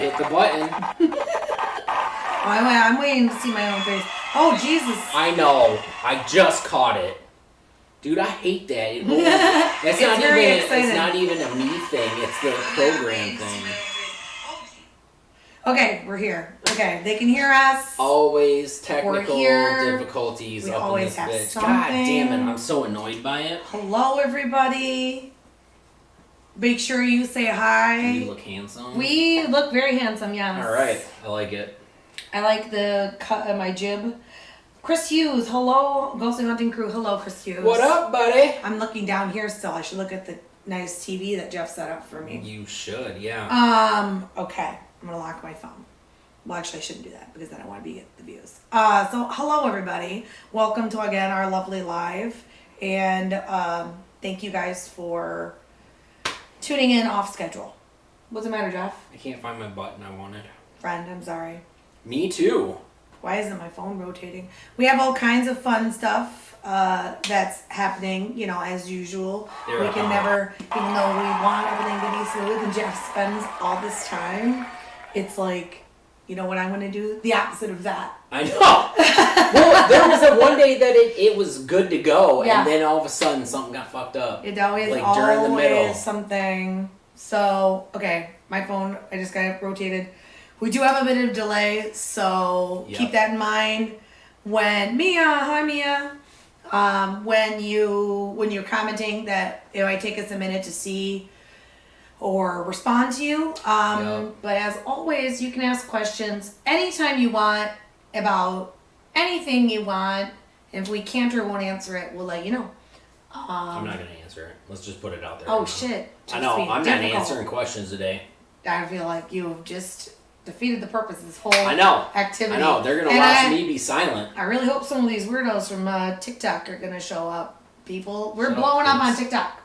hit the button. I'm waiting to see my own face. Oh, Jesus. I know. I just caught it. Dude, I hate that. It's not even a me thing. It's the program thing. Okay, we're here. Okay, they can hear us. Always technical difficulties we up always in this have bitch. something. God damn it, I'm so annoyed by it. Hello, everybody. Make sure you say hi. Do you look handsome? We look very handsome, yes. All right, I like it. I like the cut of my jib. Chris Hughes, hello. Ghostly Hunting Crew, hello, Chris Hughes. What up, buddy? I'm looking down here still. I should look at the nice TV that Jeff set up for me. You should, yeah. Okay. I'm going to lock my phone. Well, actually, I shouldn't do that because then I want to get the views. So, hello, everybody. Welcome to, again, our lovely live. And thank you guys for tuning in off schedule. What's the matter, Jeff? I can't find my button I wanted. Friend, I'm sorry. Me too. Why isn't my phone rotating? We have all kinds of fun stuff that's happening, you know, as usual. We can never, even though we want everything to be smooth, and Jeff spends all this time, it's like, you know what I'm going to do? The opposite of that. I know. Well, there was that one day that it was good to go, and then all of a sudden something got fucked up. It always, like during the middle. Something. So, okay, my phone, I just got it rotated. We do have a bit of delay, so keep that in mind. When hi Mia, when you're commenting, that it might take us a minute to see or respond to you. But as always, you can ask questions anytime you want about anything you want. If we can't or won't answer it, we'll let you know. I'm not gonna answer it. Let's just put it out there. Oh shit! I know. I'm not answering questions today. I feel like you've just defeated the purpose of this whole activity. I know. They're going to watch me be silent. I really hope some of these weirdos from TikTok are going to show up. People, we're blowing up on TikTok.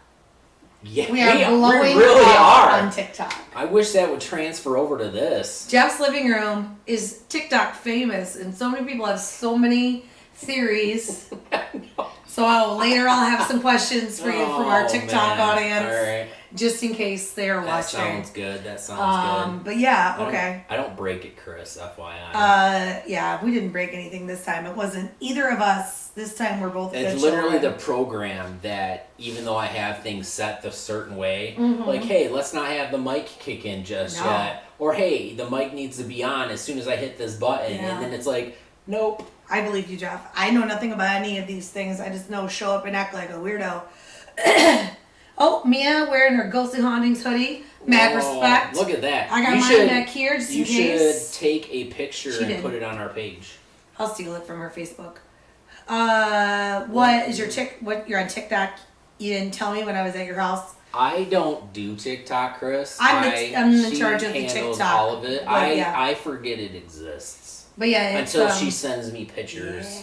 Yeah, we are blowing really up on TikTok. I wish that would transfer over to this. Jeff's living room is TikTok famous, and so many people have so many theories. So later I'll have some questions for you from our TikTok audience. All right. Just in case they're watching. That sounds good. But yeah, okay. I don't break it, Chris, FYI. Yeah, we didn't break anything this time. It wasn't either of us. This time we're both It's literally the program that, even though I have things set the certain way, like, hey, let's not have the mic kick in just yet. Or, hey, the mic needs to be on as soon as I hit this button. Yeah. And then it's like, nope. I believe you, Jeff. I know nothing about any of these things. I just know show up and act like a weirdo. Oh, Mia wearing her Ghostly Hauntings hoodie. Mad respect. Look at that. I got mine back here just in case. You should take a picture and put it on our page. I'll steal it from her Facebook. What is your you're on TikTok? You didn't tell me when I was at your house. I don't do TikTok, Chris. I'm in charge of the TikTok. All of it. I forget it exists. But yeah, until she sends me pictures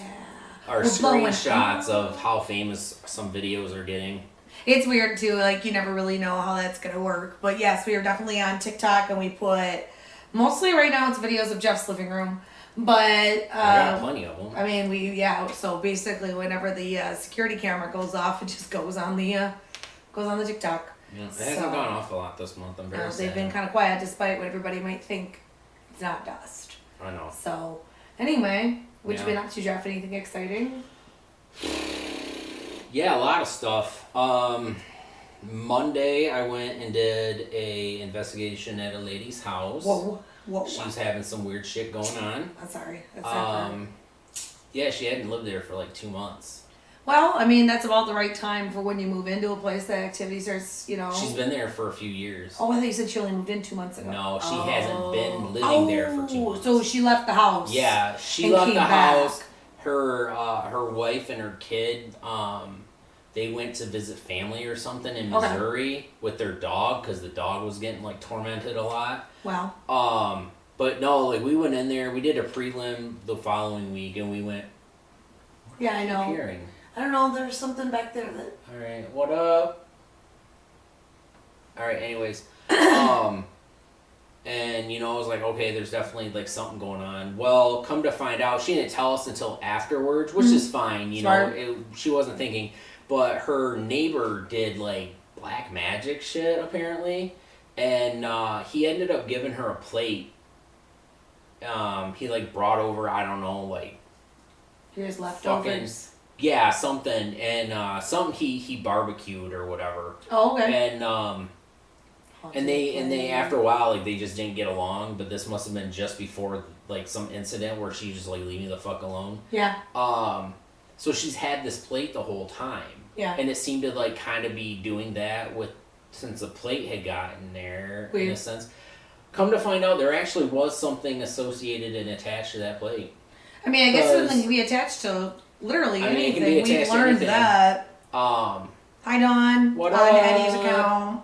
or screenshots of how famous some videos are getting. It's weird too, like you never really know how that's gonna work. But yes, we are definitely on TikTok, and we put mostly right now it's videos of Jeff's living room. But I got plenty of them. I mean, so basically whenever the security camera goes off, it just goes on the TikTok. Yeah, it hasn't gone off a lot this month. I'm very sad. They've been kind of quiet despite what everybody might think. It's not dust. I know. So anyway, what you been up to, Jeff? Anything exciting? Yeah, a lot of stuff. Monday, I went and did a investigation at a lady's house. Whoa. She's having some weird shit going on. I'm sorry. That's not fair. Yeah, she hadn't lived there for like 2 months. Well, I mean, that's about the right time for when you move into a place that activity starts, you know. She's been there for a few years. Oh, I thought you said she only moved in 2 months ago. No, she hasn't been living there for 2 months. So she left the house. Yeah, she left the house. Her wife and her kid, they went to visit family or something in Missouri with their dog because the dog was getting like tormented a lot. Wow. But no, like we went in there, we did a prelim the following week, and we went. Yeah, I know. Hearing? I don't know. There's something back there that. All right. What up? All right. Anyways, and you know, I was like, okay, there's definitely like something going on. Well, come to find out, she didn't tell us until afterwards, which is fine. You know, she wasn't thinking, but her neighbor did like black magic shit apparently, and he ended up giving her a plate. He like brought over, I don't know, like here's leftovers. Yeah, something, and something he barbecued or whatever. Oh, okay. And they after a while, like, they just didn't get along, but this must have been just before like some incident where she just like, leave me the fuck alone. Yeah. So she's had this plate the whole time. Yeah. And it seemed to like kind of be doing that since the plate had gotten there. Weird. In a sense. Come to find out, there actually was something associated and attached to that plate. I mean, I guess something can be attached to literally anything. It can be attached We've learned to that. Hi, Dawn. What on Eddie's account.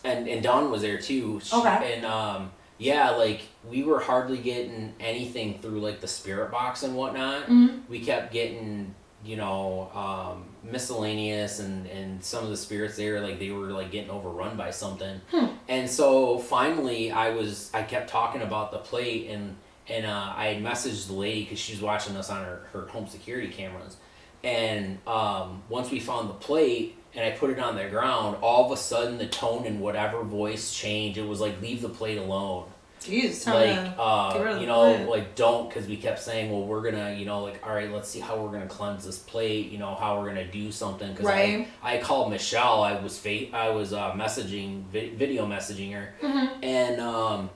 And Dawn was there too. Okay. And yeah, like, we were hardly getting anything through like the spirit box and whatnot. Mm-hmm. We kept getting, you know, miscellaneous, and some of the spirits there, like, they were like getting overrun by something. And so finally I kept talking about the plate, and I had messaged the lady because she's watching us on her home security cameras. And once we found the plate and I put it on the ground, all of a sudden the tone in whatever voice changed. It was like, leave the plate alone. Jeez, like, you know, like, don't, because we kept saying, well, we're gonna, you know, like, all right, let's see how we're gonna cleanse this plate, you know, how we're gonna do something. Because I called Michelle, I was messaging, video messaging her, and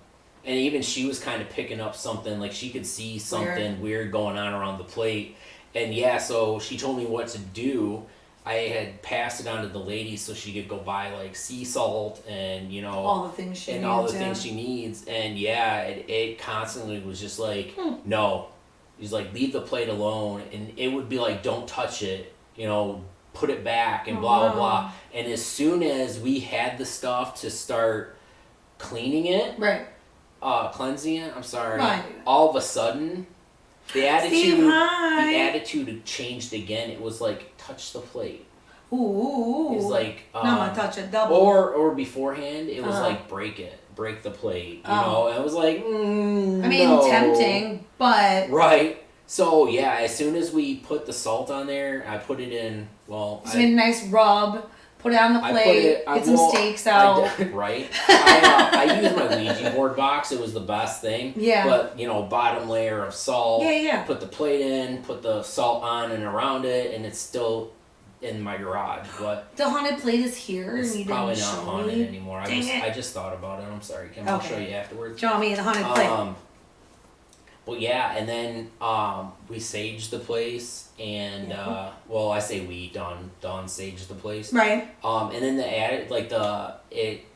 even she was kind of picking up something, like, she could see something weird going on around the plate. And yeah, so she told me what to do. I had passed it on to the lady so she could go buy like sea salt and, you know, all the things she needs. And yeah, it constantly was just like, no. He's like, leave the plate alone. And it would be like, don't touch it, you know, put it back and blah, blah, blah. And as soon as we had the stuff to start cleaning it, cleansing it, all of a sudden, the attitude changed again. It was like, touch the plate. Ooh. It was like, now I'm gonna touch it double. Or beforehand, it was like, break the plate. You know, and it was like, I mean, tempting, but right. So yeah, as soon as we put the salt on there, I put it in. Well, just made a nice rub. Put it on the plate, get some steaks out. I used my Ouija board box. It was the best thing. Yeah. But, you know, bottom layer of salt. Yeah. Put the plate in, put the salt on and around it, and it's still in my garage. But the haunted plate is here. It's probably not haunted anymore. I just thought about it. I'm sorry, Kim. I'll show you afterwards. Show me the haunted plate. Well, yeah, and then we saged the place, and well, I say we, Dawn saged the place, right? And then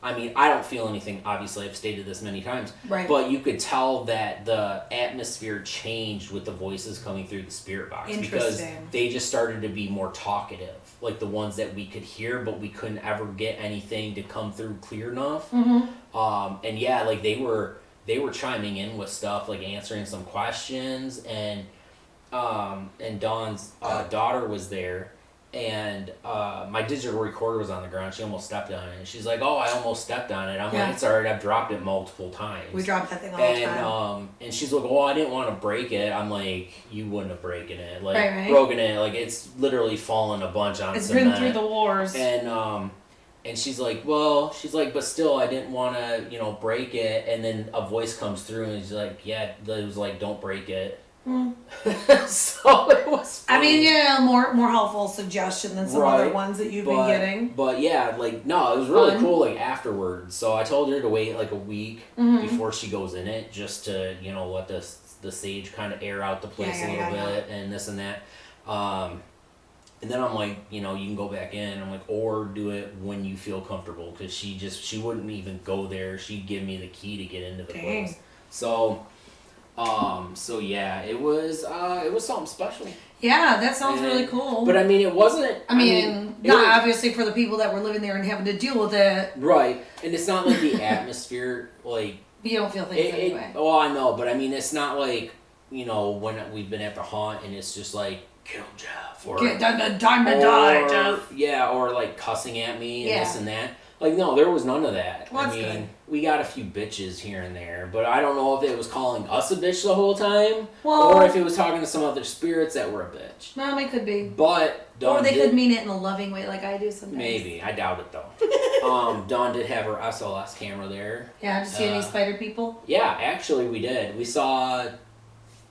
I mean, I don't feel anything. Obviously, I've stated this many times, right? But you could tell that the atmosphere changed with the voices coming through the spirit box because they just started to be more talkative, like the ones that we could hear, but we couldn't ever get anything to come through clear enough. And yeah, like they were chiming in with stuff, like answering some questions, and Dawn's daughter was there, and my digital recorder was on the ground. She almost stepped on it, and she's like, "Oh, I almost stepped on it." I'm like, "It's alright. I've dropped it multiple times." We dropped that thing all the time. And she's like, "Well, I didn't want to break it." I'm like, "You wouldn't have broken it, like broken it. Like it's literally fallen a bunch on cement. It's been through the wars." And she's like, but still, I didn't want to, you know, break it. And then a voice comes through, and she's like, yeah, it was like, don't break it. So it was funny. I mean, yeah, more helpful suggestion than some other ones that you've been getting. But yeah, like, no, it was really cool, like, afterwards. So I told her to wait, like, a week before she goes in it, just to, you know, let the sage kind of air out the place a little bit and this and that. And then I'm like, you know, you can go back in. I'm like, or do it when you feel comfortable, because she wouldn't even go there. She'd give me the key to get into the place. So yeah, it was something special. Yeah, that sounds really cool. But I mean, it wasn't. I mean, not obviously for the people that were living there and having to deal with it. Right, and it's not like the atmosphere, like. You don't feel things anyway. Oh, I know, but I mean, it's not like, you know, when we've been at the haunt and it's just like, kill Jeff, or time to die, Jeff. Yeah, or like cussing at me and this and that. Like, no, there was none of that. Well, I that's mean, good. we got a few bitches here and there, but I don't know if it was calling us a bitch the whole time, Well, or if it was talking to some other spirits that were a bitch. No, it could be. But Dawn or they could mean it in a loving way, like I do sometimes. Maybe. I doubt it, though. Dawn did have her SLS camera there. Yeah, did you see any spider people? Yeah, actually we did. We saw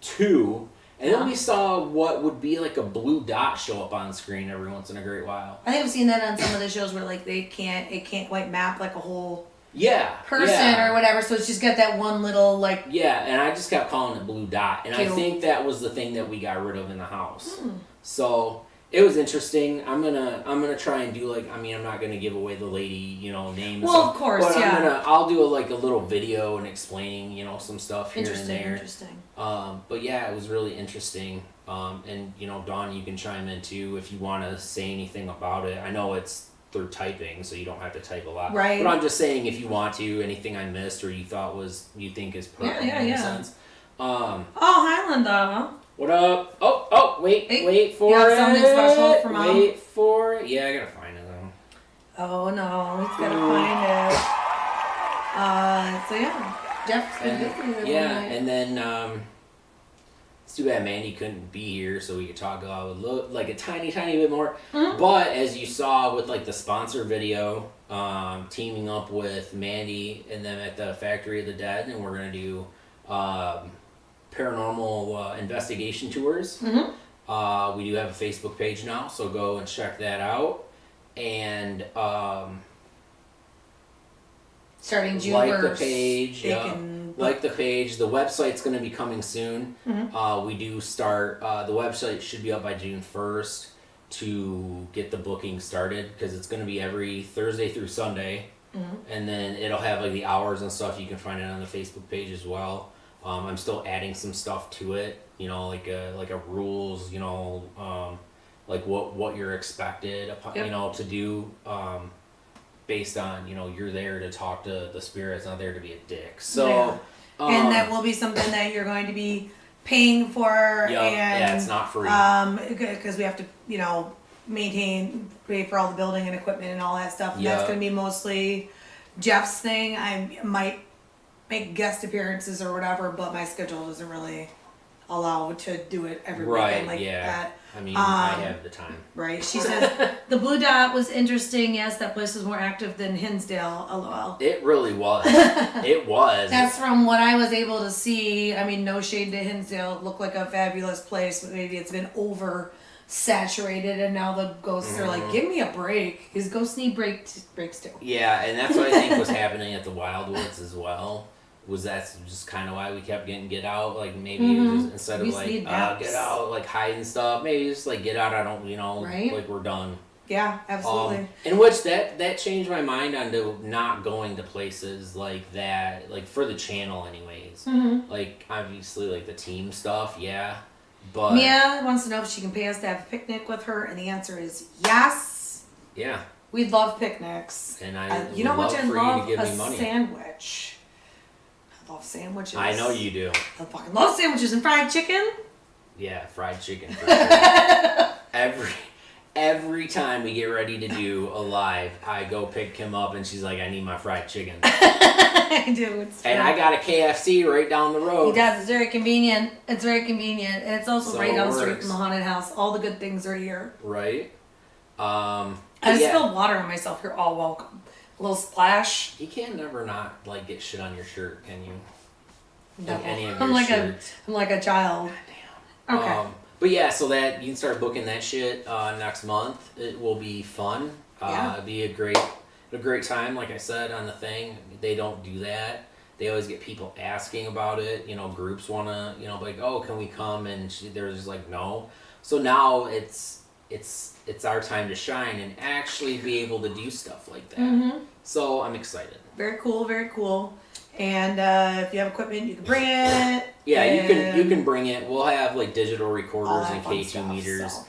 2. And then we saw what would be like a blue dot show up on screen every once in a great while. I think I've seen that on some of the shows where like it can't quite map like a whole person or whatever. So it's just got that one little like. Yeah, and I just kept calling it blue dot, and I think that was the thing that we got rid of in the house. So it was interesting. I'm gonna try and do like, I mean, I'm not gonna give away the lady, name. Well, of course, but yeah. I'll do a little video and explaining, some stuff here and there. Interesting. But yeah, it was really interesting. And Dawn, you can chime in too if you want to say anything about it. I know it's through typing, so you don't have to type a lot. Right. But I'm just saying, if you want to, anything I missed or you think is pertinent in a sense. Highlander. What up? Oh, wait for it. Something special for Mom? Wait for it. Yeah, I gotta find it though. Oh no, he's gotta find it. So yeah, Jeff's been busy. And then it's too bad Mandy couldn't be here so we could talk like a tiny bit more. Mm-hmm. But as you saw with like the sponsor video, teaming up with Mandy and them at the Factory of the Dead, and we're gonna do paranormal investigation tours. Mm-hmm. We do have a Facebook page now, so go and check that out. And starting June like 1st, the page, like the page. The website's going to be coming soon. Mm-hmm. We do start. The website should be up by June 1st to get the booking started, because it's going to be every Thursday through Sunday. Mm-hmm. And then it'll have like the hours and stuff. You can find it on the Facebook page as well. I'm still adding some stuff to it, like a rules, like what you're expected, to do, based on, you're there to talk to the spirits, not there to be a dick. So, and that will be something that you're going to be paying for. And it's not free. Because we have to, pay for all the building and equipment and all that stuff. And that's going to be mostly Jeff's thing. I might make guest appearances or whatever, but my schedule doesn't really allow to do it every weekend like that. I mean, I have the time. Right. She says the Blue Dot was interesting. Yes, that place was more active than Hinsdale. LOL. It really was. It was. That's from what I was able to see. I mean, no shade to Hinsdale. It looked like a fabulous place, but maybe it's been oversaturated, and now the ghosts are like, give me a break. His ghosts need breaks too. Yeah, and that's what I think was happening at the Wildwoods as well. That's just kind of why we kept getting get out. Like, maybe it was just, instead of like get out, like hide and stuff, maybe just like get out. I don't, right? Like we're done. Yeah, absolutely. In which that changed my mind onto not going to places like that, like for the channel anyways. Mm-hmm. Like obviously like the team stuff, but Mia wants to know if she can pay us to have a picnic with her, and the answer is yes. Yeah. We love picnics. And I you know what? I love a sandwich. I love sandwiches. I know you do. I fucking love sandwiches and fried chicken. Yeah, fried chicken for sure. Every time we get ready to do a live, I go pick Kim up and she's like, I need my fried chicken. I do. It's and I got a KFC right down the road. He does. It's very convenient. And it's also right down the street from the haunted house. All the good things are here. Right. I just spilled water on myself. You're all welcome. A little splash. You can never not like get shit on your shirt, can you? No. Like any of your shirts. I'm like a child. Damn. Okay. But yeah, so that you can start booking that shit next month. It will be fun. It'll be a great time. Like I said on the thing, they don't do that. They always get people asking about it. Groups wanna, like, oh, can we come? And they're just like, no. So now it's our time to shine and actually be able to do stuff like that. Mm-hmm. So I'm excited. Very cool, very cool. And if you have equipment, you can bring it. Yeah, you can bring it. We'll have like digital recorders and K2 meters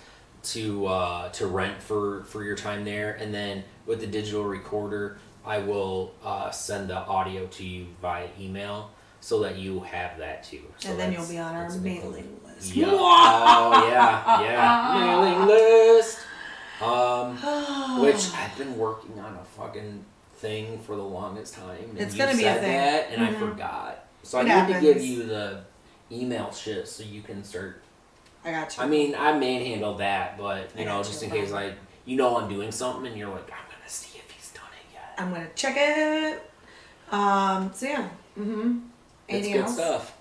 to rent for your time there. And then with the digital recorder, I will send the audio to you via email so that you have that too. So and then you'll be on our mailing list. Yeah. Oh yeah, mailing list. Which I've been working on a fucking thing for the longest time. And it's you gonna be a said thing. that, and I forgot. So I need to give you the email shit so you can start. I got you. I mean, I manhandled that, but just in case I'm doing something, and you're like, I'm gonna see if he's done it yet. I'm gonna check it. So yeah. Anything It's good else? stuff.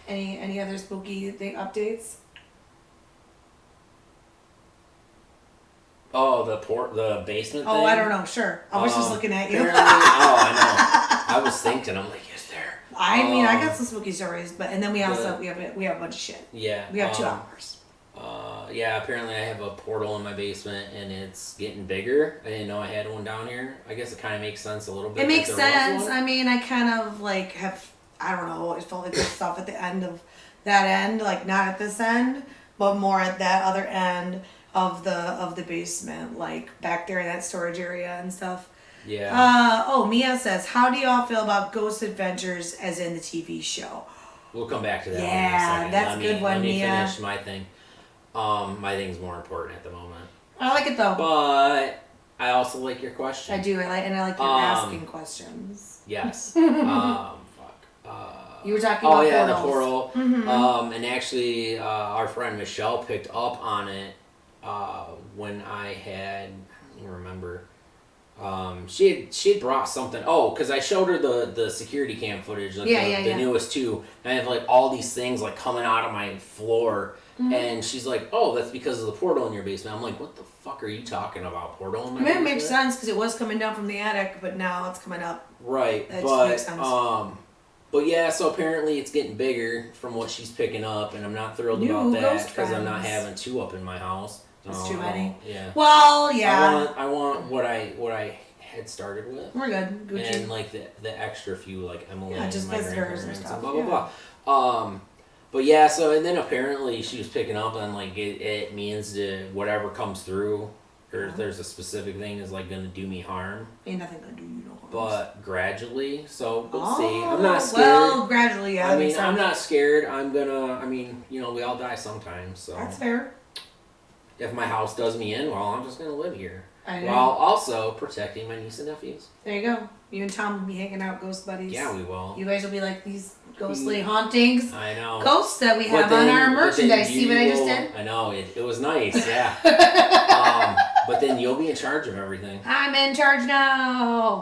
Any other spooky updates? Oh, the basement thing? Oh, I don't know. Sure. I was just looking at you. I know. I was thinking. I'm like, is there? I mean, I got some spooky stories, and then we also we have a bunch of shit. Yeah. We have 2 hours. Yeah. Apparently, I have a portal in my basement, and it's getting bigger. I didn't know I had one down here. I guess it kind of makes sense a little bit. It makes sense. I mean, I kind of like have. I don't know. It felt like there's stuff at the end of that end, like not at this end, but more at that other end of the basement, like back there in that storage area and stuff. Yeah. Mia says, how do y'all feel about Ghost Adventures as in the TV show? We'll come back to that. Yeah, one in a second. that's a good one, let me Mia. finish my thing. My thing's more important at the moment. I like it though. But I also like your question. I do. I like you asking questions. Yes. You were talking about the portals. portal. And actually, our friend Michelle picked up on it when I don't even remember. She had brought something. Oh, because I showed her the security cam footage, like the newest 2. And I have like all these things like coming out of my floor. And she's like, "Oh, that's because of the portal in your basement." I'm like, "What the fuck are you talking about? Portal in my basement?" It makes sense because it was coming down from the attic, but now it's coming up. Right, That but makes sense. but yeah, so apparently it's getting bigger from what she's picking up, and I'm not thrilled about that because I'm not having 2 up in my house. That's too many. Yeah. Well, yeah. I want what I had started with. We're good. Gucci. And like the extra few, like Emily just and my visitors grandparents and stuff. and blah blah blah. But yeah, so and then apparently she was picking up on like it means that whatever comes through, or if there's a specific thing is like gonna do me harm. Ain't nothing gonna do you no harm. But gradually, so we'll see. I'm not scared. Well, gradually, yeah. I mean, I'm not scared. I'm gonna. I mean, we all die sometimes. So that's fair. If my house does me in, well, I'm just gonna live here. I know. While also protecting my niece and nephews. There you go. You and Tom will be hanging out, ghost buddies. Yeah, we will. You guys will be like these ghostly hauntings. I know. Ghosts that we have on our merchandise. See what I just did? I know. It was nice, yeah. But then you'll be in charge of everything. I'm in charge now.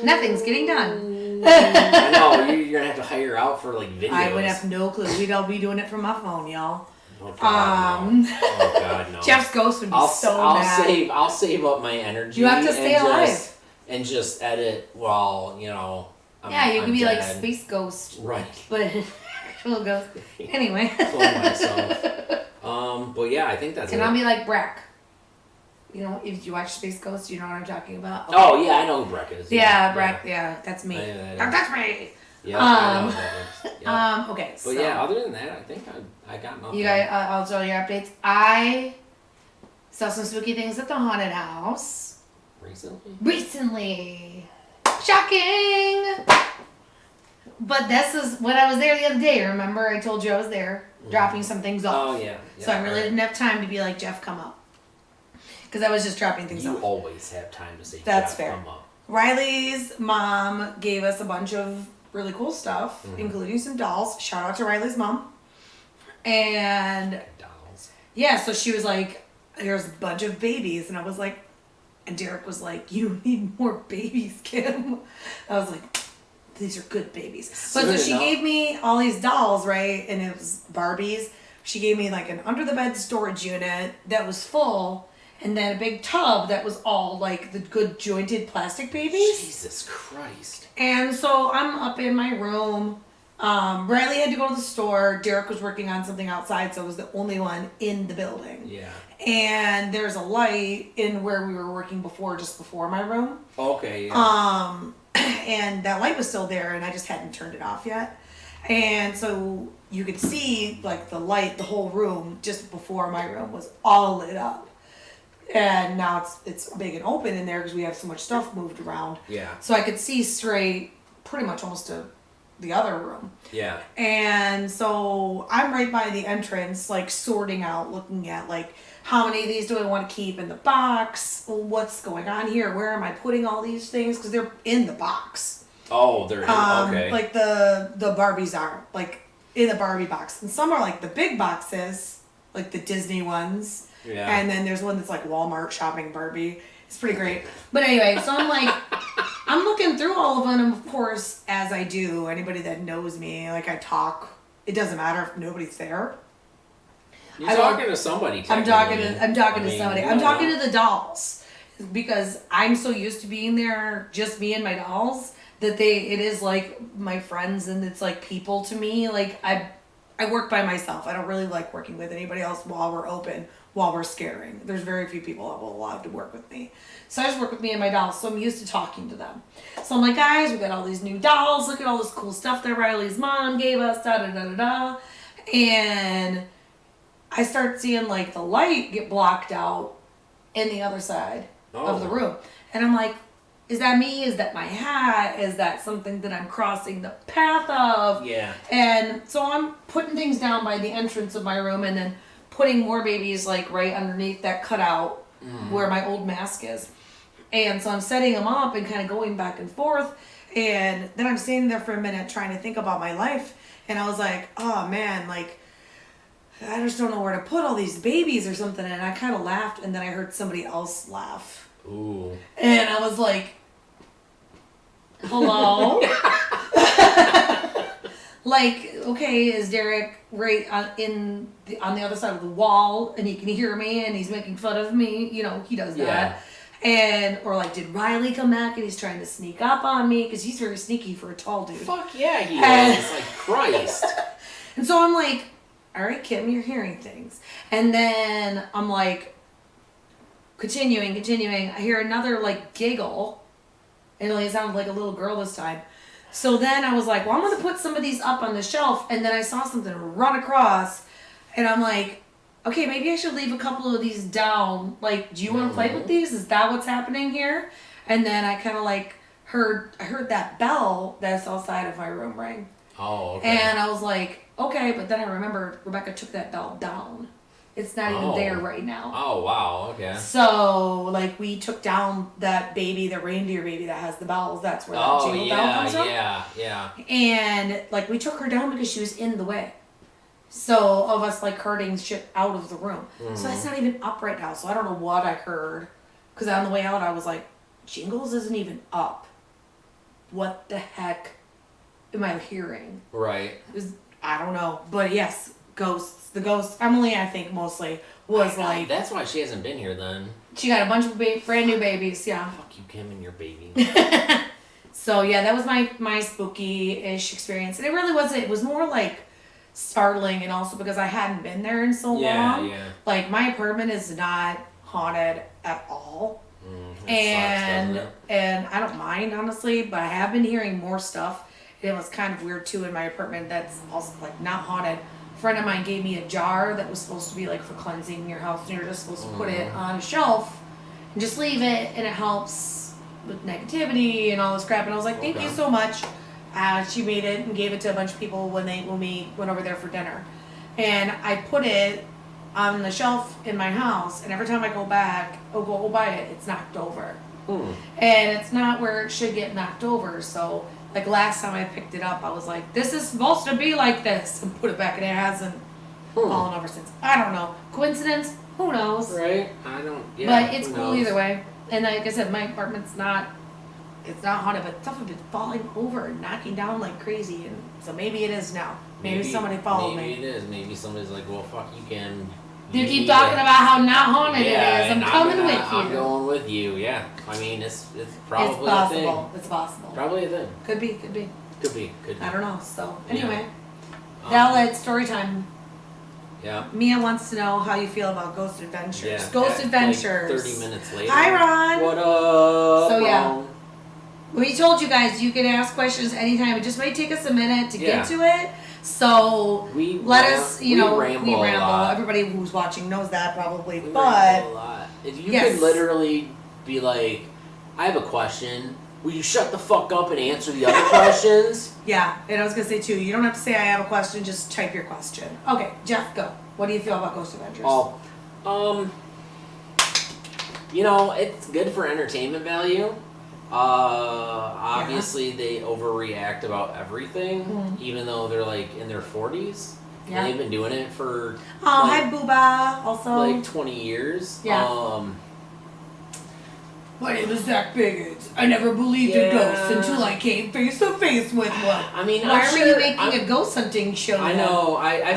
Nothing's getting done. I know. You're going to have to hire out for like videos. I would have no clue. We'd all be doing it from my phone, y'all. Oh God, no. Oh God, no. Jeff's ghost would be mad. I'll save up my energy. You have to stay alive. And just edit while, you can be dead. Like Space Ghost. Right. But actual ghost. Anyway. Clone myself. But yeah, I think that's it. And I'll be like Breck. If you watch Space Ghost, you know what I'm talking about? Okay. Oh yeah, I know who Breck is. Yeah, Breck, yeah, that's me. That's me. Yeah, I know who that is. Yeah. Okay, But yeah, other than that, I think I got nothing. You guys, I'll tell your updates. I saw some spooky things at the haunted house. Recently. Shocking! But this is when I was there the other day. Remember, I told you I was there dropping some things off. Oh, yeah. So I really didn't have time to be like, Jeff, come up. Because I was just dropping things off. You always have time to say, That's Jeff, fair. come up. Riley's mom gave us a bunch of really cool stuff, including some dolls. Shout out to Riley's mom. And dolls. Yeah, so she was like, there's a bunch of babies. And I was like, and Derek was like, you need more babies, Kim. I was like, these are good babies. But so she gave me all these dolls, right? And it was Barbies. She gave me like an under the bed storage unit that was full. And then a big tub that was all like the good jointed plastic babies. Jesus Christ. And so I'm up in my room. Riley had to go to the store. Derek was working on something outside, so I was the only one in the building. Yeah. And there's a light in where we were working before, just before my room. Okay, yeah. And that light was still there, and I just hadn't turned it off yet. And so you could see like the light, the whole room, just before my room was all lit up. And now it's big and open in there because we have so much stuff moved around. Yeah. So I could see straight, pretty much almost to the other room. Yeah. And so I'm right by the entrance, like sorting out, looking at like how many of these do I want to keep in the box? What's going on here? Where am I putting all these things? Because they're in the box. Oh, they're in, okay. Like the Barbies are like in the Barbie box, and some are like the big boxes, like the Disney ones. Yeah. And then there's one that's like Walmart shopping Barbie. It's pretty great. But anyway, so I'm like, I'm looking through all of them, and of course, as I do, anybody that knows me, like I talk. It doesn't matter if nobody's there. You're talking to somebody. I'm talking to somebody. I'm talking to the dolls because I'm so used to being there, just me and my dolls, that it is like my friends, and it's like people to me. Like I work by myself. I don't really like working with anybody else while we're open, while we're scaring. There's very few people that will allow to work with me. So I just work with me and my dolls, so I'm used to talking to them. So I'm like, guys, we got all these new dolls. Look at all this cool stuff that Riley's mom gave us, da-da-da-da-da. And I start seeing like the light get blocked out in the other side of the room. And I'm like, is that me? Is that my hat? Is that something that I'm crossing the path of? Yeah. And so I'm putting things down by the entrance of my room, and then putting more babies like right underneath that cutout where my old mask is. And so I'm setting them up and kind of going back and forth. And then I'm standing there for a minute trying to think about my life. And I was like, oh man, like, I just don't know where to put all these babies or something. And I kind of laughed, and then I heard somebody else laugh. Ooh. And I was like, hello? Like, okay, is Derek right on the other side of the wall, and he can hear me, and he's making fun of me? You know, he does that. And, or like, did Riley come back and he's trying to sneak up on me? Because he's very sneaky for a tall dude. Fuck yeah, he is. Like, Christ. And so I'm like, all right, Kim, you're hearing things. And then I'm like, continuing. I hear another, like, giggle. And it sounded like a little girl this time. So then I was like, well, I'm going to put some of these up on the shelf. And then I saw something run across. And I'm like, okay, maybe I should leave a couple of these down. Like, do you want to play with these? Is that what's happening here? And then I kind of like heard that bell that's outside of my room ring. Oh, okay. And I was like, okay, but then I remembered Rebecca took that bell down. It's not even there right now. Oh, wow, okay. So, like, we took down that baby, the reindeer baby that has the bells. That's where that jingle bell comes from. Yeah. And, like, we took her down because she was in the way. So, of us, like, herding shit out of the room. So that's not even up right now. So I don't know what I heard. Because on the way out, I was like, Jingles isn't even up. What the heck am I hearing? Right. I don't know. But yes, ghosts. The ghost, Emily, I think, mostly was like... That's why she hasn't been here then. She got a bunch of brand new babies, yeah. Fuck you, Kim, and your baby. So, yeah, that was my spooky-ish experience. And it really wasn't. It was more, like, startling, and also because I hadn't been there in so long. Yeah. Like, my apartment is not haunted at all. Sucks, and I don't mind, honestly, but I have been hearing more stuff. It was kind of weird, too, in my apartment that's also, like, not haunted. A friend of mine gave me a jar that was supposed to be, like, for cleansing your house, and you're just supposed to put it on a shelf and just leave it, and it helps with negativity and all this crap. And I was like, thank you so much. She made it and gave it to a bunch of people when we went over there for dinner. And I put it on the shelf in my house, and every time I go back, go buy it, it's knocked over. And it's not where it should get knocked over. So, like, last time I picked it up, I was like, this is supposed to be like this, and put it back, and it hasn't fallen over since. I don't know. Coincidence? Who knows? Right? I don't, but it's cool either way. And like I said, my apartment's not haunted, but stuff has been falling over and knocking down like crazy. And so maybe it is now. Maybe somebody followed me. Maybe it is. Maybe somebody's like, well, fuck, you can... You keep talking about how not haunted it is. I'm coming with you. I'm going with you, yeah. I mean, it's probably a thing. It's possible. Probably a thing. Could be. Could be. I don't know. So, anyway. Now it's story time. Yeah. Mia wants to know how you feel about Ghost Adventures. Yeah, Ghost Adventures. Like 30 minutes later. Hi, Ron. What up? So, yeah. We told you guys you can ask questions anytime. It just might take us a minute to get to it. So we ramble. Everybody who's watching knows that probably. Ramble a lot. If you could literally be like, I have a question, will you shut the fuck up and answer the other questions? Yeah, and I was gonna say too, you don't have to say I have a question, just type your question. Okay, Jeff, go. What do you feel about Ghost Adventures? It's good for entertainment value. Obviously they overreact about everything, even though they're like in their 40s. Yeah. They've been doing it for hi Booba, also like 20 years. Yeah. My name is Zach Biggins. I never believed in ghosts until I came face to face with one. I mean, why are you making a ghost hunting show? I know. I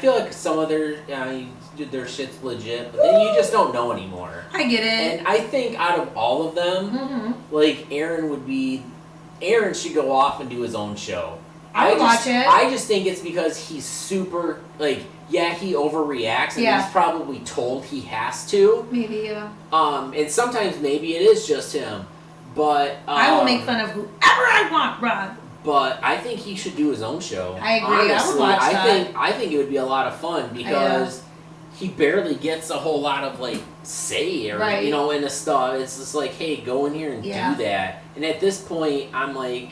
feel like some of their shit's legit, but then you just don't know anymore. I get it. And I think out of all of them, like Aaron should go off and do his own show. I would watch it. I just think it's because he's super, he overreacts, and he's probably told he has to. Maybe, yeah. And sometimes maybe it is just him, but... I will make fun of whoever I want, Rod. But I think he should do his own show. I agree. Honestly, I would watch that. I think it would be a lot of fun because he barely gets a whole lot of say or in the stuff. It's just like, hey, go in here and do that. And at this point, I'm like,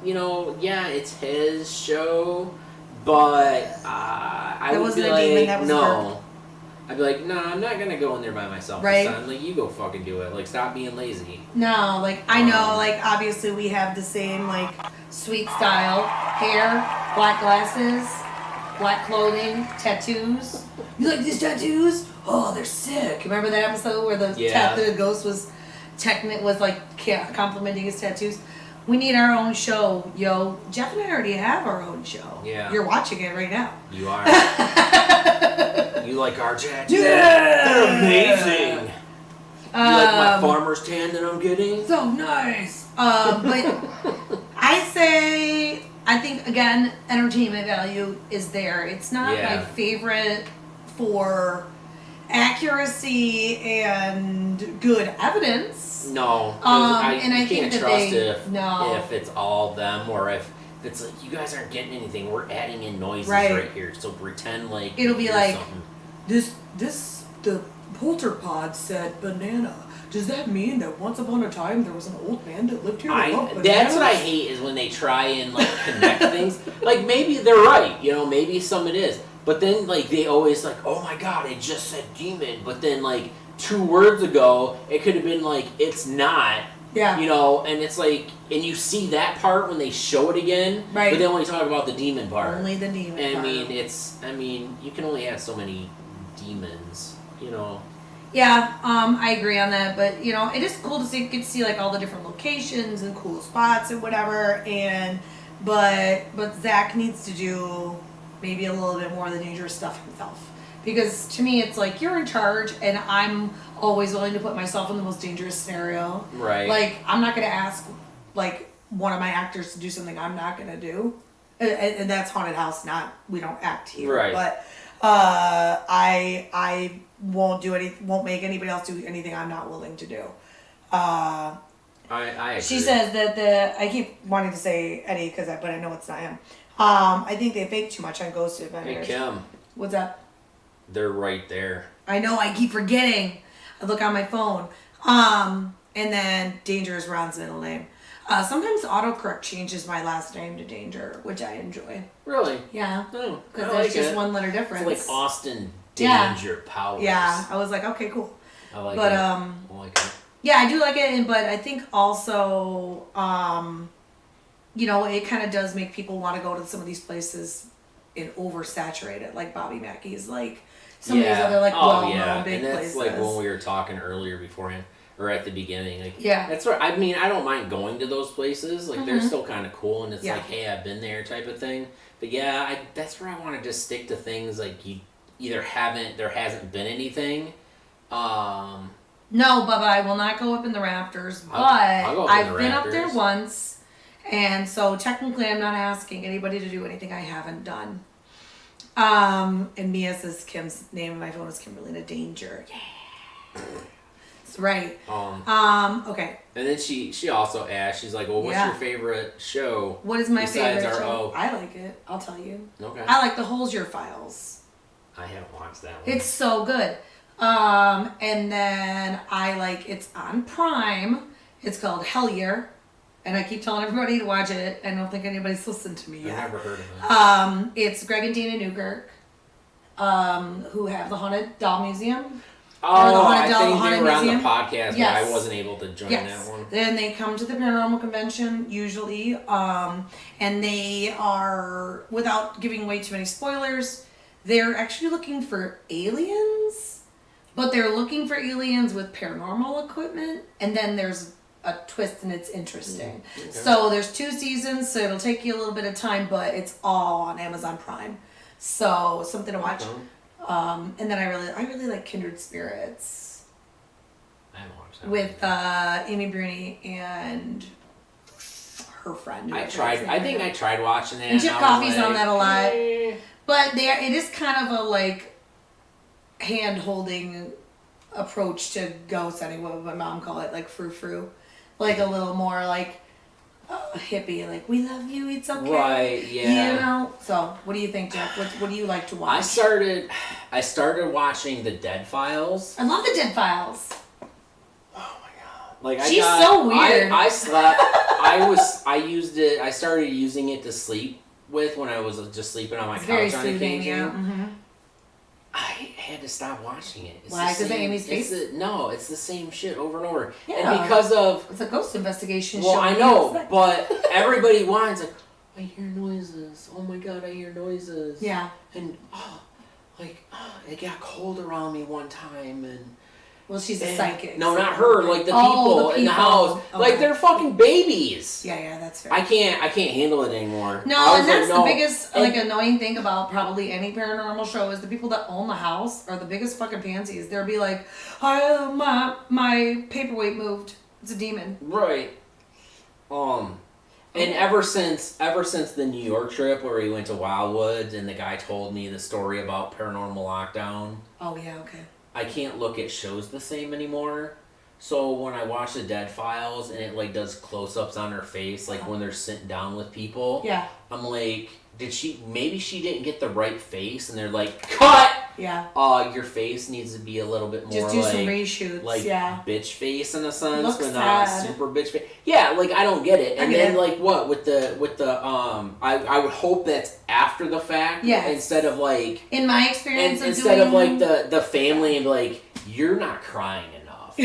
it's his show, but I would be like, no. I'd be like, no, I'm not gonna go in there by myself this time. Like, you go fucking do it. Stop being lazy. No, I know, obviously we have the same, sweet style. Hair, black glasses, black clothing, tattoos. You like these tattoos? Oh, they're sick. Remember that episode where the ghost was complimenting his tattoos? We need our own show, yo. Jeff and I already have our own show. Yeah. You're watching it right now. You are. You like our tattoos? Yeah! They're amazing. You like my farmer's tan that I'm getting? So nice. But I think, again, entertainment value is there. It's not my favorite for accuracy and good evidence. No. And I can't think trust if it's all them or if it's like, you guys aren't getting anything. We're adding in noises right here. So pretend like it'll be like something. The Polterpod said banana. Does that mean that once upon a time there was an old man that lived here that loved bananas? That's what I hate is when they try and connect things. Maybe they're right, maybe some it is. But then they always oh my god, it just said demon. But then 2 words ago it could have been it's not. Yeah. And it's and you see that part when they show it again. Right. But then when you talk about the demon part. Only the demon part. I mean, you can only have so many demons, Yeah, I agree on that, but it is cool to get to see all the different locations and cool spots and whatever. But Zach needs to do maybe a little bit more of the dangerous stuff himself, because to me it's you're in charge, and I'm always willing to put myself in the most dangerous scenario. Right. I'm not gonna ask one of my actors to do something I'm not gonna do, and that's haunted house. We don't act here. Right. But I won't make anybody else do anything I'm not willing to do. I agree. She says that I keep wanting to say Eddie but I know it's not him. I think they fake too much on Ghost Adventures. Hey Kim. What's up? They're right there. I know, I keep forgetting. I look on my phone. And then Danger is Ron's middle name. Sometimes autocorrect changes my last name to Danger, which I enjoy. Really? Yeah. Oh, because there's just one letter difference. It's Austin Danger Powers. Yeah. I was like, okay, cool. I like it. I like it. Yeah, I do like it, but I think also, it kind of does make people want to go to some of these places and oversaturate it, like Bobby Mackey's, some of these other well-known big places. And that's when we were talking earlier beforehand, or at the beginning. That's where I don't mind going to those places. They're still kind of cool, and it's hey, I've been there type of thing. But that's where I want to just stick to things you either there hasn't been anything. No, Bubba, I will not go up in the rafters, but I've been up there once. And so technically I'm not asking anybody to do anything I haven't done. And Mia says Kim's name on my phone is Kimberlina Danger. Yeah. That's right. Okay. And then she also asked, she's like, well, what's your favorite show? What is my favorite show? I like it. I'll tell you. Okay. I like the Holzier Files. I haven't watched that one. It's so good. And then it's on Prime. It's called Hellier. And I keep telling everybody to watch it. I don't think anybody's listened to me yet. I've never heard of it. It's Greg and Dana Newkirk, who have the Haunted Doll Museum. Oh, I think they were on the podcast, but I wasn't able to join that one. Then they come to the paranormal convention, usually, and they are, without giving away too many spoilers, they're actually looking for aliens, but they're looking for aliens with paranormal equipment, and then there's a twist and it's interesting. Okay. So there's 2 seasons, so it'll take you a little bit of time, but it's all on Amazon Prime. So something to watch. And then I really like Kindred Spirits. I haven't watched that with Amy Bruni and her friend. I think I tried watching that. And Chip Coffey's on that a lot. But it is kind of a like hand holding approach to ghost setting. What would my mom call it? Like frou-frou. Like a little more like hippie, like we love you, it's okay. Right, yeah. You know? So what do you think, Jeff? What do you like to watch? I started watching the Dead Files. I love the Dead Files. Oh my god. Like she's so weird. I slept I started using it to sleep with when I was just sleeping on my couch very on soothing, occasion. yeah. Mm-hmm. I had to stop watching it. Why? Because of Amy's face? It's the same shit over and over. Yeah. And because of... It's a ghost investigation show. Well, I know, but everybody whines like, I hear noises. Oh my god, I hear noises. Yeah. And, it got cold around me one time and... Well, she's a psychic. No, not her. Like the people in the house. Okay. Like they're fucking babies. Yeah, that's fair. I can't handle it anymore. No, and that's the biggest annoying thing about probably any paranormal show is the people that own the house are the biggest fucking pansies. They'll be like, my paperweight moved. It's a demon. Right. And ever since the New York trip where we went to Wildwoods and the guy told me the story about Paranormal Lockdown. Oh yeah, okay. I can't look at shows the same anymore. So when I watch the Dead Files and it like does close-ups on her face, like when they're sitting down with people, yeah, I'm like, maybe she didn't get the right face, and they're like, cut. Yeah. Your face needs to be a little bit more just do some reshoots, like bitch face in a sense, looks but not super bitch face. Yeah, like I don't get it. And then like what with the I would hope that's after the fact, instead of like in my experience, instead of like the family and like you're not crying enough.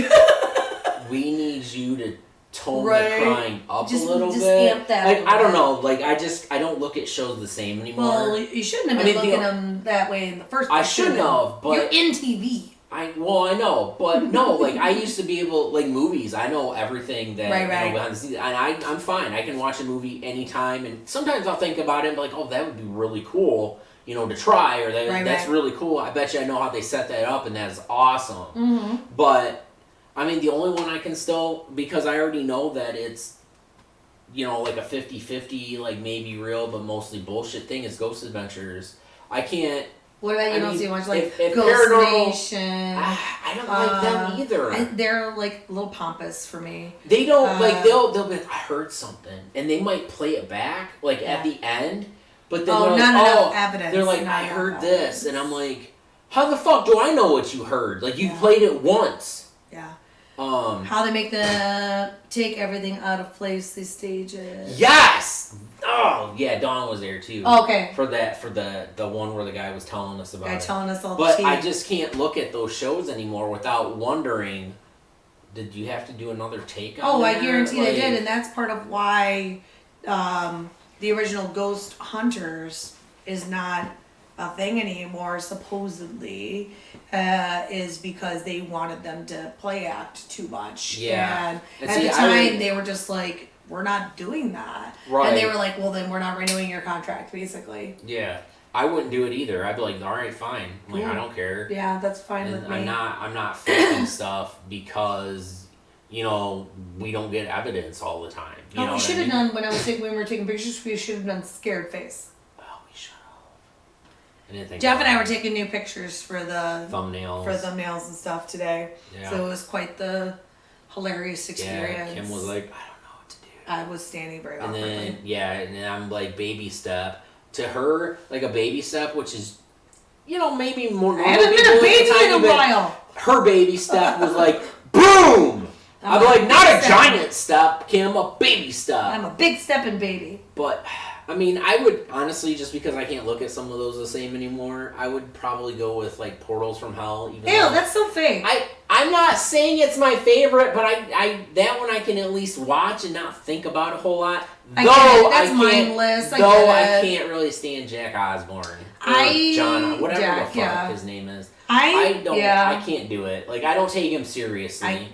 We need you to tone the crying up a little bit. Amp that like I don't know. Like I don't look at shows the same anymore. Well, you shouldn't have been looking at them that way in the first place. I shouldn't have, but you're in TV. I know, but no. Like I used to be able, like movies. I know everything that behind the scenes, and I'm fine. I can watch a movie anytime, and sometimes I'll think about it and be like, oh, that would be really cool, to try, or that's really cool. I bet you I know how they set that up, and that's awesome. Mm-hmm. But I mean, the only one I can still, because I already know that it's, like a 50-50, like maybe real, but mostly bullshit thing is Ghost Adventures. I can't... What about you don't see much like if Ghost Nation? I don't like them either. They're like a little pompous for me. They don't, they'll be like, I heard something. And they might play it back, like at the end, but then they're like, enough evidence. They're like, I heard this. And I'm like, how the fuck do I know what you heard? Like, you played it once. Yeah. How they make them take everything out of place, these stages. Yes! Oh, yeah, Dawn was there too. Oh, okay. For the one where the guy was telling us about it. Telling us all but the tea. I just can't look at those shows anymore without wondering, did you have to do another take on that? I guarantee they did, and that's part of why the original Ghost Hunters is not a thing anymore, supposedly, is because they wanted them to play act too much. Yeah. And at the time, they were just like, we're not doing that. Right. And they were like, well, then we're not renewing your contract, basically. Yeah. I wouldn't do it either. I'd be like, all right, fine. I'm like, I don't care. Yeah, that's fine with me. I'm not faking stuff because, we don't get evidence all the time. We should have done, when we were taking pictures, we should have done scared face. Jeff and I were taking new pictures for the thumbnails and stuff today. Yeah. So it was quite the hilarious experience. Yeah, Kim was like, I don't know what to do. I was standing very awkwardly. And then I'm like, baby step. To her, like a baby step, which is, maybe more normal. I haven't been a baby in a while. Her baby step was like, boom! I'm like, not a giant step, Kim, a baby step. I'm a big stepping baby. But, I mean, I would, honestly, just because I can't look at some of those the same anymore, I would probably go with, like, Portals from Hell. Ew, that's so fake. I'm not saying it's my favorite, but I that one I can at least watch and not think about a whole lot. That's mindless. I can't really stand Jack Osborne. Or John, whatever the fuck his name is. I can't do it. Like, I don't take him seriously.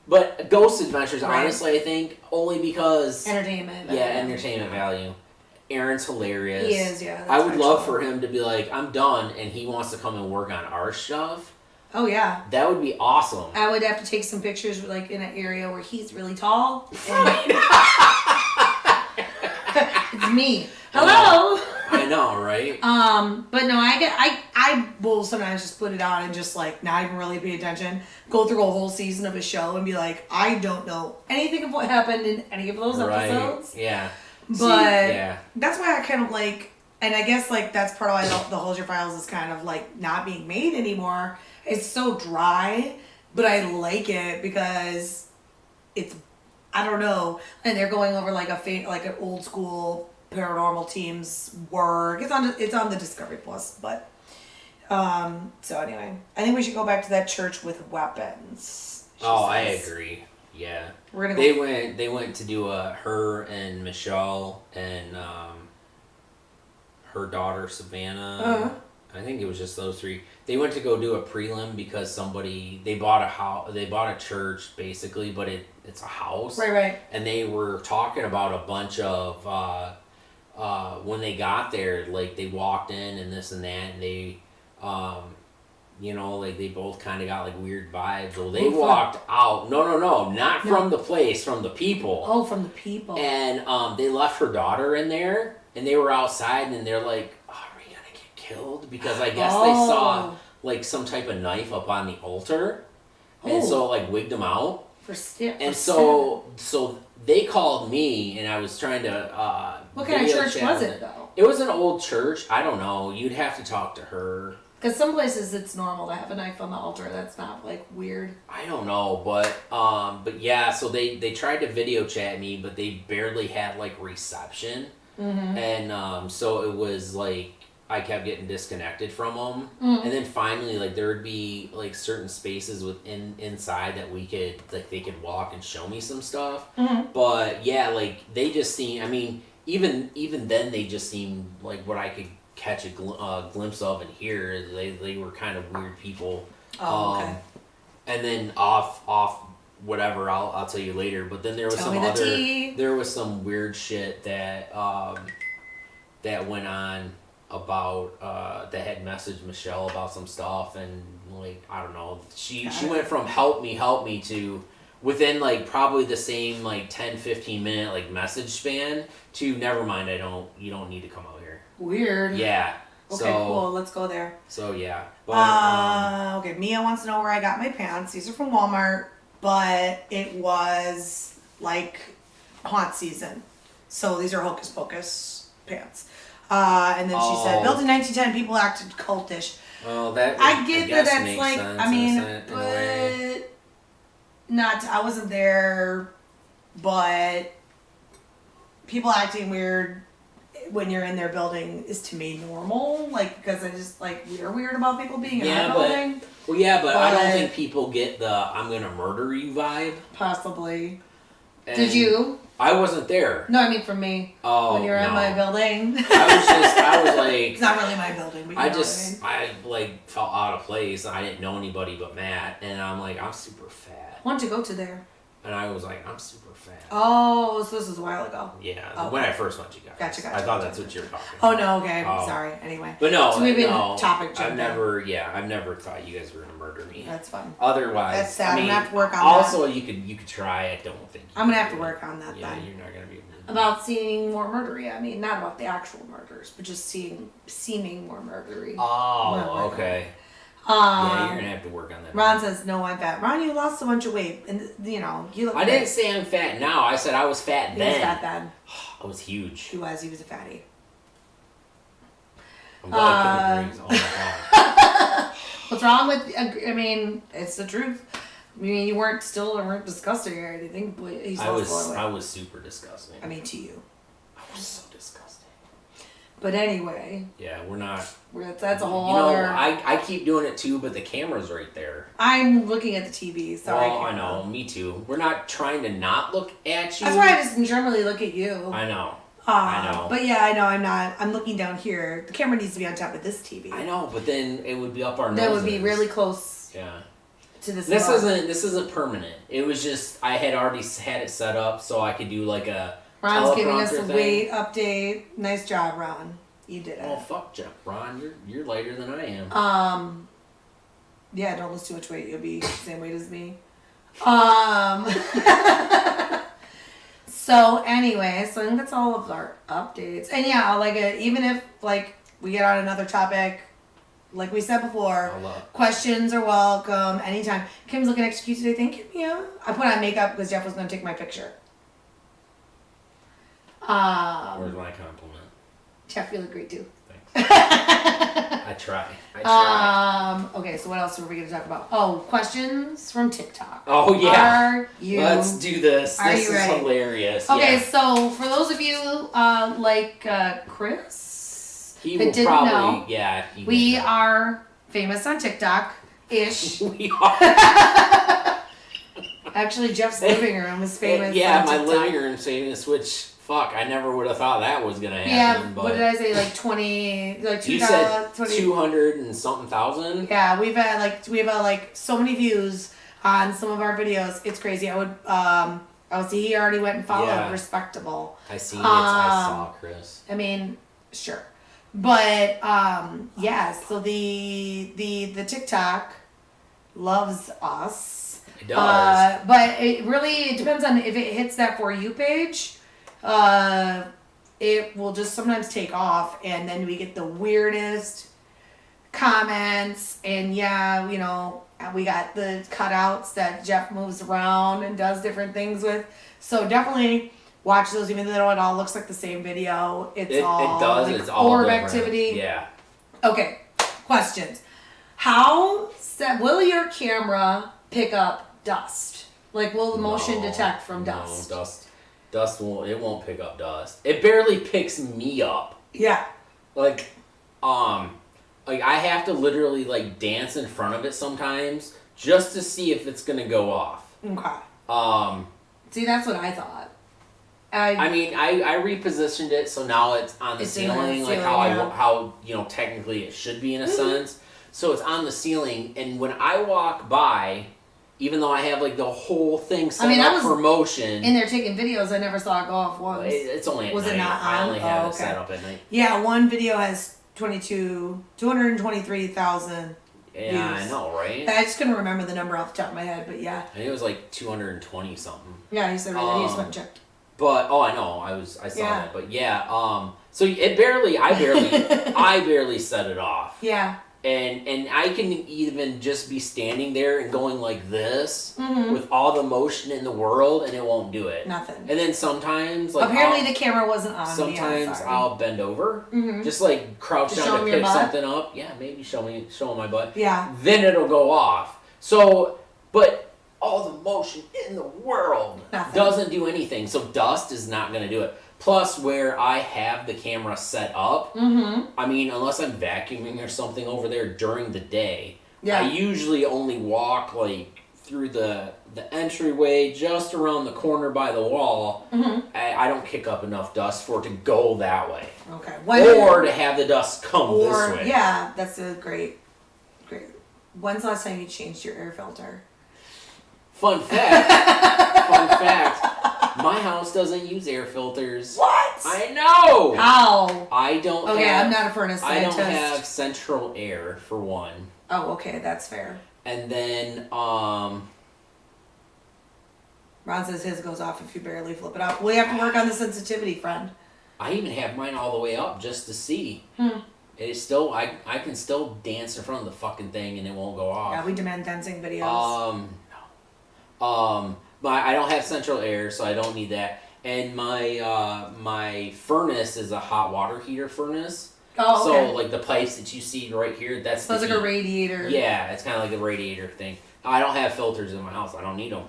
But Ghost Adventures, honestly, I think, only because... Entertainment value. Aaron's hilarious. He is, yeah. I would love for him to be like, I'm done, and he wants to come and work on our stuff. Oh, yeah. That would be awesome. I would have to take some pictures, like, in an area where he's really tall. It's me. Hello! I know, right? But no, I will sometimes just put it on and just, like, not even really pay attention. Go through a whole season of a show and be like, I don't know anything of what happened in any of those episodes. Yeah. But that's why I kind of like, and I guess like that's part of why the Hold Your Files is kind of like not being made anymore. It's so dry, but I like it because it's, I don't know, and they're going over like like an old school paranormal team's work. It's on the Discovery Plus, but so anyway, I think we should go back to that church with weapons. I agree. Yeah, we're gonna go. They went to do her and Michelle and her daughter Savannah. Uh-huh. I think it was just those three. They went to go do a prelim because they bought a house. They bought a church basically, but it's a house. Right. And they were talking about a bunch of when they got there, like they walked in and this and that, and they like they both kind of got like weird vibes. Well, they walked out. No, not from the place, from the people. Oh, from the people. And they left her daughter in there, and they were outside, and they're like, "Oh, are we gonna get killed?" Because I guess they saw like some type of knife up on the altar, and so like wigged them out. So they called me, and I was trying to. What kind of church was it though? It was an old church. I don't know. You'd have to talk to her. Because some places it's normal to have a knife on the altar. That's not like weird. I don't know, but yeah. So they tried to video chat me, but they barely had like reception, and so it was like I kept getting disconnected from them, and then finally like there would be like certain spaces inside that we could like they could walk and show me some stuff, but yeah, like they just seemed. I mean, even then they just seemed like what I could catch a glimpse of and hear. They were kind of weird people. Okay. And then off whatever I'll tell you later. But then there was there was some weird shit that that went on about that had messaged Michelle about some stuff, and like I don't know, she went from help me to within like probably the same like 10-15 minute like message span to never mind, you don't need to come out here. Weird. Yeah. Okay, cool. Let's go there. So yeah. But, okay. Mia wants to know where I got my pants. These are from Walmart, but it was like haunt season, so these are Hocus Pocus pants. And then she said, built in 1910, people acted cultish. Well, I get that that's like, sense, I mean, but not. I wasn't there, but people acting weird when you're in their building is to me normal, like because I just like we're weird about people being in our building. But I don't think people get the "I'm gonna murder you" vibe. Possibly. Did you? I wasn't there. No, I mean for me. Oh, when you're in my building. I was like. It's not really my building. But I like felt out of place. I didn't know anybody but Matt, and I'm like, I'm super fat. I want to go to there. And I was like, I'm super fat. Oh, so this was a while ago. Yeah, okay. When I first met you guys. Gotcha. I thought that's what you were talking about. Oh, no, okay. Sorry. Anyway. But no, so maybe topic jump. I've never thought you guys were going to murder me. That's fun. Otherwise. That's sad. I'm going to have to work on also, that. Also, you could try. I don't think I'm going to have to work on that then. Yeah, you're not going to be able to. About seeming more murdery. I mean, not about the actual murders, but just seeming more murdery. Oh, okay. Yeah, you're gonna have to work on that. Ron says, "No, I'm fat." Ron, you lost a bunch of weight, and you look. I didn't say I'm fat now. I said I was fat then. He was fat then. I was huge. He was a fatty. I'm glad Kim agrees. Oh my god. What's wrong with? I mean, it's the truth. I mean, you weren't disgusting or anything, but he's I was super disgusting. I mean, to you. I was so disgusting. But anyway. Yeah, we're not. That's a whole other. I keep doing it too, but the camera's right there. I'm looking at the TV, so I know. Me too. We're not trying to not look at you. That's why I just generally look at you. I know. I know. But yeah, I know I'm not. I'm looking down here. The camera needs to be on top of this TV. I know, but then it would be up our noses. That would be really close. Yeah. To this. This isn't permanent. It was just I had already had it set up so I could do like a. Ron's giving us a weight update. Nice job, Ron. You did it. Oh fuck, Jeff. Ron, you're lighter than I am. Yeah, don't lose too much weight. You'll be the same weight as me. So anyway, so I think that's all of our updates. And yeah, like even if like we get on another topic, like we said before, questions are welcome anytime. Kim's looking extra cute today. Thank you, Mia. I put on makeup because Jeff was going to take my picture. Where's my compliment? Jeff, you look great too. Thanks. I try. Okay, so what else were we going to talk about? Oh, questions from TikTok. Oh, yeah. Let's do this. This is hilarious. Okay, yeah. So for those of you like Chris, he will probably, know, we are famous on TikTok-ish. We are. Actually, Jeff's living room is famous. Yeah, on my TikTok. living room's famous, which... Fuck, I never would have thought that was going to happen. Yeah, but what did I say? Like 20, like 2000, you said 200 and something thousand? Yeah, we have so many views on some of our videos. It's crazy. I would see he already went and followed Respectable. I see it. I saw Chris. I mean, sure. But yeah, so the TikTok loves us. It does. But it depends on if it hits that For You page. It will just sometimes take off, and then we get the weirdest comments, and yeah, you know, we got the cutouts that Jeff moves around and does different things with. So definitely watch those, even though it all looks like the same video. It does. Like, it's all orb different. Activity. Yeah. Okay. Questions. Will your camera pick up dust? Like, will the motion detect from dust? No, dust won't pick up dust. It barely picks me up. Yeah. Like I have to literally like dance in front of it sometimes just to see if it's gonna go off. Okay. See, that's what I thought. I mean, I repositioned it so now it's on the ceiling, like how you know technically it should be in a sense. So it's on the ceiling, and when I walk by, even though I have like the whole thing set up for motion. In there taking videos, I never saw it go off once. It's only at night. It not on? I only have it set up at night. Yeah, one video has 223,000 Yeah, views. I know, right? I just couldn't remember the number off the top of my head, but yeah. I think it was like 220 something. Yeah, he said he just went and checked. But I know, I saw that. But yeah, so I barely set it off. Yeah. And I can even just be standing there and going like this with all the motion in the world, and it won't do it. Nothing. And then sometimes, like apparently the camera wasn't on. Sometimes I'll bend over, just like crouch down to pick something up. Yeah, maybe show them my butt. Yeah. Then it'll go off. So, but all the motion in the world doesn't do anything. So dust is not going to do it. Plus, where I have the camera set up, I mean, unless I'm vacuuming or something over there during the day, I usually only walk like through the entryway, just around the corner by the wall. I don't kick up enough dust for it to go that way. Okay. Or to have the dust come this way. Yeah, that's a great. When's the last time you changed your air filter? Fun fact. My house doesn't use air filters. What? I know. How? I don't. Okay, I'm not a furnace scientist. I don't have central air for one. Oh, okay, that's fair. And then, Ron says his goes off if you barely flip it up. We have to work on the sensitivity, friend. I even have mine all the way up just to see. It's still, I can still dance in front of the fucking thing and it won't go off. Yeah, we demand dancing videos. No. But I don't have central air, so I don't need that. And my furnace is a hot water heater furnace. Oh, okay. So like the pipes that you see right here, that's like a radiator. Yeah, it's kind of like a radiator thing. I don't have filters in my house. I don't need them.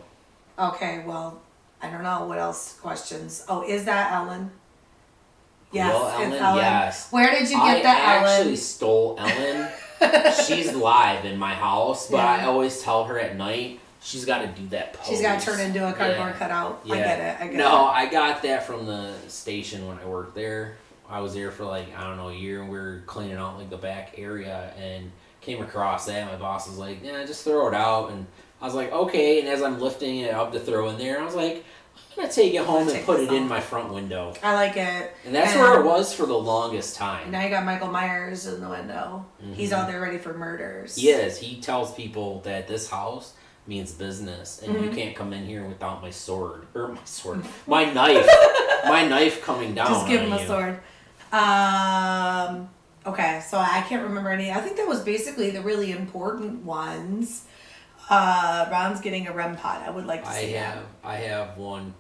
Okay, well, I don't know. What else questions? Oh, is that Ellen? Yes, Well, Ellen, it's Ellen. yes. Where did you get that, Ellen? I actually stole Ellen. She's live in my house, but I always tell her at night she's got to do that pose. She's got to turn into a cardboard cutout. Yeah. I get it. No, I got that from the station when I worked there. I was there for like, I don't know, a year, and we were cleaning out like the back area and came across that. And my boss was like, yeah, just throw it out. And I was like, okay. And as I'm lifting it up to throw in there, I was like, I'm going to take it home and put it in my front window. I like it. And that's where it was for the longest time. Now you got Michael Myers in the window. Mm-hmm. He's out there ready for murders. He is. He tells people that this house means business, and you can't come in here without my sword. Or my sword. My knife. My knife coming down. Just give him a sword. Okay, so I can't remember any. I think that was basically the really important ones. Ron's getting a REM pod. I would like to see that. I have one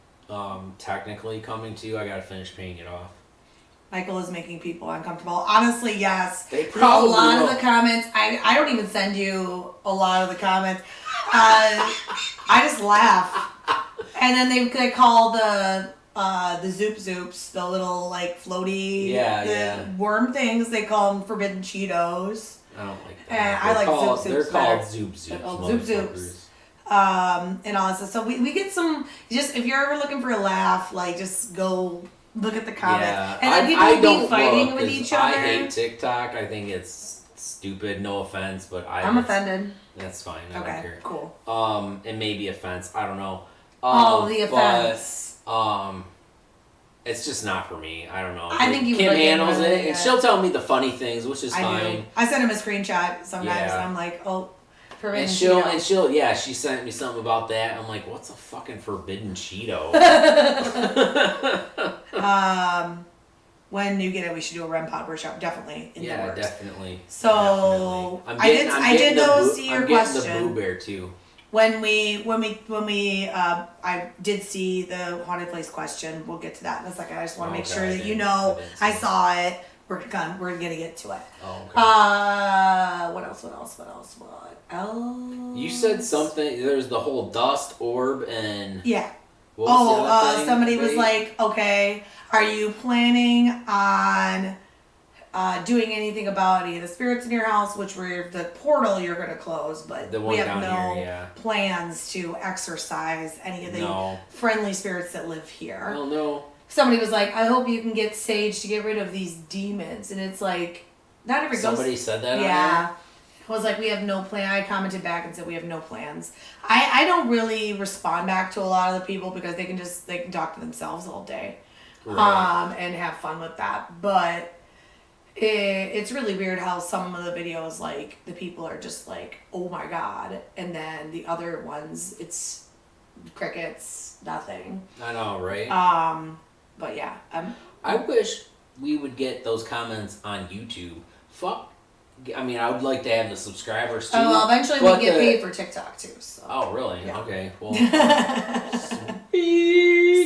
technically coming to you. I gotta finish paying it off. Michael is making people uncomfortable. Honestly, yes. They probably a lot will. of the comments, I don't even send you a lot of the comments. I just laugh. And then they call the Zoop Zoops, the little like floaty worm things, they call them forbidden Cheetos. I don't like that. And I like Zoop Zoops. They're called Zoop Zoops. Zoop Zoops. And all this stuff. So we get some, just if you're ever looking for a laugh, like just go look at the comments. Yeah. And then people be fighting with each other. I hate TikTok. I think it's stupid. No offense, but I'm offended. That's fine. I don't care. Cool. It may be offense. I don't know. The offense. But, it's just not for me. I don't know. I think Kim handles it, and she'll tell me the funny things, which is fine. I send him a screenshot sometimes, and I'm like, oh, forbidden and she'll she sent me something about that. I'm like, what's a fucking forbidden Cheeto? When you get it, we should do a REM pod workshop, definitely. Definitely. So definitely. I did see your question. I'm getting the Boo Bear too. When we I did see the haunted place question. We'll get to that in a second. I just want to make sure that you know I saw it. We're gonna get to it. Oh, okay. What else? You said something. There's the whole dust orb and somebody was like, okay, are you planning on doing anything about any of the spirits in your house, which were the portal you're going to close, but we have no plans to exorcise any of the friendly spirits that live here. Oh, no. Somebody was like, I hope you can get sage to get rid of these demons. And it's like, not every Somebody said that? Yeah. It was like, we have no plan. I commented back and said, we have no plans. I don't really respond back to a lot of the people because they can talk to themselves all day. Right. And have fun with that. But it's really weird how some of the videos, like, the people are just like, oh my God. And then the other ones, it's crickets, nothing. I know, right? But yeah. I wish we would get those comments on YouTube. I mean, I would like to have the subscribers too. Oh, well, eventually we get paid for TikTok too. So. Oh, really? Yeah. Okay. Well.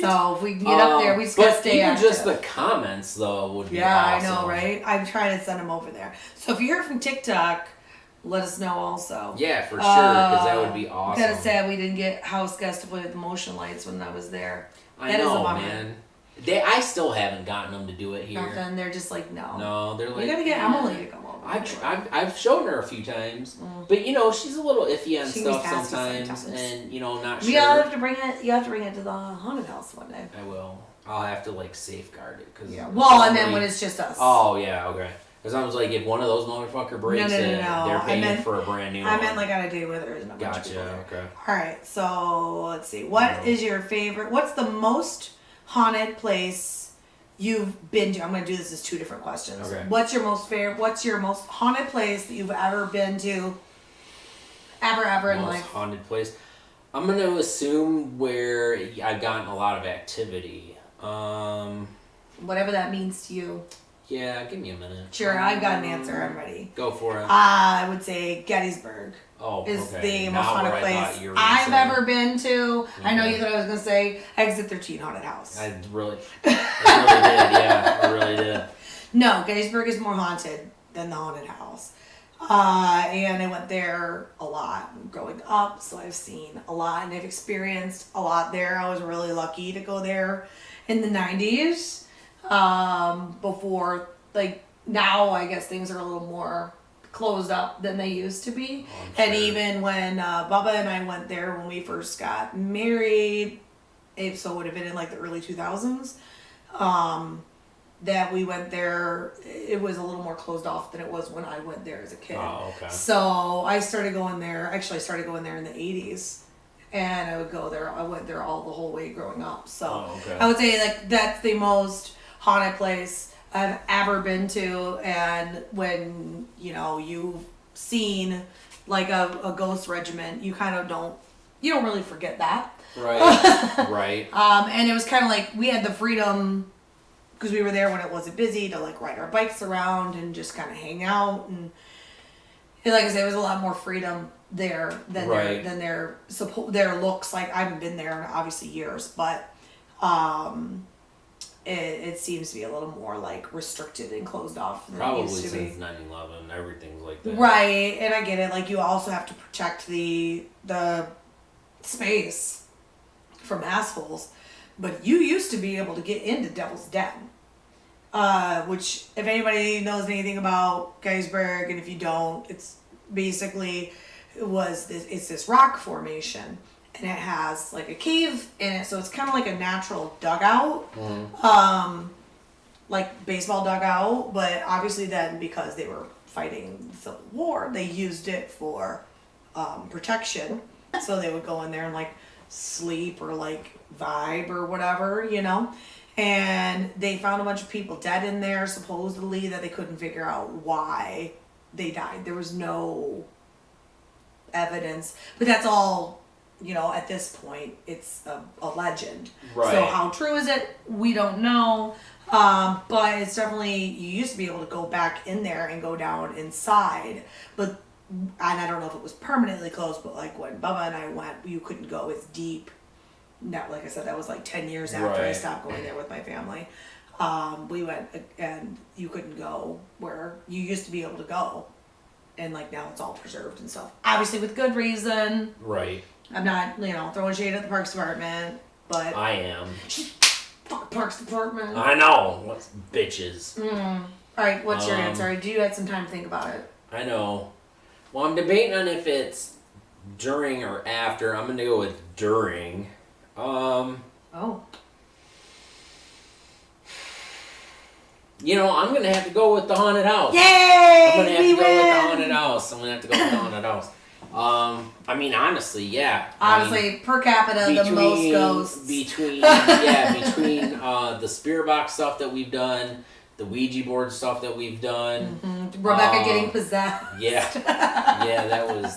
So if we can get up there, we just gotta stay active. Just the comments though would be awesome. I know, right? I'm trying to send them over there. So if you hear from TikTok, let us know also. Yeah, for sure, because that would be awesome. Kind of sad we didn't get house guests to play with the motion lights when I was there. I know, man. I still haven't gotten them to do it here. Nothing. They're just like, no. No, they're like, you gotta get Emily to come over. I've shown her a few times, but she's a little iffy on stuff sometimes, and not sure. You have to bring it. You have to bring it to the haunted house one day. I will. I'll have to safeguard it because. Yeah. Well, and then when it's just us. Oh yeah, okay. Because I was like, if one of those motherfucker breaks it, they're paying for a brand new one. I meant on a day where there isn't a bunch of people there. Okay. All right, so let's see. What is your favorite? What's the most haunted place you've been to? I'm going to do this as two different questions. Okay. What's your most haunted place that you've ever been to? Ever in life? Most haunted place. I'm going to assume where I've gotten a lot of activity. Whatever that means to you. Yeah, give me a minute. Sure, I've got an answer. I'm ready. Go for it. I would say Gettysburg. Is the most haunted place I've ever been to. Okay. I know you thought I was going to say Exit 13 Haunted House. I really did. Yeah, I really did. No, Gettysburg is more haunted than the haunted house. And I went there a lot growing up, so I've seen a lot and I've experienced a lot there. I was really lucky to go there in the 90s. Before, like, now I guess things are a little more closed up than they used to be. Sure. And even when Bubba and I went there when we first got married, if so, it would have been in like the early 2000s. That we went there, it was a little more closed off than it was when I went there as a kid. Oh, okay. So I started going there. Actually, I started going there in the 80s, and I would go there. I went there all the whole way growing up. So okay. I would say like that's the most haunted place I've ever been to. And when you've seen like a ghost regiment, you don't really forget that. Right. Right. And it was kind of like we had the freedom, because we were there when it wasn't busy, to like ride our bikes around and just kind of hang out, and like I said, it was a lot more freedom there than right. their looks. Like I haven't been there in obviously years, but it seems to be a little more like restricted and closed off than probably it used to since be. 9/11, everything's like that. Right, and I get it. Like you also have to protect the space from assholes, but you used to be able to get into Devil's Den. Which, if anybody knows anything about Gettysburg, and if you don't, it's basically it's this rock formation, and it has like a cave in it, so it's kind of like a natural dugout, like baseball dugout. But obviously, then because they were fighting the Civil War, they used it for protection. So they would go in there and like sleep or like vibe or whatever, And they found a bunch of people dead in there, supposedly, that they couldn't figure out why they died. There was no evidence. But that's all, at this point, it's a legend. Right. So how true is it? We don't know. But it's definitely, you used to be able to go back in there and go down inside. And I don't know if it was permanently closed, but like when Bubba and I went, you couldn't go as deep. No, like I said, that was like 10 years after I stopped going there with my family. We went and you couldn't go where you used to be able to go. And like now it's all preserved and stuff. Obviously with good reason. Right. I'm not, throwing shade at the Parks Department, but. I am. Fuck Parks Department. I know. What's bitches? Alright, what's your answer? Do you had some time to think about it? I know. Well, I'm debating on if it's during or after. I'm going to go with during. I'm gonna have to go with the haunted house. Yay! I'm gonna have to go with the haunted house. I mean, honestly, yeah. Honestly, per capita, the most ghosts. Between the spirit box stuff that we've done, the Ouija board stuff that we've done. Mm-hmm. Rebecca getting possessed. Yeah. Yeah,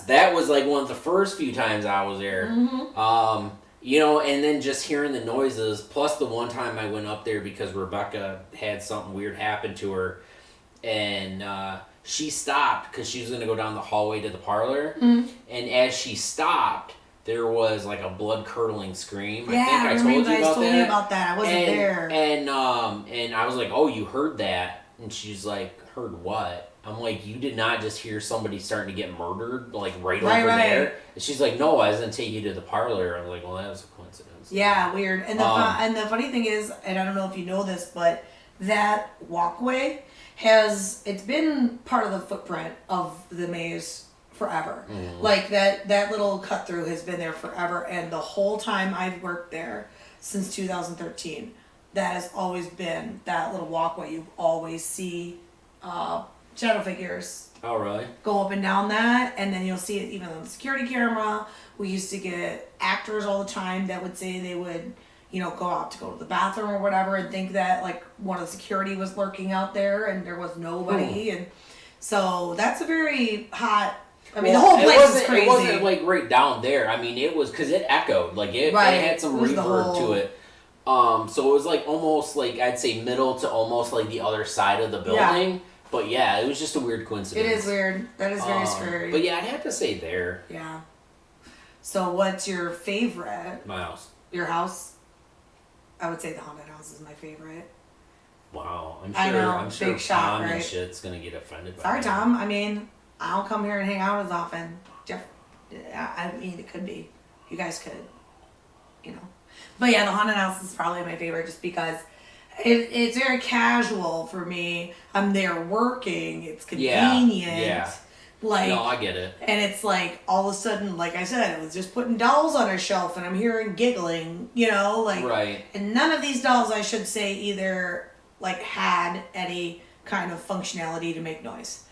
that was like one of the first few times I was there. Mm-hmm. And then just hearing the noises, plus the one time I went up there because Rebecca had something weird happen to her, and she stopped because she was going to go down the hallway to the parlor, and as she stopped, there was like a blood-curdling scream. Yeah, I think I told you about that. I wasn't there. And I was like, oh, you heard that? And she's like, heard what? I'm like, you did not just hear somebody starting to get murdered, like right over there? And she's like, no, I was going to take you to the parlor. I was like, well, that was a coincidence. Yeah, weird. And the funny thing is, and I don't know if you know this, but that walkway it's been part of the footprint of the maze forever. Like that little cut through has been there forever. And the whole time I've worked there, since 2013, that has always been that little walkway. You always see shadow figures. Oh, really? Go up and down that, and then you'll see it even on the security camera. We used to get actors all the time that would say they would, go out to go to the bathroom or whatever, and think that like one of the security was lurking out there, and there was nobody. And so that's a very hot. I mean, the whole place is crazy. It wasn't like right down there. I mean, it was because it echoed. Like it had some reverb to it. So it was like almost like I'd say middle to almost like the other side of the building. Yeah. But yeah, it was just a weird coincidence. It is weird. That is very scary. But yeah, I'd have to say there. Yeah. So what's your favorite? My house. Your house? I would say the haunted house is my favorite. Wow. I'm I know, sure big shock, Tom right? and shit's gonna get offended by Sorry, that. Tom. I mean, I don't come here and hang out as often. Jeff, I mean, it could be. You guys could, you know. But yeah, the haunted house is probably my favorite just because it's very casual for me. I'm there working. It's convenient. Yeah. Like, no, I get it. And it's like all of a sudden, like I said, it was just putting dolls on a shelf and I'm hearing giggling, you know, like, right. And none of these dolls, I should say, either like had any kind of functionality to make noise,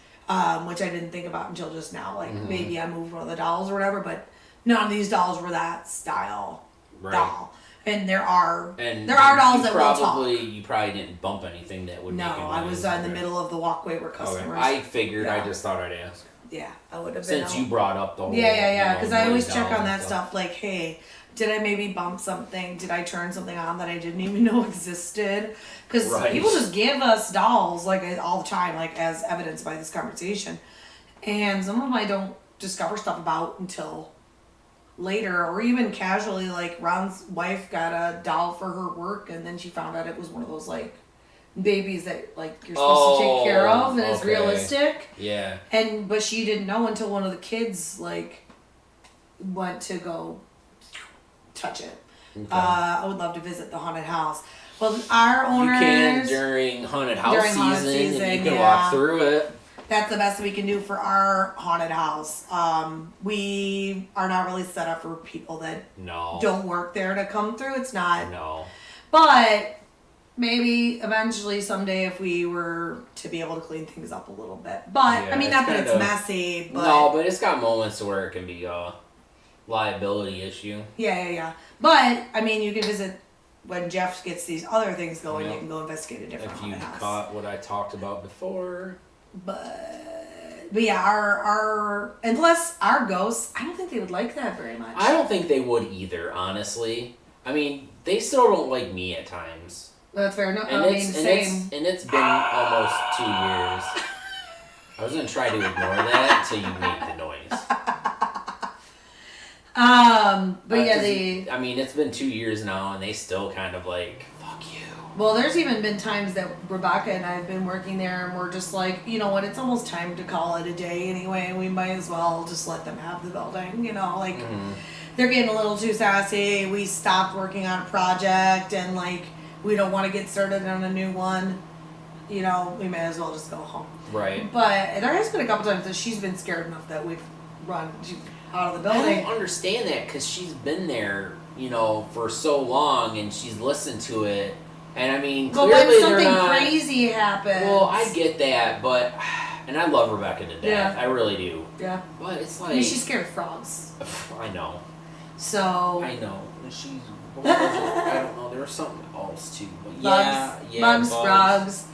which I didn't think about until just now. Like maybe I moved one of the dolls or whatever, but none of these dolls were that style doll. And there are dolls that will talk. You probably didn't bump anything that would make a noise. No, I was in the middle of the walkway where customers. I figured. I just thought I'd ask. Yeah, I would have been. Since you brought up the whole. Yeah. Because I always check on that stuff. Like, hey, did I maybe bump something? Did I turn something on that I didn't even know existed? Because people just give us dolls like all the time, like as evidenced by this conversation, and some of them I don't discover stuff about until later, or even casually. Like Ron's wife got a doll for her work, and then she found out it was one of those like babies that like you're supposed to take care of, and it's realistic. Yeah. But she didn't know until one of the kids like went to go touch it. Okay. I would love to visit the haunted house. Well, our owners. You can during haunted house season, and you can walk through it. That's the best we can do for our haunted house. We are not really set up for people that don't work there to come through. It's not. No. But maybe eventually someday if we were to be able to clean things up a little bit. But, I mean, not that it's messy. But no, but it's got moments where it can be a liability issue. Yeah. But, I mean, you can visit when Jeff gets these other things going. You can go investigate a different haunted house. If you caught what I talked about before. But yeah, our and plus our ghosts, I don't think they would like that very much. I don't think they would either, honestly. I mean, they still don't like me at times. That's fair. No, same. It's been almost 2 years. I was gonna try to ignore that until you made the noise. I mean, it's been 2 years now, and they still kind of like, fuck you. Well, there's even been times that Rebecca and I have been working there, and we're just like, you know what, it's almost time to call it a day anyway, and we might as well just let them have the building, you know, like, they're getting a little too sassy, we stopped working on a project, and, like, we don't want to get started on a new one, you know, we may as well just go home. Right. But there has been a couple times that she's been scared enough that we've run out of the building. I don't understand that, because she's been there, you know, for so long, and she's listened to it. And I mean, clearly when something crazy happens. Well, I get that, but and I love Rebecca to death. Yeah. I really do. Yeah. But it's like, I mean, she's scared of frogs. I know. So. I know. She's. I don't know. There was something else too. But bugs, frogs.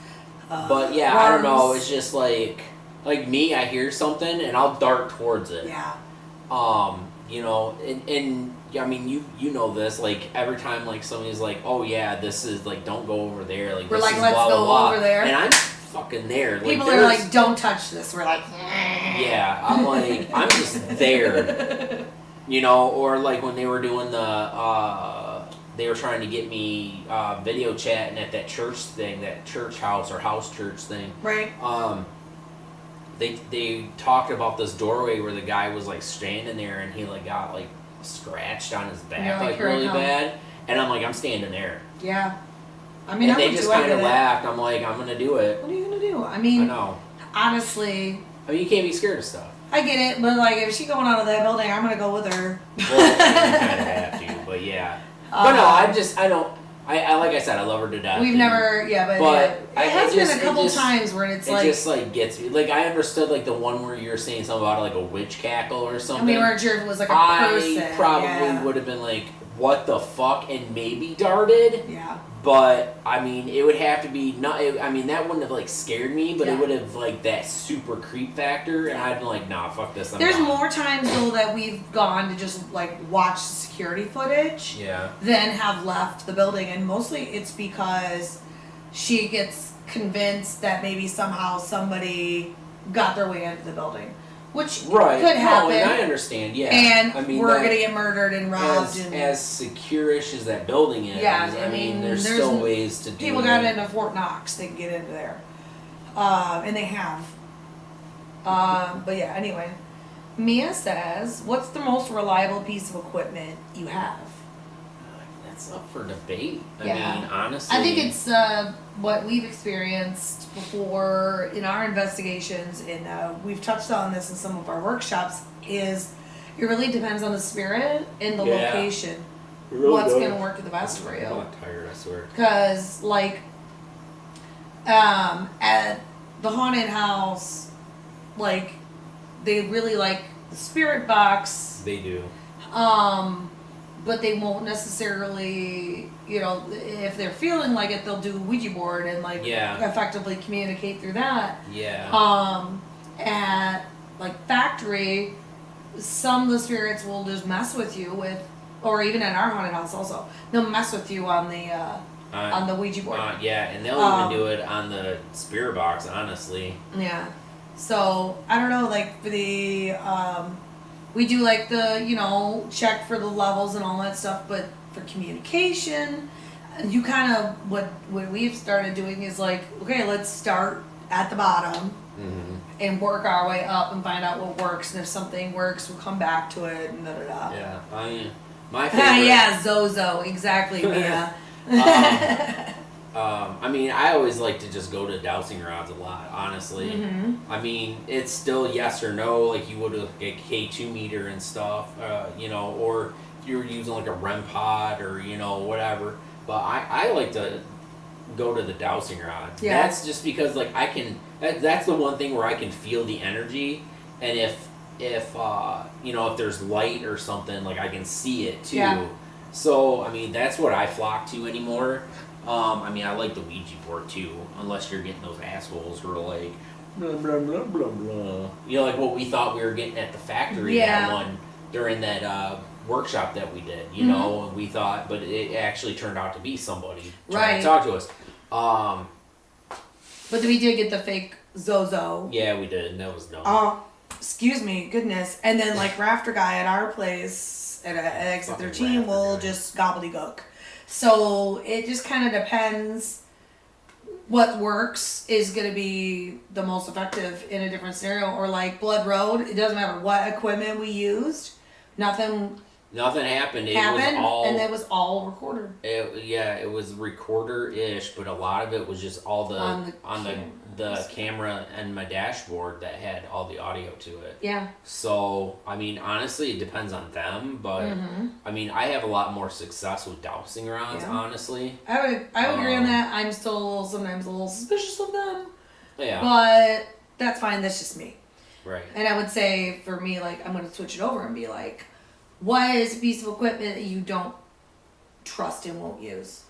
But yeah, worms. I don't know. It's just like me. I hear something and I'll dart towards it. Yeah. You know, and I mean, you know this, like, every time, like, somebody's like, oh, yeah, this is, like, don't go over there, like, we're this like, is let's blah, go blah, blah. over there. And I'm fucking there. People are like, don't touch this. We're like, yeah, I'm like, I'm just there. You know, or, like, when they were doing they were trying to get me video chatting at that church thing, that church house or house church thing. Right. They talked about this doorway where the guy was, like, standing there and he, like, got, like, scratched on his back, like really bad. And I'm like, I'm standing there. Yeah. I mean, and they just kind of laughed. I'm like, I'm going to do it. What are you going to do? I mean, I know. Honestly. I mean, you can't be scared of stuff. I get it, but, like, if she's going out of that building, I'm going to go with her. Well, you kind of have to, but yeah. But no, I like I said, I love her to death. We've never, it has been a couple times where it's like... It just, like, gets me. Like, I understood, like, the one where you're saying something about, like, a witch cackle or something. And we weren't sure if it was, like, a person. I probably would have been like, what the fuck, and maybe darted. Yeah. But, I mean, it would have to be... I mean, that wouldn't have, like, scared me, but it would have, like, that super creep factor, and I'd been like, nah, fuck this, There's more times, though, that we've gone to just, like, watch security footage than have left the building, and mostly it's because she gets convinced that maybe somehow somebody got their way into the building. Which could happen. No, and I understand, And I mean, we're going to get murdered and robbed. As secure-ish as that building is, I mean, there's still ways to do it. People got into Fort Knox, they can get into there. And they have. But yeah, anyway. Mia says, what's the most reliable piece of equipment you have? That's up for debate. I Yeah. mean, honestly. I think it's what we've experienced before in our investigations, and we've touched on this in some of our workshops, is it really depends on the spirit and the location. Really what's going to work the best for you. I'm not tired, I swear. Because, like, at the haunted house, like, they really like the spirit box. They do. But they won't necessarily, if they're feeling like it, they'll do a Ouija board and like effectively communicate through that. Yeah. At like factory, some of the spirits will just mess with you with, or even at our haunted house also, they'll mess with you on the Ouija board. Yeah, and they'll even do it on the spirit box, honestly. Yeah. So I don't know, like for the we do like the check for the levels and all that stuff, but for communication, you kind of what we've started doing is like, okay, let's start at the bottom and work our way up and find out what works, and if something works, we'll come back to it and da da da. Yeah, I mean, my favorite. Yeah, Zozo, exactly, Mia. I mean, I always like to just go to dowsing rods a lot, honestly. I mean, it's still yes or no, like you would with a K2 meter and stuff, or if you were using like a REM pod or, whatever. But I like to go to the dowsing rod. Yeah. That's just because, like, that's the one thing where I can feel the energy, and if there's light or something, like, I can see it too. Yeah. So, I mean, that's what I flock to anymore. I mean, I like the Ouija board too, unless you're getting those assholes who are like, blah, blah, blah, blah, blah. Like what we thought we were getting at the factory that one during that workshop that we did, and we thought, but it actually turned out to be somebody trying to talk to us. But we did get the fake Zozo. Yeah, we did, and that was dumb. Excuse me, goodness. And then, like, Rafter Guy at our place at Exit 13 will just gobbledygook. So it just kind of depends. What works is going to be the most effective in a different scenario. Or like Blood Road, it doesn't matter what equipment we used. Nothing happened. It was all, and it was all recorded. It was recorder-ish, but a lot of it was just all on the camera and my dashboard that had all the audio to it. Yeah. So, I mean, honestly, it depends on them, but I mean, I have a lot more success with dowsing rods, honestly. I would agree on that. I'm still sometimes a little suspicious of them. Yeah. But that's fine. That's just me. Right. And I would say for me, like, I'm going to switch it over and be like, what is a piece of equipment that you don't trust and won't use?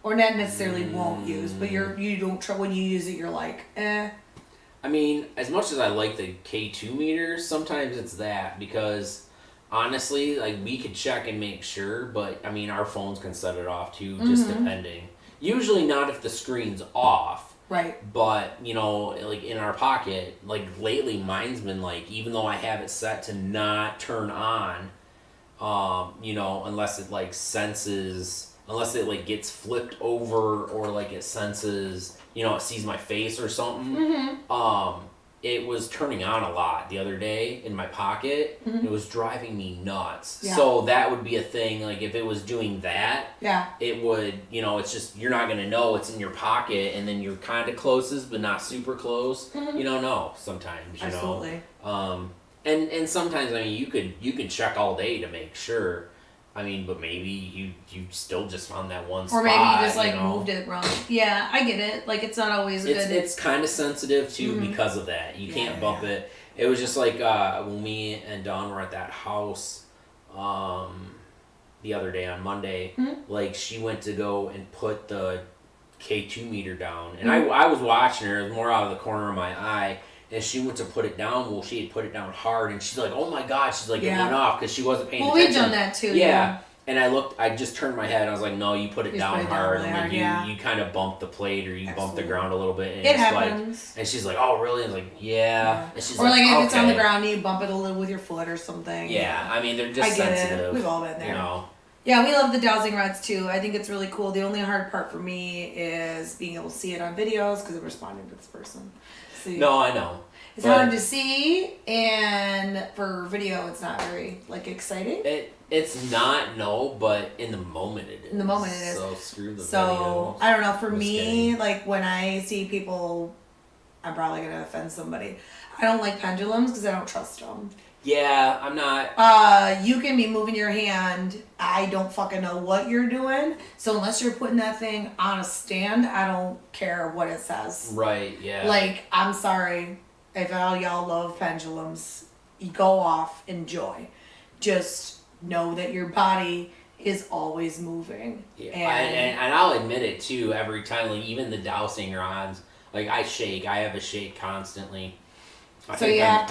Or not necessarily won't use, but you don't trust when you use it. You're like, eh. I mean, as much as I like the K2 meters, sometimes it's that because honestly, like we could check and make sure, but I mean, our phones can set it off too, just depending. Usually not if the screen's off. Right. But, like in our pocket, like lately mine's been like, even though I have it set to not turn on, unless it like unless it like gets flipped over or like it senses, it sees my face or something. It was turning on a lot the other day in my pocket. It was driving me nuts. Yeah. So that would be a thing. Like if it was doing that, it would, it's just, you're not going to know it's in your pocket and then you're kind of closest, but not super close. You don't know sometimes, Absolutely. And sometimes, I mean, you could check all day to make sure. I mean, but maybe you still just found that one spot. Or maybe you just like moved it wrong. Yeah, I get it. Like it's not always good. It's kind of sensitive too because of that. You can't bump it. It was just like when me and Dawn were at that house the other day on Monday. Like she went to go and put the K2 meter down, and I was watching her. It was more out of the corner of my eye. And she went to put it down. Well, she had put it down hard, and she's like, "Oh my God!" She's like, "It went off," because she wasn't paying attention. Well, we've done that too. Yeah. And I just turned my head. I was like, "No, you put it down hard." And like you kind of bumped the plate or you bumped the ground a little bit. And it happens. Like, and she's like, "Oh, really?" I was like, "Yeah." And she's or like if it's on the ground, you bump it a little with your foot or something. Yeah, I mean they're just sensitive. We've all been there. Yeah, we love the dowsing rods too. I think it's really cool. The only hard part for me is being able to see it on videos because I'm responding to this person. So no, I know. It's hard to see, and for video, it's not very exciting. It's not, no, but in the moment it is. In the moment it is. So screw the video. So I don't know. For me, when I see people, I'm probably gonna offend somebody. I don't like pendulums because I don't trust them. Yeah, I'm not. You can be moving your hand. I don't fucking know what you're doing. So unless you're putting that thing on a stand, I don't care what it says. Right, yeah. I'm sorry if all y'all love pendulums. You go off, enjoy. Just know that your body is always moving. Yeah, and I'll admit it too, every time, even the dowsing rods, I shake. I have a shake constantly. I think I'm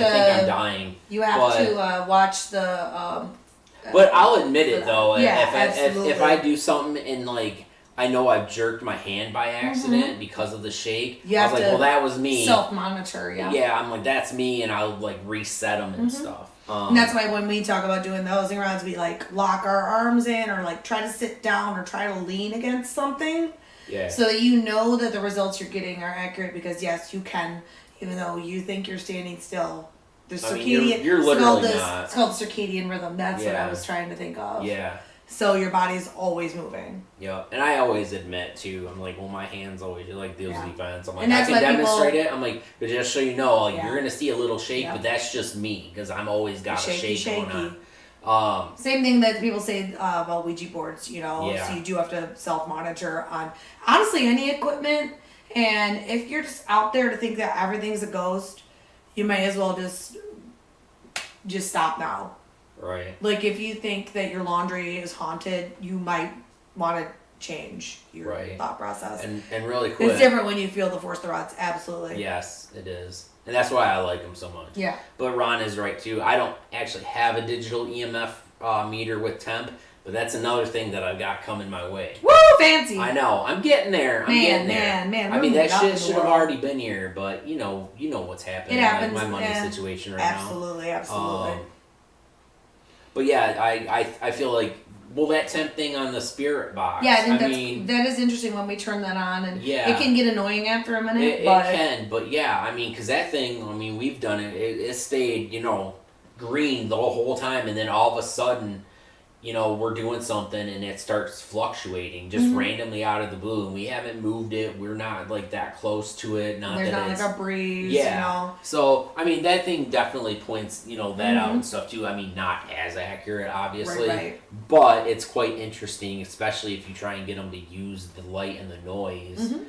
dying. You have to watch the. But I'll admit it though. Yeah, if I do something and I know I've jerked my hand by accident because of the shake, I was well, that was me. Self-monitor, yeah. Yeah, I'm that's me, and I'll reset them and stuff. And that's why when we talk about doing the dowsing rods, we lock our arms in or try to sit down or try to lean against something. Yeah. So that you know that the results you're getting are accurate because yes, you can. Even though you think you're standing still, the circadian. You're literally not. It's called circadian rhythm. That's what I was trying to think of. Yeah. So your body's always moving. Yeah, and I always admit too. I'm well, my hands always those events. I'm and I can demonstrate it. I'm but just so you know, you're gonna see a little shake, but that's just me because I'm always got a shake going on. Same thing that people say about Ouija boards. So you do have to self-monitor on honestly any equipment. And if you're just out there to think that everything's a ghost, you may as well just stop now. Right. If you think that your laundry is haunted, you might want to change your thought process. And really quick. It's different when you feel the force of the rods. Absolutely. Yes, it is. And that's why I like them so much. Yeah. But Ron is right too. I don't actually have a digital EMF meter with temp. But that's another thing that I've got coming my way. Woo, fancy! I know. I'm getting there. Man. I mean, that shit should have already been here, but you know what's happening. It happens. My money situation right absolutely, now. Absolutely. But yeah, I feel that temp thing on the spirit box. Yeah, I think that is interesting when we turn that on, and it can get annoying after a minute. It can, but yeah, because that thing, we've done it. It stayed, green the whole time, and then all of a sudden. We're doing something and it starts fluctuating just randomly out of the blue, and we haven't moved it. We're not that close to it. There's not a breeze. Yeah. So that thing definitely points that out and stuff too. Not as accurate, obviously, right. But it's quite interesting, especially if you try and get them to use the light and the noise. Mm-hmm.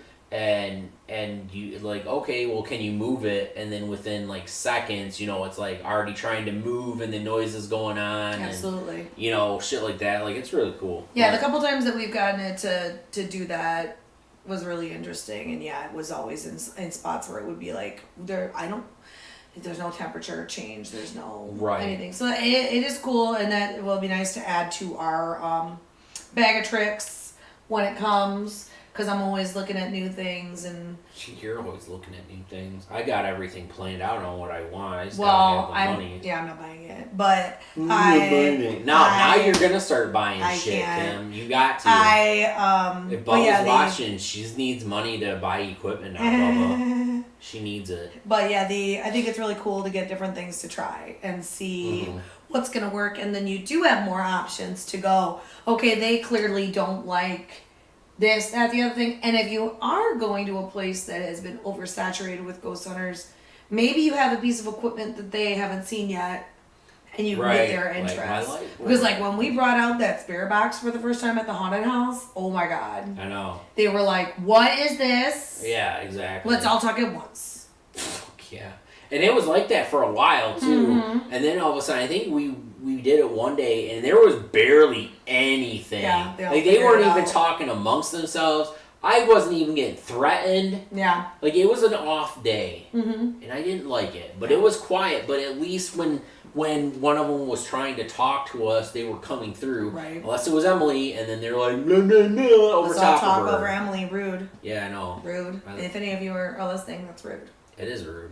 And you okay, well, can you move it? And then within seconds, it's already trying to move and the noise is going on. Absolutely. And, shit like that. It's really cool. Yeah, the couple times that we've gotten it to do that was really interesting. And yeah, it was always in spots where it would be there's no temperature change. There's no anything. So it is cool, and that will be nice to add to our bag of tricks when it comes. Because I'm always looking at new things and... You're always looking at new things. I got everything planned out on what I want. I just gotta have the money. Yeah, I'm not buying it. But now you're going to start buying shit, Kim. You got to. If Bubba's watching, she needs money to buy equipment now, Bubba. She needs it. But yeah, I think it's really cool to get different things to try and see what's going to work. And then you do have more options to go, okay, they clearly don't like... this, that, the other thing. And if you are going to a place that has been oversaturated with ghost hunters, maybe you have a piece of equipment that they haven't seen yet, and you can get their interest. Because when we brought out that spirit box for the first time at the haunted house, oh my god. I know. They were like, what is this? Yeah, exactly. Let's all talk at once. Yeah. And it was like that for a while, too. Mm-hmm. And then all of a sudden, I think we did it one day, and there was barely anything. Yeah, they weren't even talking amongst themselves. I wasn't even getting threatened. Yeah. It was an off day. Mm-hmm. And I didn't like it. But it was quiet. But at least when one of them was trying to talk to us, they were coming through. Right. Unless it was Emily, and then they're like, no, over top of her. Talk over Emily, rude. Yeah, I know. Rude. If any of you are listening, that's rude. It is rude.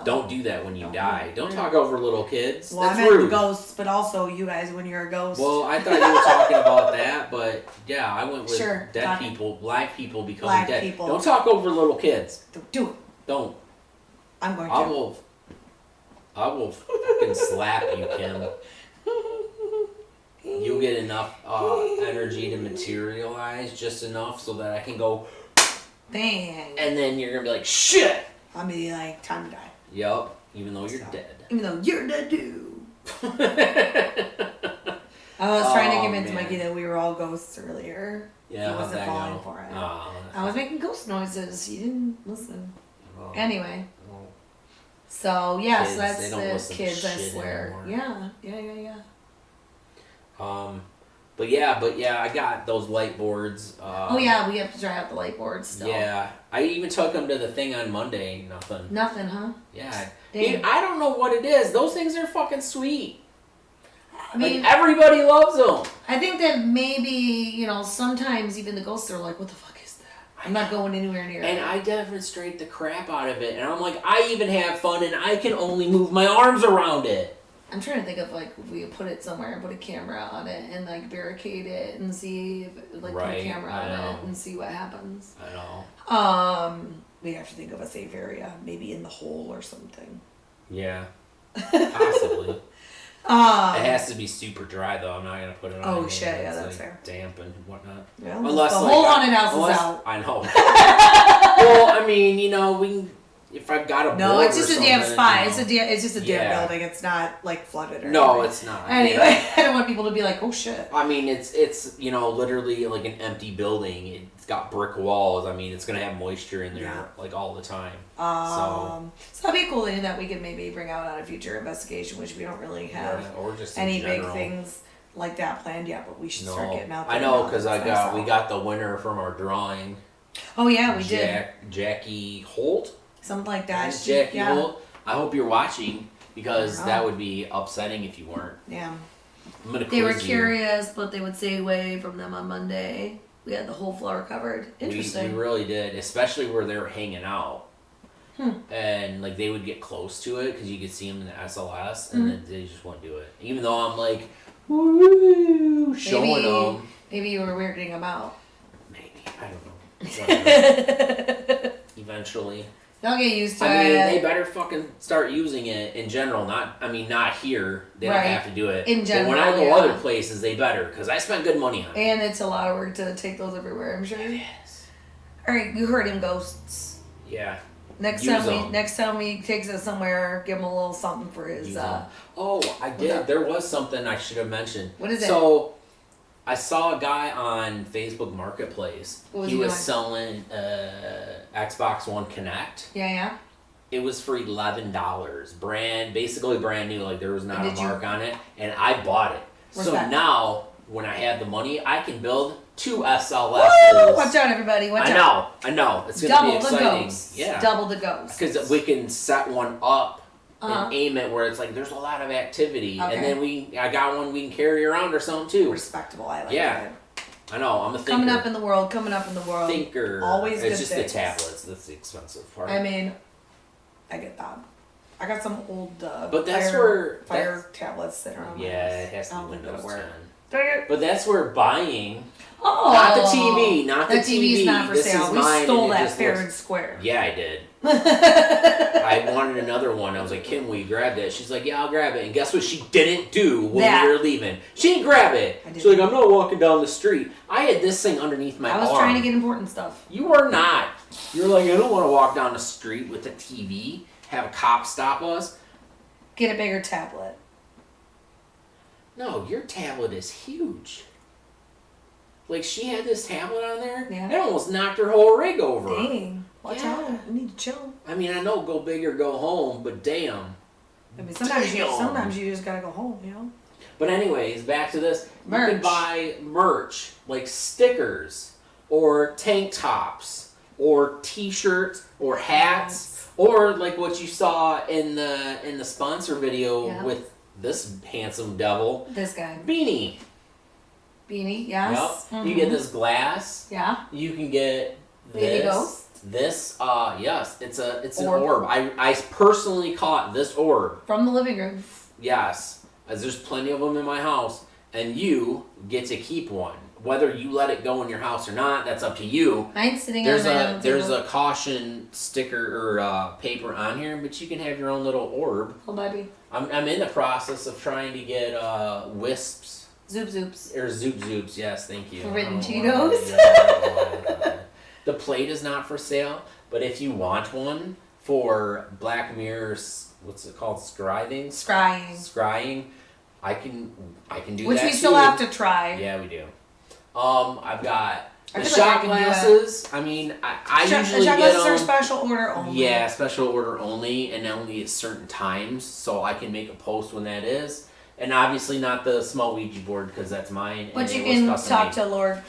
Don't do that when you die. Don't talk over little kids. Well, That's I meant rude. ghosts, but also you guys when you're a ghost. Well, I thought you were talking about that, but yeah, I went with dead talking. people, live people becoming Live dead. people. Don't talk over little kids. Don't do it. Don't. I'm going to. I will fucking slap you, Kim. You'll get enough energy to materialize, just enough so that I can go, bang. And then you're going to be like, shit! I'll be like, time to die. Yup, even though you're dead. Even though you're dead too. I was trying to convince Mikey that we were all ghosts earlier. Yeah, he wasn't falling for it. I was making ghost noises. He didn't listen. Oh. Anyway. Oh. So, yeah, kids, so that's the kids, I swear. Anymore. Yeah. But yeah, I got those light boards. We have to try out the light boards still. Yeah, I even took them to the thing on Monday. Nothing, huh? Yeah. Dude, I don't know what it is. Those things are fucking sweet. I mean, like, everybody loves them. I think that maybe, sometimes even the ghosts are like, what the fuck is that? I'm not going anywhere near it. And I demonstrate the crap out of it. And I'm like, I even have fun and I can only move my arms around it. I'm trying to think of if we put it somewhere and put a camera on it and barricade it and see if put a camera on it and see what happens. I know. We have to think of a safe area, maybe in the hole or something. Yeah, possibly. It has to be super dry though. I'm not gonna put it on. Oh shit! Yeah, that's fair. Damp and whatnot. Yeah, unless the whole haunted house is out. I know. Well, I mean, we can. If I've got a no, it's just a damn spot. It's just a damn building. It's not like flooded or anything. It's not. Anyway, I don't want people to be like, oh shit. I mean, it's literally like an empty building. It's got brick walls. I mean, it's gonna have moisture in there like all the time. So that'd be a cool thing that we could maybe bring out on a future investigation, which we don't really have or just any big things like that planned yet. But we should start getting out there. I know because we got the winner from our drawing. Oh yeah, we did. Jackie Holt. Something like that. Jackie Holt. I hope you're watching because that would be upsetting if you weren't. Yeah. I'm gonna they were curious, but they would stay away from them on Monday. We had the whole floor covered. Interesting. We really did, especially where they were hanging out. And like they would get close to it because you could see them in the SLS, and then they just wouldn't do it. Even though I'm like, woo, showing them. Maybe you were weirding them out. Maybe I don't know. Eventually. They'll get used to it. I mean, they better fucking start using it in general. Not here. They don't have to do it. In general, but when I go other places, they better because I spent good money on it. And it's a lot of work to take those everywhere, I'm sure. It is. All right, you heard him, ghosts. Yeah. Next time he takes us somewhere, give him a little something for his. I did. There was something I should have mentioned. What is it? So, I saw a guy on Facebook Marketplace. He was selling Xbox One Connect. Yeah. It was for $11. Basically brand new. Like there was not a mark on it, and I bought it. Now, when I have the money, I can build 2 SLSs. Woo! Watch out, everybody! Watch out! I know. It's gonna be exciting. Double the ghosts. Yeah. Double the ghosts. Because we can set one up. And aim it where it's like there's a lot of activity, and then I got one we can carry around or something too. Respectable, I like it. I know, I'm a thinker. Coming up in the world. Thinker. Always it's good just things. The tablets that's the expensive part. I mean, I get that. I got some old but that's fire tablets that are on. Yeah, it has to be Windows 10. Dang it. But that's where buying. Not the TV, not the TV. TV's not for sale. We stole that fair and square. Yeah, I did. I wanted another one. I was like, Kim, will you grab that? She's like, yeah, I'll grab it. And guess what she didn't do when we were leaving? She didn't grab it. She's like, I'm not walking down the street. I had this thing underneath my arm. I was trying to get important stuff. You were not. You're like, I don't want to walk down the street with a TV, have a cop stop us. Get a bigger tablet. No, your tablet is huge. Like, she had this tablet on there. Yeah. It almost knocked her whole rig over. Dang. Watch out. We need to chill. I mean, I know go big or go home, but damn. I mean, sometimes you just gotta go home, But anyways, back to this. Merch. You can buy merch, like stickers, or tank tops, or t-shirts, or hats, or like what you saw in the sponsor video with this handsome devil. This guy. Beanie, yes. Yep. You get this glass. Yeah. You can get Baby ghost. This, yes, it's an orb. I personally caught this orb. From the living room. Yes, as there's plenty of them in my house, and you get to keep one. Whether you let it go in your house or not, that's up to you. Mine's sitting on There's a caution sticker or paper on here, but you can have your own little orb. Oh, baby. I'm in the process of trying to get wisps. Zoop Zoops. Or Zoop Zoops, yes, thank you. Written Cheetos. The plate is not for sale, but if you want one for Black Mirror's, what's it called? Scrying, I can do Which that. we still have to try. Yeah, we do. I've got the shot glasses. I mean, I usually shot get glasses them. are special order only. Yeah, special order only, and only at certain times, so I can make a post when that is. And obviously not the small Ouija board because that's mine. But you can talk to Lord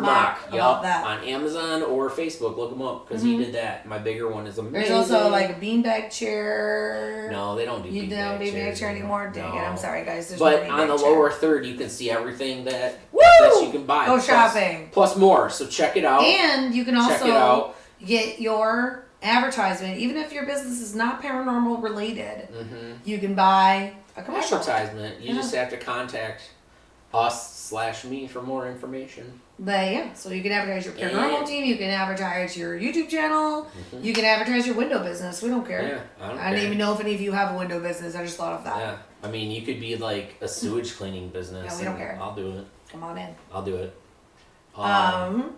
Mock, about that. on Amazon or Facebook. Look him up because he did that. My bigger one is amazing. There's also like a beanbag chair. No, they don't do beanbag chair anymore. Dang it! I'm sorry, guys. But on the lower third, you can see everything that you can buy. Go shopping. Plus more. So check it out. And you can also get your advertisement, even if your business is not paranormal related. You can buy a commercial advertisement. You just have to contact us/me for more information. But yeah, so you can advertise your paranormal team, you can advertise your YouTube channel, you can advertise your window business. We don't care. Yeah, I don't even know if any of you have a window business. I just thought of that. Yeah, I mean, you could be like a sewage cleaning business. Yeah, we don't care. I'll do it. Come on in. I'll do it. And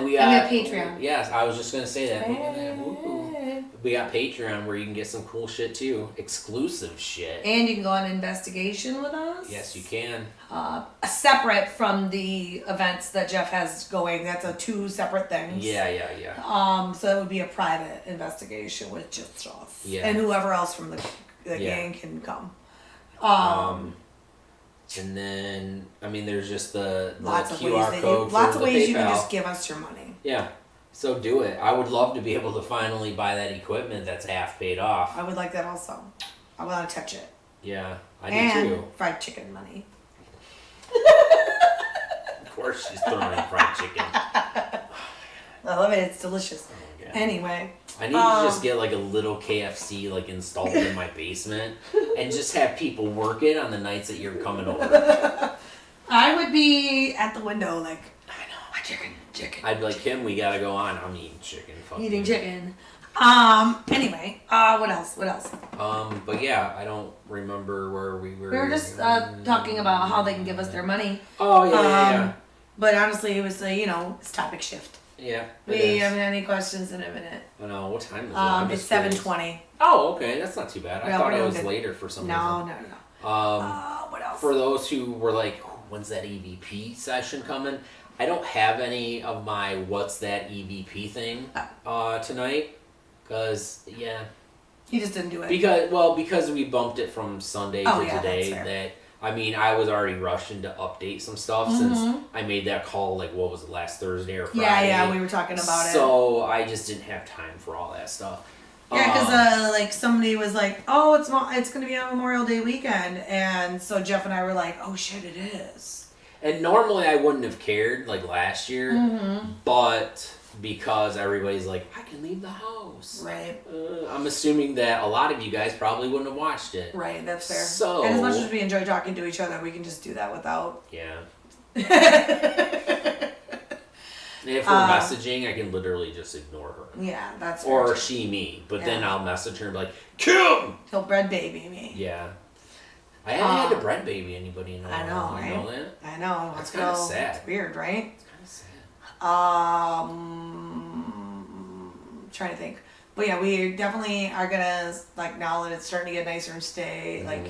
we have Patreon. Yes, I was just gonna say that. We got Patreon where you can get some cool shit too, exclusive shit. And you can go on an investigation with us. Yes, you can. Separate from the events that Jeff has going. That's two separate things. Yeah. So it would be a private investigation with just us. Yeah. And whoever else from the gang can come. And then, I mean, there's just the lots QR code. Lots of ways you can just give us your money. Yeah. So do it. I would love to be able to finally buy that equipment that's half paid off. I would like that also. I want to touch it. Yeah, I do too. And fried chicken money. Of course she's throwing in fried chicken. I love it. It's delicious. Oh, yeah. Anyway. I need to just get like a little KFC like installed in my basement and just have people work it on the nights that you're coming over. I would be at the window like, I know, my chicken. I'd be like, Kim, we gotta go on. I'm eating chicken. Eating chicken. Anyway, what else? But yeah, I don't remember where we were. We were just talking about how they can give us their money. Oh, yeah. But honestly, it was it's topic shift. Yeah. We haven't had any questions in a minute. I know. What time is it? It's 7:20. Oh, okay. That's not too bad. I thought it was later for some reason. No. What else? For those who were like, when's that EVP session coming? I don't have any of my what's that EVP thing tonight. Because, You just didn't do it. Because we bumped it from Sunday to today. That's fair. I was already rushing to update some stuff since I made that call, like, what was it, last Thursday or Friday? Yeah, we were talking about it. So I just didn't have time for all that stuff. Yeah, because somebody was like, "Oh, it's going to be on Memorial Day weekend," and so Jeff and I were like, "Oh shit, it is." And normally I wouldn't have cared like last year, but because everybody's like, I can leave the house. Right. I'm assuming that a lot of you guys probably wouldn't have watched it. Right, that's fair. So, and as much as we enjoy talking to each other, we can just do that without. Yeah. If we're messaging, I can literally just ignore her. Yeah, that's fair. Or she me. But then I'll message her and be like, Kim! He'll bread baby me. Yeah. I haven't had to bread baby anybody in a while. I know, right? You know that? I know. That's kind of sad. It's weird, right? It's kind of sad. Trying to think. But yeah, we definitely are gonna, like, now that it's starting to get nicer and stay, like,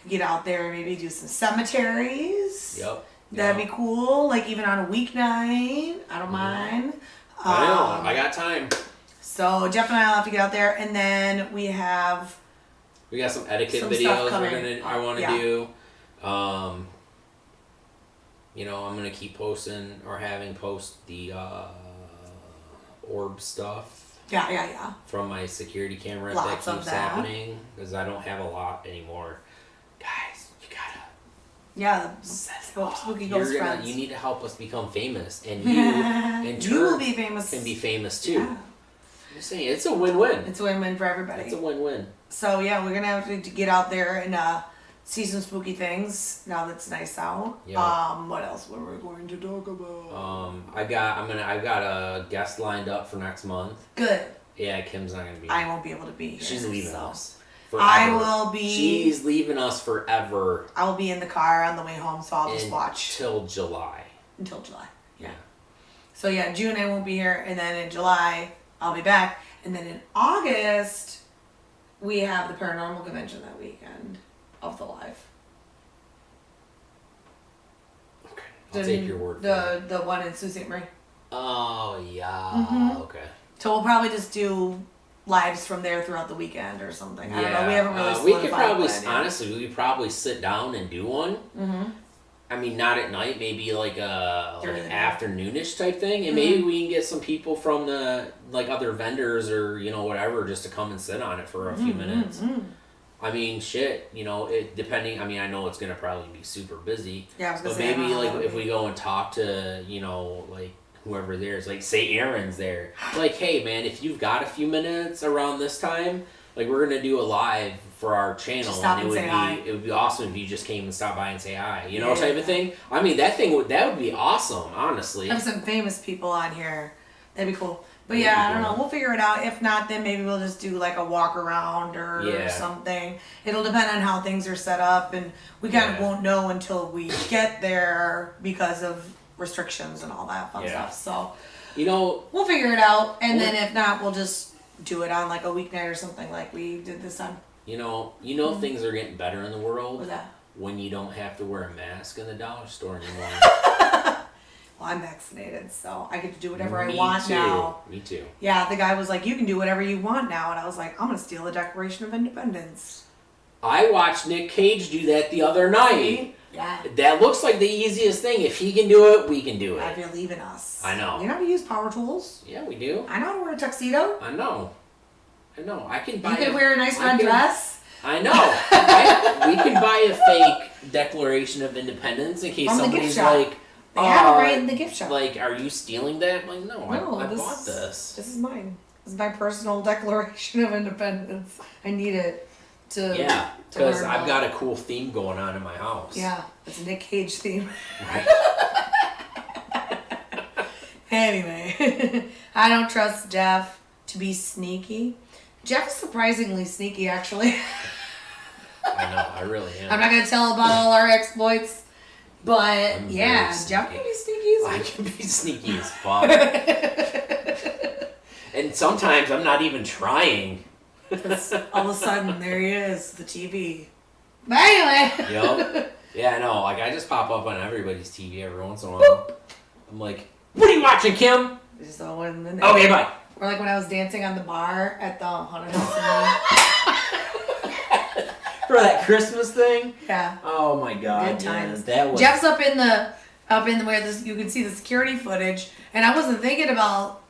get out there and maybe do some cemeteries. Yep. That'd be cool. Like, even on a weeknight. I don't mind. I know. I got time. So Jeff and I will have to get out there, and then we got some etiquette videos I want to do. I'm gonna keep posting or having post the orb stuff. Yeah. From my security camera Lots that keeps happening because I don't have a lot anymore. Guys, you gotta. Yeah, spooky ghost friends. You need to help us become famous, and you in turn you will be famous. Can be famous too. Yeah. I'm just saying, it's a win-win. It's a win-win for everybody. It's a win-win. So yeah, we're gonna have to get out there and see some spooky things now that it's nice out. Yeah. What else were we going to talk about? I've got a guest lined up for next month. Good. Yeah, Kim's not gonna be. I won't be able to be here. She's leaving so. us. Forever. I will be. She's leaving us forever. I will be in the car on the way home, so I'll just watch till July. Until July. Yeah. So yeah, June I won't be here, and then in July I'll be back, and then in August we have the paranormal convention that weekend of the live. Okay, I'll take your word for it. The one in Sault Ste. Marie. Oh yeah. Okay. So we'll probably just do lives from there throughout the weekend or something. Yeah. I don't know. We haven't really. We could probably honestly we could probably sit down and do one. Mm-hmm. I mean, not at night, maybe like a afternoonish type thing, and maybe we can get some people from the other vendors or whatever just to come and sit on it for a few minutes. I mean, shit, it depending. I mean, I know it's gonna probably be super busy. Yeah, I was gonna but say, maybe if we go and talk to whoever there is, say Aaron's there, hey man, if you've got a few minutes around this time, we're gonna do a live for our channel, and it would be awesome if you just came and stopped by and say hi, type of thing. I mean, that would be awesome, honestly. Have some famous people on here, that'd be cool. But yeah, I don't know. We'll figure it out. If not, then maybe we'll just do a walk around or something. It'll depend on how things are set up, and we kind of won't know until we get there because of restrictions and all that fun stuff. So, we'll figure it out, and then if not, we'll just do it on a weeknight or something like we did this time. Things are getting better in the world. What's that? When you don't have to wear a mask in the dollar store anymore. Well, I'm vaccinated, so I get to do whatever I want now. Me too. Yeah, the guy was like, you can do whatever you want now. And I was like, I'm going to steal the Declaration of Independence. I watched Nick Cage do that the other night. Yeah. That looks like the easiest thing. If he can do it, we can do it. I believe in us. I know. You know how to use power tools? Yeah, we do. I know how to wear a tuxedo. I know. I can buy. You can wear a nice red dress. I know. We can buy a fake Declaration of Independence in case somebody's like, they have it right in the gift shop. Are you stealing that? No, I bought this. This is mine. This is my personal Declaration of Independence. I need it to. Yeah, because I've got a cool theme going on in my house. Yeah, it's a Nick Cage theme. Right. Anyway, I don't trust Jeff to be sneaky. Jeff is surprisingly sneaky, actually. I know, I really am. I'm not going to tell about all our exploits, but Jeff can be sneaky. I can be sneaky as fuck. And sometimes I'm not even trying. All of a sudden, there he is, the TV. But anyway. Yep. Yeah, I know. I just pop up on everybody's TV every once in a while. Boop. I'm like, what are you watching, Kim? Just all 1 minute. Okay, bye. Or when I was dancing on the bar at the Haunted House. For that Christmas thing? Yeah. Oh my god. Good times. That was... Jeff's up in the where you can see the security footage, and I wasn't thinking about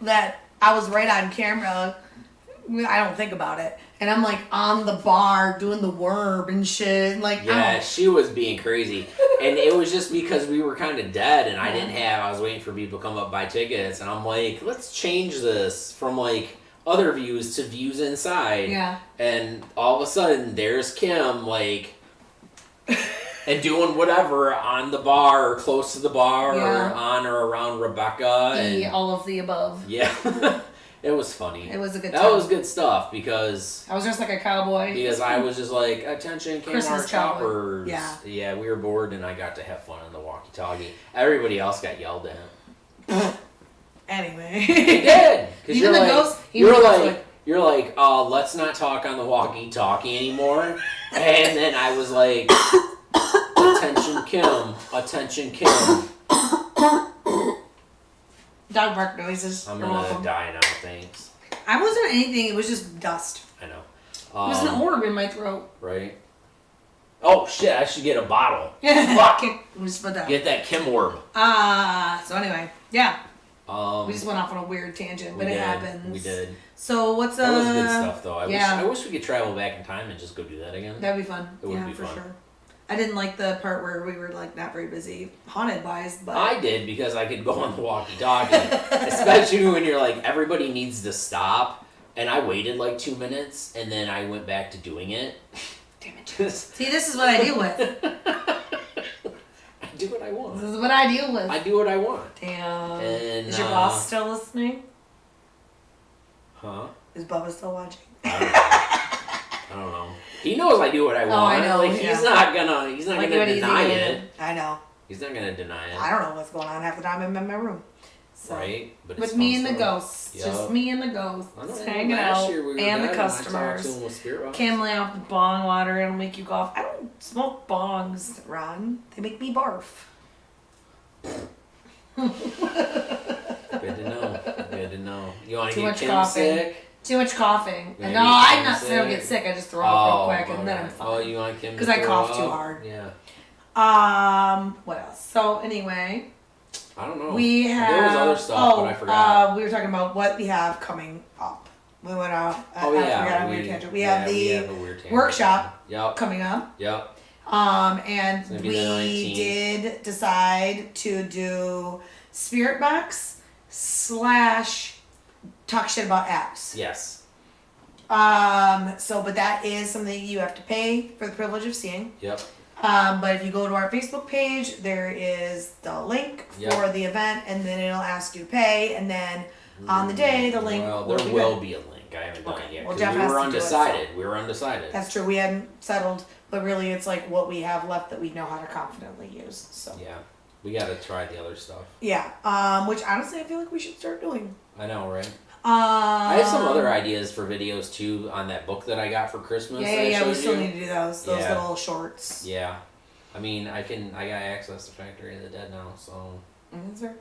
that. I was right on camera. I don't think about it, and I'm on the bar doing the worm and shit. Yeah, she was being crazy, and it was just because we were kind of dead, and I was waiting for people to come up buy tickets, and I'm like, let's change this from other views to views inside. Yeah. And all of a sudden, there's Kim and doing whatever on the bar or close to the bar or on or around Rebecca and all of the above. Yeah. It was funny. It was a good time. That was good stuff because... I was just like a cowboy. Because I was just like, attention, Kmart shoppers. Yeah. Yeah, we were bored and I got to have fun on the walkie-talkie. Everybody else got yelled at. Anyway. They did. Because you're like, let's not talk on the walkie-talkie anymore. And then I was like, attention, Kim. Attention, Kim. Dog bark noises. I'm gonna die now, thanks. I wasn't anything, it was just dust. I know. It was an orb in my throat. Right? Oh shit, I should get a bottle. Fuck. Just put that. Get that Kim orb. So anyway, yeah. We just went off on a weird tangent, but it happens. We did. So what's That was good stuff though. I wish we could travel back in time and just go do that again. That'd be fun. It would be for fun. Sure. I didn't like the part where we were like not very busy haunted wise, but I did because I could go on the walkie-talkie, especially when you're like everybody needs to stop, and I waited like 2 minutes, and then I went back to doing it. Damn it! See, this is what I deal with. I do what I want. This is what I deal with. I do what I want. Damn. And, is your boss still listening? Huh? Is Bubba still watching? I don't know. He knows I do what I want. Oh, I know. Like he's not gonna deny it. I know. He's not gonna deny it. I don't know what's going on half the time I'm in my room. So. Right, but with me and the ghosts, just me and the ghosts hanging out, and the customers. Kim lay off the bong water, it'll make you cough. I don't smoke bongs, Ron. They make me barf. Good to know. Good to know. You want to get Kim coughing. sick? Too much coughing. And no, I'm not saying I'll get sick. I just throw up real quick and then I'm fine. Oh, you want Kim? Because I cough too hard. Yeah. What else? So anyway. I don't know. We have. There was other stuff, but I forgot. We were talking about what we have coming up. We went off. We have the workshop coming up. Yep. And we did decide to do Spirit Box / talk shit about apps. Yes. But that is something you have to pay for the privilege of seeing. Yep. But if you go to our Facebook page, there is the link for the event, and then it'll ask you to pay, and then on the day, the link will be a link. I haven't done it yet. Well, we were undecided. We were undecided. That's true. We hadn't settled, but really it's like what we have left that we know how to confidently use. So yeah. We gotta try the other stuff. Yeah. Which honestly I feel like we should start doing. I know, right? I have some other ideas for videos too on that book that I got for Christmas. Yeah. We still need to do those little shorts. Yeah, I mean, I got access to Factory of the Dead now, so. That's fair.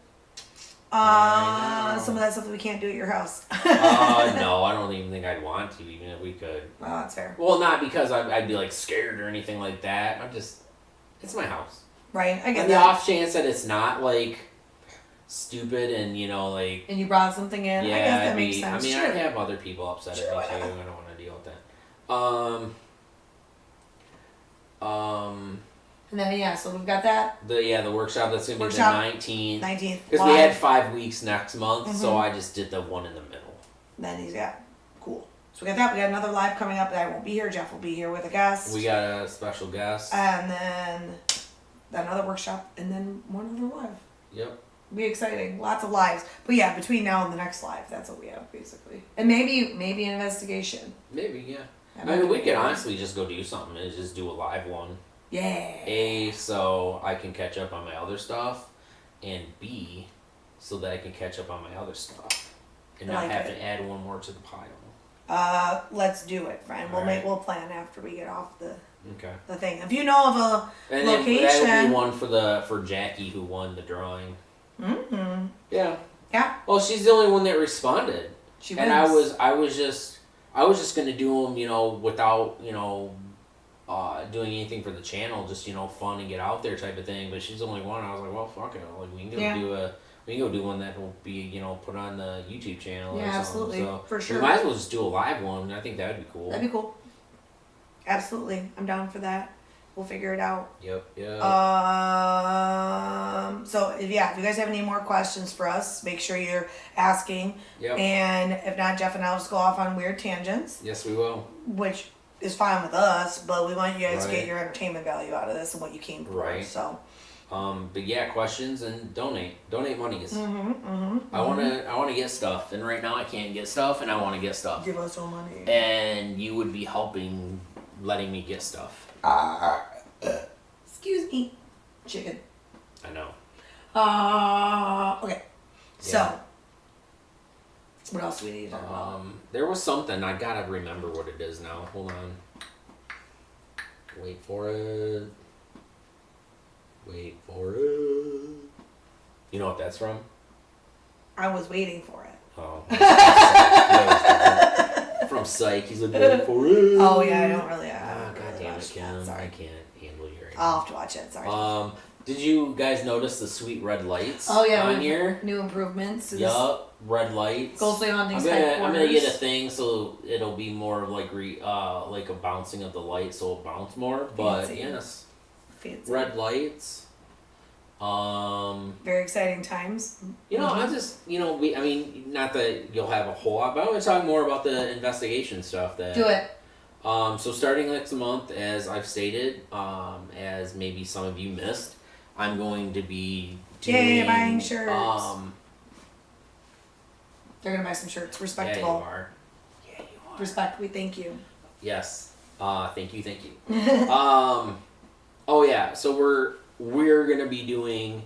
Some of that stuff that we can't do at your house. No, I don't even think I'd want to, even if we could. Well, that's fair. Well, not because I'd be like scared or anything like that. It's my house. Right, I get and that. The off chance that it's not like stupid and like. And you brought something in. Yeah, I guess that makes sense. I mean, I'd have other people upset at me too. I don't want to deal with that. And then so we've got that. The workshop that's gonna be the 19th. 19th. Because we had 5 weeks next month, so I just did the one in the middle. Then cool. So we got that. We got another live coming up. I won't be here. Jeff will be here with a guest. We got a special guest. And then another workshop, and then one other live. Yep. Be exciting. Lots of lives. But yeah, between now and the next live, that's what we have basically. And maybe an investigation. Maybe, yeah. I mean, we could honestly just go do something and just do a live one. Yeah. So I can catch up on my other stuff, and B, so that I can catch up on my other stuff, and not have to add one more to the pile. Let's do it, friend. We'll plan after we get off the thing. If you know of a location, that would be one for Jackie who won the drawing. Mm-hmm. Yeah. Yeah. Well, she's the only one that responded. And I was just gonna do them, without doing anything for the channel, just fun and get out there type of thing. But she's the only one. I was like, well, fuck it, like we can go do one that will be put on the YouTube channel. Yeah, or something. absolutely, So for sure. We might as well just do a live one. I think that would be cool. That'd be cool. Absolutely, I'm down for that. We'll figure it out. Yep. So if you guys have any more questions for us, make sure you're asking. Yep. And if not, Jeff and I'll just go off on weird tangents. Yes, we will. Which is fine with us, but we want you guys to get your entertainment value out of this and what you came for. Right. So. But yeah, questions and donate monies. I want to get stuff, and right now I can't get stuff, and I want to get stuff. Give us some money. And you would be helping, letting me get stuff. Excuse me, chicken. I know. Okay. So, what else do we need to talk about? There was something, I gotta remember what it is now. Hold on. Wait for it. You know what that's from? I was waiting for it. Oh. From Psych. He's like, waiting for it. Oh, yeah, I don't really. God damn it, Kim. Sorry. I can't handle your. I'll have to watch it. Sorry. Did you guys notice the sweet red lights? Oh yeah, on here. New improvements. Yup, red lights. Ghostly Hauntings. I'm gonna get a thing so it'll be more like like a bouncing of the light, so it'll bounce more. But fancy. yes, fancy. Red lights. Very exciting times. You know, I just, you know, I mean, not that you'll have a whole lot, but I want to talk more about the investigation stuff. Do it. So starting next month, as I've stated, as maybe some of you missed, I'm going to be doing... buying shirts. They're going to buy some shirts. Respectable. Yeah, you are. Yeah, you are. Respect. We thank you. Yes. Thank you. Oh yeah, so we're gonna be doing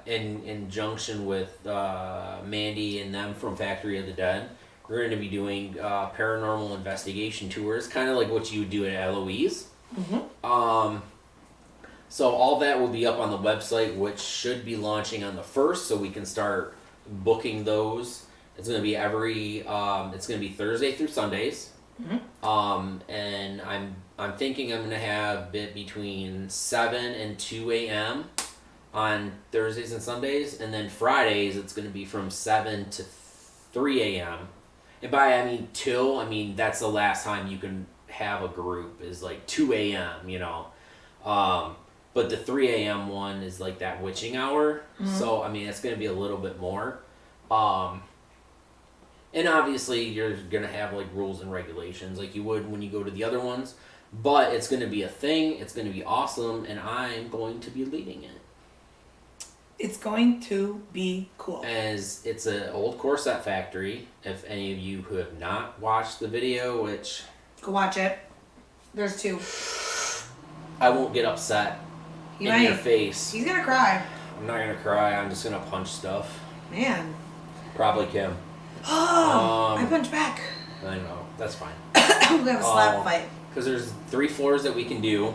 in conjunction with Mandy and them from Factory of the Dead. We're going to be doing paranormal investigation tours, kind of like what you would do at Eloise. Mm-hmm. So all that will be up on the website, which should be launching on the 1st, so we can start booking those. It's going to be it's going to be Thursday through Sundays. Mm-hmm. And I'm thinking I'm going to have it between 7 and 2 a.m. on Thursdays and Sundays, and then Fridays it's going to be from 7 to 3 a.m. And by I mean that's the last time you can have a group is like 2 a.m. You know, but the 3 a.m. one is like that witching hour. Mm-hmm. So I mean it's going to be a little bit more. And obviously you're going to have like rules and regulations like you would when you go to the other ones. But it's going to be a thing. It's going to be awesome. And I'm going to be leading it. It's going to be cool. As it's an old corset factory. If any of you who have not watched the video, which... Go watch it. There's 2. I won't get upset in your face. He's going to cry. I'm not going to cry. I'm just going to punch stuff. Man. Probably Kim. Oh, I punch back. I know. That's fine. We'll have a slap fight. Because there's 3 floors that we can do.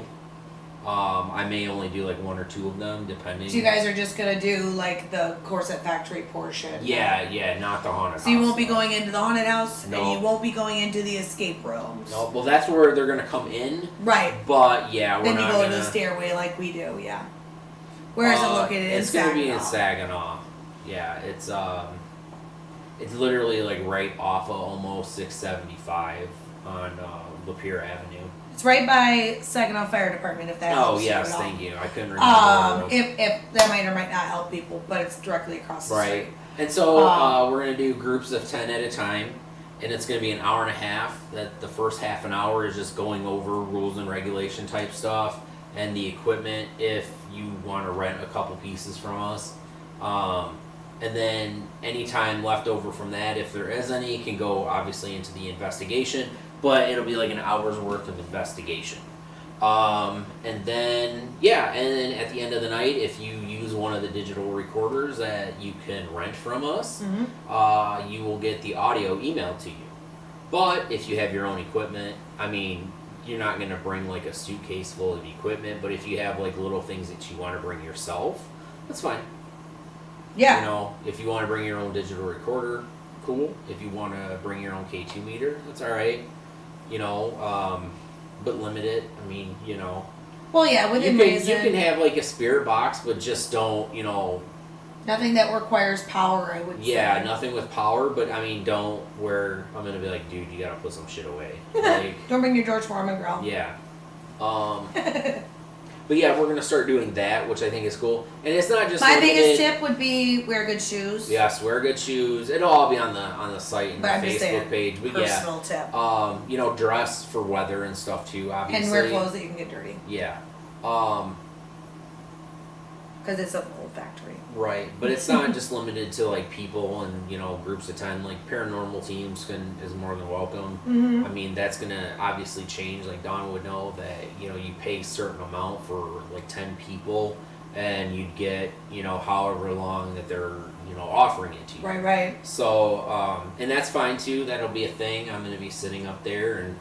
I may only do like 1 or 2 of them, depending. So you guys are just going to do like the corset factory portion? Yeah, not the haunted house. So you won't be going into the haunted house, no. And you won't be going into the escape rooms? No, well that's where they're going to come in. Right. But yeah, we're then not you go to the stairway like we do, yeah. Where is it located? It's going to be in Saginaw. Yeah, it's literally like right off of almost 675 on Lapeer Avenue. It's right by Saginaw Fire Department, if that helps. Oh yes, thank you. I couldn't remember. If that might or might not help people, but it's directly across the street. Right. And so we're gonna do groups of 10 at a time, and it's gonna be an hour and a half. That the first half an hour is just going over rules and regulation type stuff and the equipment if you want to rent a couple pieces from us. And then any time left over from that, if there is any, can go obviously into the investigation, but it'll be like an hour's worth of investigation. And then at the end of the night, if you use one of the digital recorders that you can rent from us, Mm-hmm. You will get the audio emailed to you. But if you have your own equipment, I mean, you're not going to bring like a suitcase full of equipment, but if you have like little things that you want to bring yourself, that's fine. Yeah. You know, if you want to bring your own digital recorder, cool. If you want to bring your own K2 meter, that's all right. You know, but limit it. I mean, you know. Well, yeah, within reason. You can have like a spirit box, but just don't, you know. Nothing that requires power, I would say. Yeah, nothing with power, but I mean, don't where I'm going to be like, dude, you got to put some shit away. Like, don't bring your George Foreman grill. Yeah. But yeah, we're going to start doing that, which I think is cool. And it's not just my biggest tip would be wear good shoes. Yes, wear good shoes. It'll all be on the site and the Facebook page. But personal tip. You know, dress for weather and stuff too, obviously. And wear clothes that you can get dirty. Yeah. Because it's an old factory. Right, but it's not just limited to like people and, you know, groups of 10. Like paranormal teams is more than welcome. Mm-hmm. I mean, that's gonna obviously change. Like Dawn would know that, you know, you pay a certain amount for like 10 people, and you'd get, you know, however long that they're, you know, offering it to you. Right. So, and that's fine too. That'll be a thing. I'm gonna be sitting up there and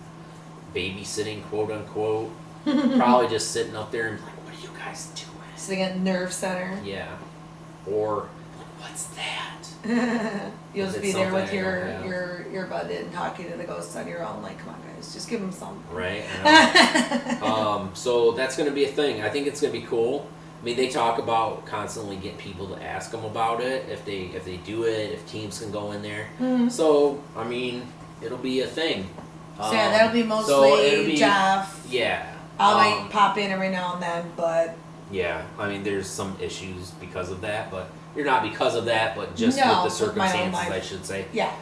babysitting, quote unquote. Probably just sitting up there and like, what are you guys doing? Sitting at Nerve Center. Yeah. Or, what's that? You'll just be there with your earbud in, talking to the ghosts on your own. Like, come on, guys, just give them some. Right. So that's going to be a thing. I think it's going to be cool. I mean, they talk about constantly getting people to ask them about it if they do it, if teams can go in there. Mm-hmm. So I mean, it'll be a thing. So yeah, that'll be mostly Jeff. Yeah. I might pop in every now and then, but yeah, I mean, there's some issues because of that, but you're not because of that, but just No, with the with my own circumstances, life. I should say. yeah.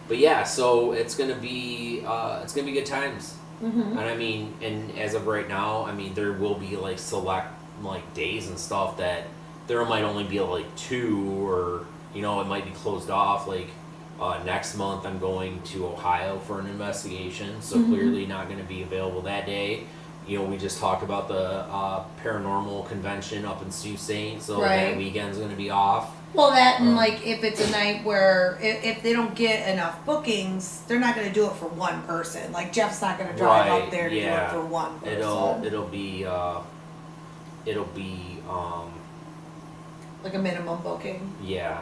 But yeah, so it's gonna be good times. Mm-hmm. And I mean, and as of right now, I mean, there will be like select like days and stuff that there might only be like 2, or you know, it might be closed off. Like next month, I'm going to Ohio for an investigation, so clearly not going to be available that day. You know, we just talked about the paranormal convention up in Sault Ste. So that weekend's going to be off. Well, that and like if it's a night where if they don't get enough bookings, they're not going to do it for one person. Like Jeff's not going to drive up there to do it for one person. It'll be like a minimum booking. Yeah.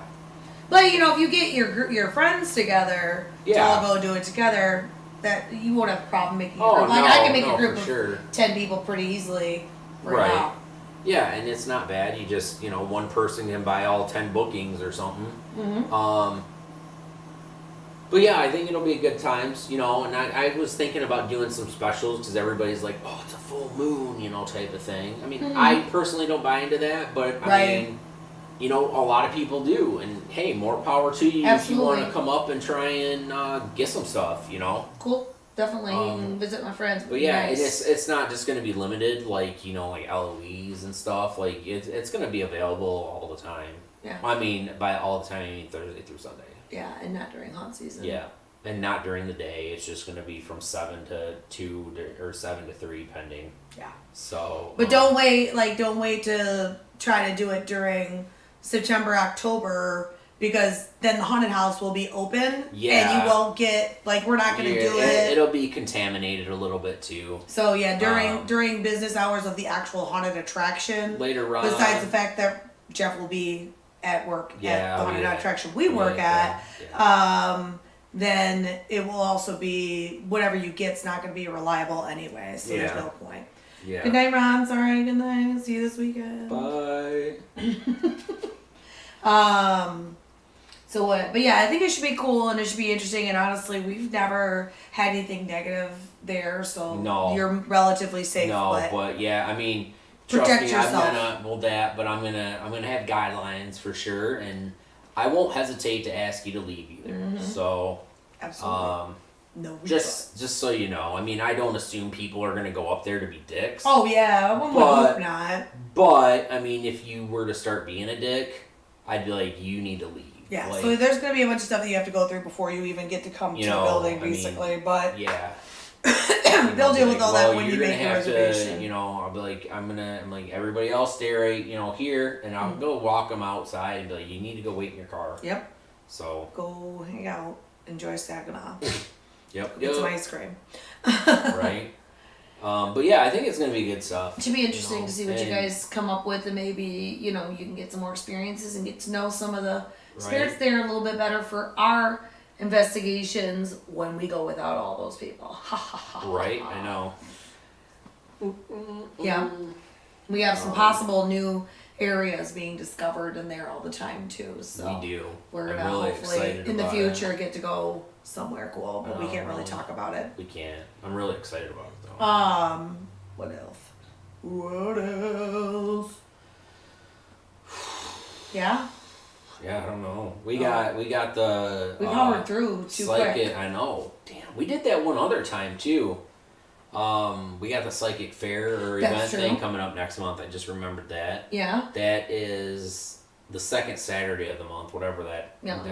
But you know, if you get your friends together to all go do it together, that you won't have a problem making a group. Like I can make a group of 10 people pretty easily right now. Yeah, and it's not bad. You just, you know, one person can buy all 10 bookings or something. Mm-hmm. But yeah, I think it'll be good times, you know, and I was thinking about doing some specials because everybody's like, oh, it's a full moon, you know, type of thing. I mean, I personally don't buy into that, but I mean, you know, a lot of people do, and hey, more power to you if you want to come up and try and get some stuff, you know. Cool. Definitely, and visit my friends. But yeah, it's not just going to be limited, like, you know, like LOEs and stuff. Like, it's going to be available all the time. Yeah. I mean, by all the time, I mean Thursday through Sunday. Yeah, and not during haunt season. Yeah, and not during the day. It's just going to be from 7 to 2 or 7 to 3, pending. Yeah. So. But don't wait to try to do it during September, October, because then the haunted house will be open. Yeah. And you won't get, like, we're not going to do it. It'll be contaminated a little bit too. So yeah, during business hours of the actual haunted attraction. Later on. Besides the fact that Jeff will be at work at the haunted attraction we work at, then it will also be, whatever you get's not going to be reliable anyway, so there's no point. Yeah. Good night, Ron. Sorry, good night. See you this weekend. Bye. So what? But yeah, I think it should be cool and it should be interesting. And honestly, we've never had anything negative there, so you're relatively safe. But yeah, I mean, protect trust me, yourself. I'm gonna have guidelines for sure, and I won't hesitate to ask you to leave either. So absolutely. Just so you know, I mean, I don't assume people are gonna go up there to be dicks. Oh yeah, I hope not. But I mean, if you were to start being a dick, I'd be like, you need to leave. Yeah, like, so there's going to be a bunch of stuff that you have to go through before you even get to come to the building, basically. But yeah, they'll deal with all that when you make your reservation. I'll be like, I'm like, everybody else stay right, here, and I'll go walk them outside and be like, you need to go wait in your car. Yep. So go hang out, enjoy Saginaw. Yep. Get some ice cream. Right. But yeah, I think it's going to be good stuff. It should be interesting to see what you guys come up with, and maybe, you can get some more experiences and get to know some of the spirits there a little bit better for our investigations when we go without all those people. Right, I know. Yeah. We have some possible new areas being discovered in there all the time too. So we do. We're going to hopefully in the future get to go somewhere cool, but we can't really talk about it. We can't. I'm really excited about it though. What else? Yeah? Yeah, I don't know. We got the we powered through too quick. I know. Damn, we did that one other time too. We got the psychic fair or event thing coming up next month. I just remembered that. Yeah. That is the second Saturday of the month, whatever that time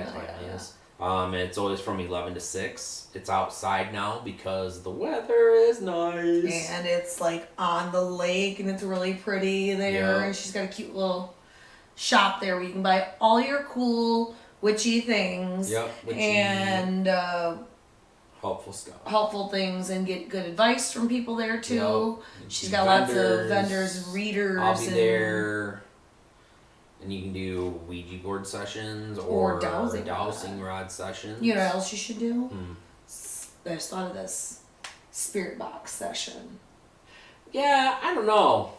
is. It's always from 11 to 6. It's outside now because the weather is nice. And it's like on the lake and it's really pretty there. Yep. And she's got a cute little shop there where you can buy all your cool witchy things. Yep. And helpful stuff. Helpful things and get good advice from people there too. Yep. She's got lots of vendors and readers. I'll be there. And you can do Ouija board sessions or dowsing rod sessions. You know what else you should do? I just thought of this. Spirit box session. Yeah, I don't know.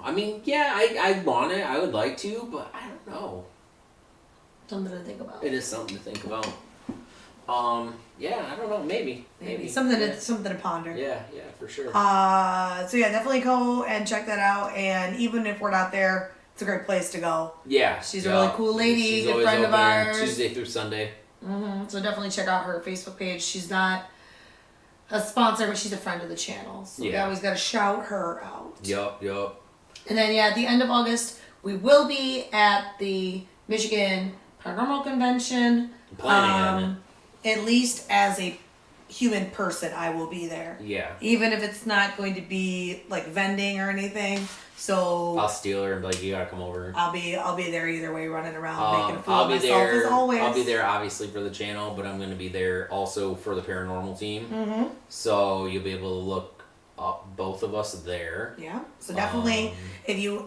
I mean, yeah, I want it. I would like to, but I don't know. Something to think about. It is something to think about. Yeah, I don't know. Maybe something to ponder. Yeah, for sure. So yeah, definitely go and check that out. And even if we're not there, it's a great place to go. Yeah, she's a really cool lady, she's good always friend of ours. Tuesday through Sunday. So definitely check out her Facebook page. She's not a sponsor, but she's a friend of the channel. So we always got to shout her out. Yup. And then at the end of August, we will be at the Michigan Paranormal Convention. Planning on it. At least as a human person, I will be there. Yeah. Even if it's not going to be like vending or anything. So I'll steal her and be like, you gotta come over. I'll be there either way, running around making a fool I'll of be myself there, as always. I'll be there obviously for the channel, but I'm gonna be there also for the paranormal team. So you'll be able to look up both of us there. Yeah. So definitely, if you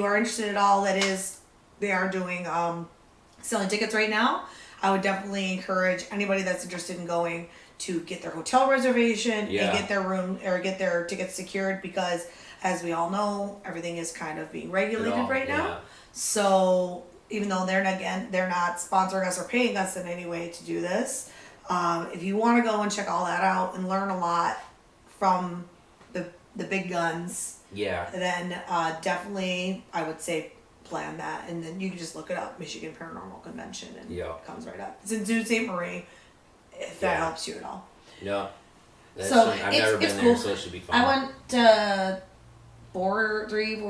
are interested at all, they are doing selling tickets right now. I would definitely encourage anybody that's interested in going to get their hotel reservation and get their room or get their tickets secured, because as we all know, everything is kind of being regulated right now. So even though they're not sponsoring us or paying us in any way to do this, if you want to go and check all that out and learn a lot from the big guns, then definitely I would say plan that, and then you can just look it up, Michigan Paranormal Convention, and it comes right up. It's in Sault Ste. Marie, if that helps you at all. Yeah. So I've never been there, so it should be fun. I went 4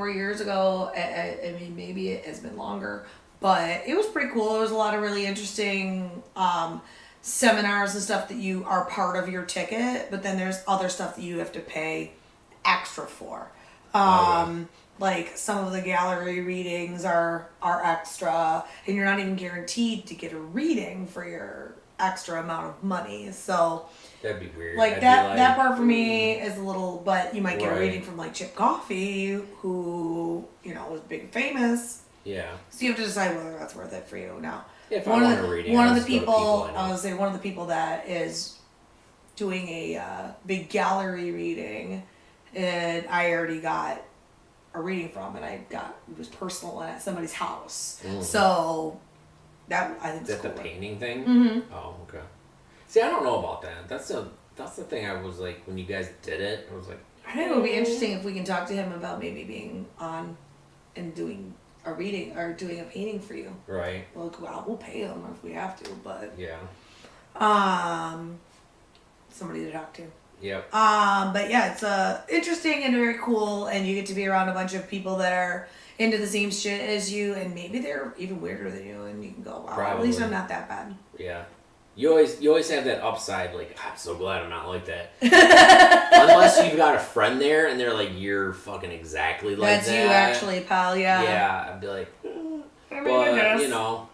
years ago. I mean, maybe it has been longer, but it was pretty cool. There was a lot of really interesting seminars and stuff that you are part of your ticket, but then there's other stuff that you have to pay extra for. Like some of the gallery readings are extra, and you're not even guaranteed to get a reading for your extra amount of money. So that'd be weird. Like that part for me is a little, but you might get a reading from like Chip Coffey, who was big and famous. Yeah. So you have to decide whether that's worth it for you. Now, one of the people that is doing a big gallery reading, and I already got a reading from, and it was personal and at somebody's house. So that I think is cool. The painting thing. Oh, okay. See, I don't know about that. That's the thing. I was like, when you guys did it, I was like, I think it would be interesting if we can talk to him about maybe being on and doing a reading or doing a painting for you. Right. Well, we'll pay him if we have to, but somebody to talk to. Yep. But yeah, it's interesting and very cool, and you get to be around a bunch of people that are into the same shit as you, and maybe they're even weirder than you, and you can go, wow, at least I'm not that bad. Yeah. You always have that upside, like, I'm so glad I'm not like that. Unless you've got a friend there and they're like, you're fucking exactly like That's that. you actually, pal, yeah. Yeah, I'd be like,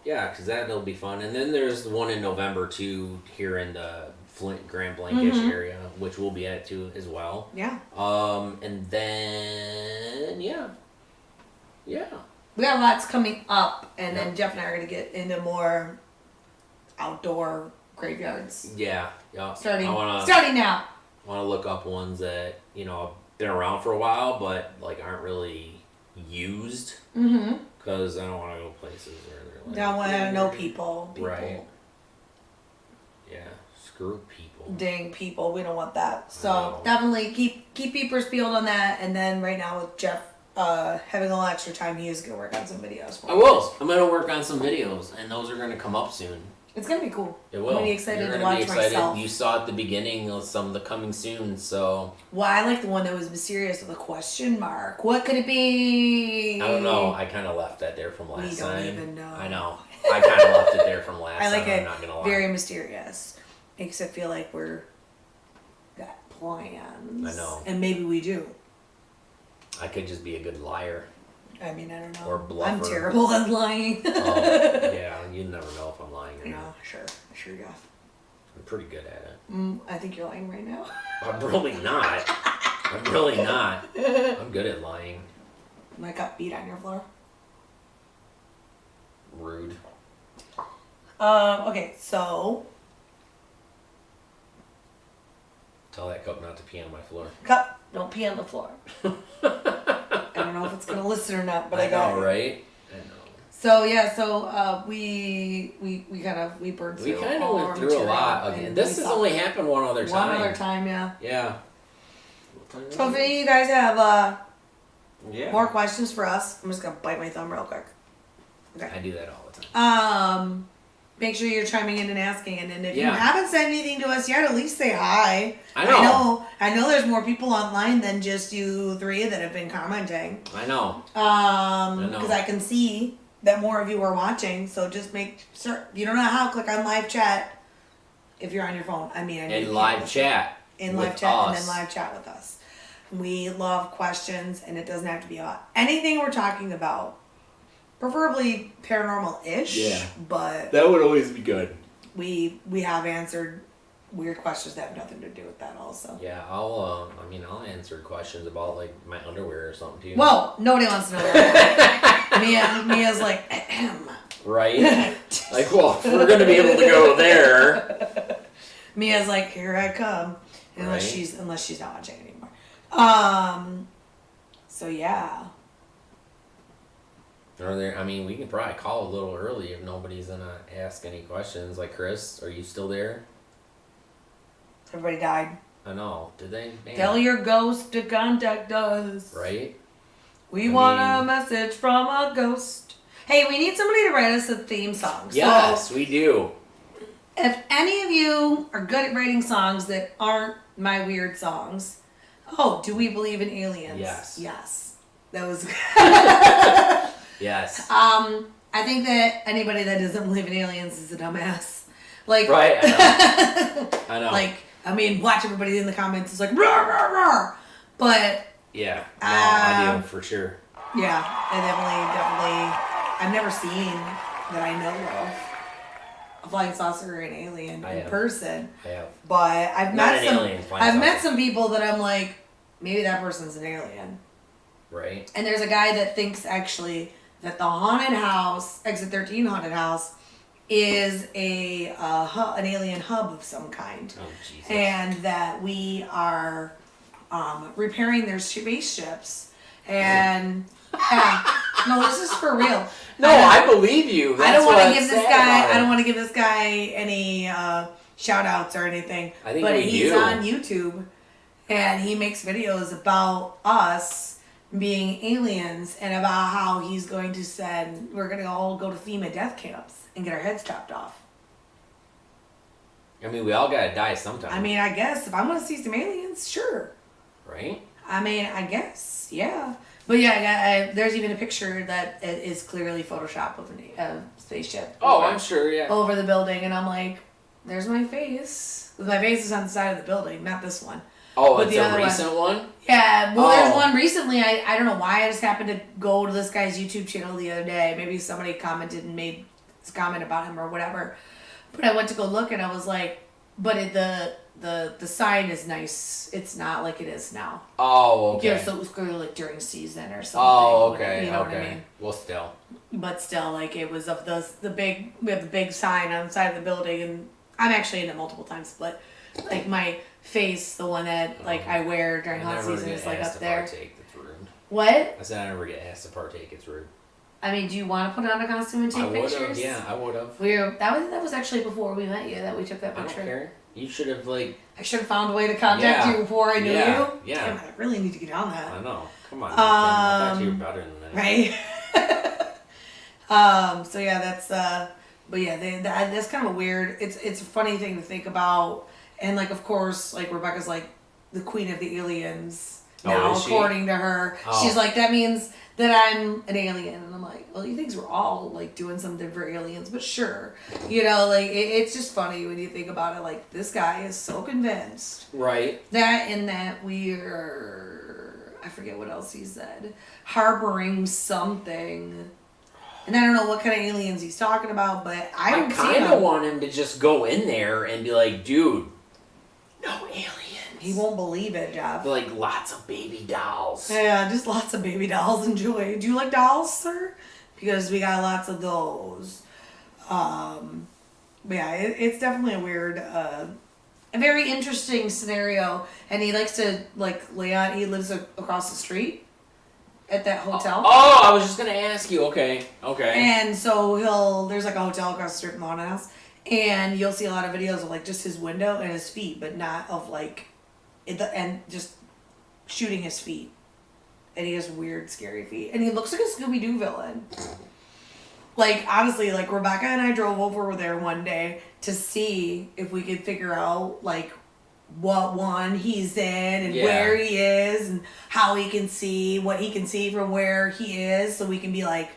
because that'll be fun. And then there's the one in November too, here in the Flint, Grand Blanc-ish area, which we'll be at too as well. Yeah. And then we got lots coming up, and then Jeff and I are gonna get into more outdoor graveyards. Yeah. Starting now. I want to look up ones that have been around for a while, but like aren't really used. Because I don't want to go places where they're like. Don't want to know people. Right. Yeah. Screw people. Dang people. We don't want that. So definitely keep peepers peeled on that. And then right now with Jeff having a little extra time, he is going to work on some videos for us. I will. I'm going to work on some videos, and those are going to come up soon. It's going to be cool. It will. I'm going to be excited to watch myself. You saw at the beginning of some of the coming soon, so. Well, I like the one that was mysterious with a question mark. What could it be? I don't know. I kind of left that there from last time. We don't even know. I know. I kind of left it there from last time. I like it. I'm not going to lie. Very mysterious. Makes it feel like we're got plans. I know. And maybe we do. I could just be a good liar. I mean, I don't know. Or bluffer. I'm terrible at lying. Yeah, you never know if I'm lying or not. No, sure, yeah. I'm pretty good at it. I think you're lying right now. I'm really not. I'm good at lying. I got beat on your floor. Rude. Okay, so. Tell that cup not to pee on my floor. Cup, don't pee on the floor. I don't know if it's going to listen or not, but I got it. Right? I know. So we burned through. We kind of went through a lot again. This has only happened one other time. One other time, yeah. Yeah. So if any of you guys have more questions for us, I'm just gonna bite my thumb real quick. Okay. I do that all the time. Make sure you're chiming in and asking, and then if you haven't said anything to us yet, at least say hi. I know. I know there's more people online than just you three that have been commenting. I know. Because I can see that more of you are watching, so just make sure. You don't know how to click on live chat if you're on your phone. In live chat. In live chat us. And then live chat with us. We love questions, and it doesn't have to be about anything we're talking about. Preferably paranormal-ish. Yeah. But that would always be good. We have answered weird questions that have nothing to do with that also. Yeah, I'll answer questions about like my underwear or something too. Whoa, nobody wants to know that. Mia's like, ahem. Right? Like, well, if we're gonna be able to go there. Mia's like, here I come. Unless she's not watching anymore. So yeah. We can probably call a little early if nobody's gonna ask any questions. Like, Chris, are you still there? Everybody died. I know. Did they? Man. Tell your ghost to contact us. Right? We want a message from a ghost. Hey, we need somebody to write us a theme song. Yes, we do. If any of you are good at writing songs that aren't my weird songs. Oh, do we believe in aliens? Yes. Yes. That was... Yes. I think that anybody that doesn't believe in aliens is a dumbass. Like, right, I know. I know. Watch everybody in the comments. It's like, roar, roar, roar. But... Yeah. No, I do, for sure. Yeah, I definitely... I've never seen that I know of a flying saucer or an alien in person. I have. But I've met some people that I'm like, maybe that person's an alien. Right. And there's a guy that thinks actually that the haunted house, Exit 13 haunted house, is an alien hub of some kind. Oh, Jesus. And that we are repairing their spaceships. And no, this is for real. No, I believe you. That's I don't want to give this guy any shout outs or anything. I think he's on YouTube and he makes videos about us being aliens and about how he's going to we're going to all go to FEMA death camps and get our heads chopped off. We all gotta die sometime. I guess if I want to see some aliens, sure. Right? I guess, yeah. But yeah, there's even a picture that is clearly Photoshop of a spaceship. I'm sure, yeah. Over the building, and I'm like, there's my face. My face is on the side of the building, not this one. Oh, it's a recent one? Yeah, well, there's one recently. I don't know why I just happened to go to this guy's YouTube channel the other day. Maybe somebody commented and made this comment about him or whatever. But I went to go look, and I was like, but the sign is nice. It's not like it is now. Oh, okay. Yeah, so it was clearly like during season or something. Oh, okay. You know what I mean? Well, still. But still, like, it was of we have the big sign on the side of the building, and I'm actually in it multiple times, but like my face, the one that I wear during hot season, is like up there. Partake, that's rude. What? I said I never get asked to partake. It's rude. Do you want to put on a costume and take pictures? Yeah, I would have. That was actually before we met you that we took that picture. I don't care. You should have I should have found a way to contact you before I knew you. Yeah. Damn, I really need to get on that. I know. Come on. I thought you were better than that. Right. So yeah, that's but yeah, that's kind of a weird. It's a funny thing to think about, and of course, Rebecca's the queen of the aliens now, according to her. Oh. She's like, that means that I'm an alien, and I'm like, well, you think we're all doing something for aliens, but sure, it's just funny when you think about it. This guy is so convinced, right? That we're, I forget what else he said, harboring something. And I don't know what kind of aliens he's talking about, but I kind of want him to just go in there and be like, dude, no aliens. He won't believe it, Jeff. Lots of baby dolls. Yeah, just lots of baby dolls. Enjoy. Do you like dolls, sir? Because we got lots of those. But yeah, it's definitely a weird, a very interesting scenario. And he likes to, Leon, he lives across the street. at that hotel. Oh, I was just gonna ask you. Okay. And so there's like a hotel across the street from the haunted house, and you'll see a lot of videos of like just his window and his feet, but not of like, and just shooting his feet. And he has weird, scary feet, and he looks like a Scooby-Doo villain. Like, honestly, like, Rebecca and I drove over there one day to see if we could figure out, like, what one he's in and where he is and how he can see, what he can see from where he is, so we can be like,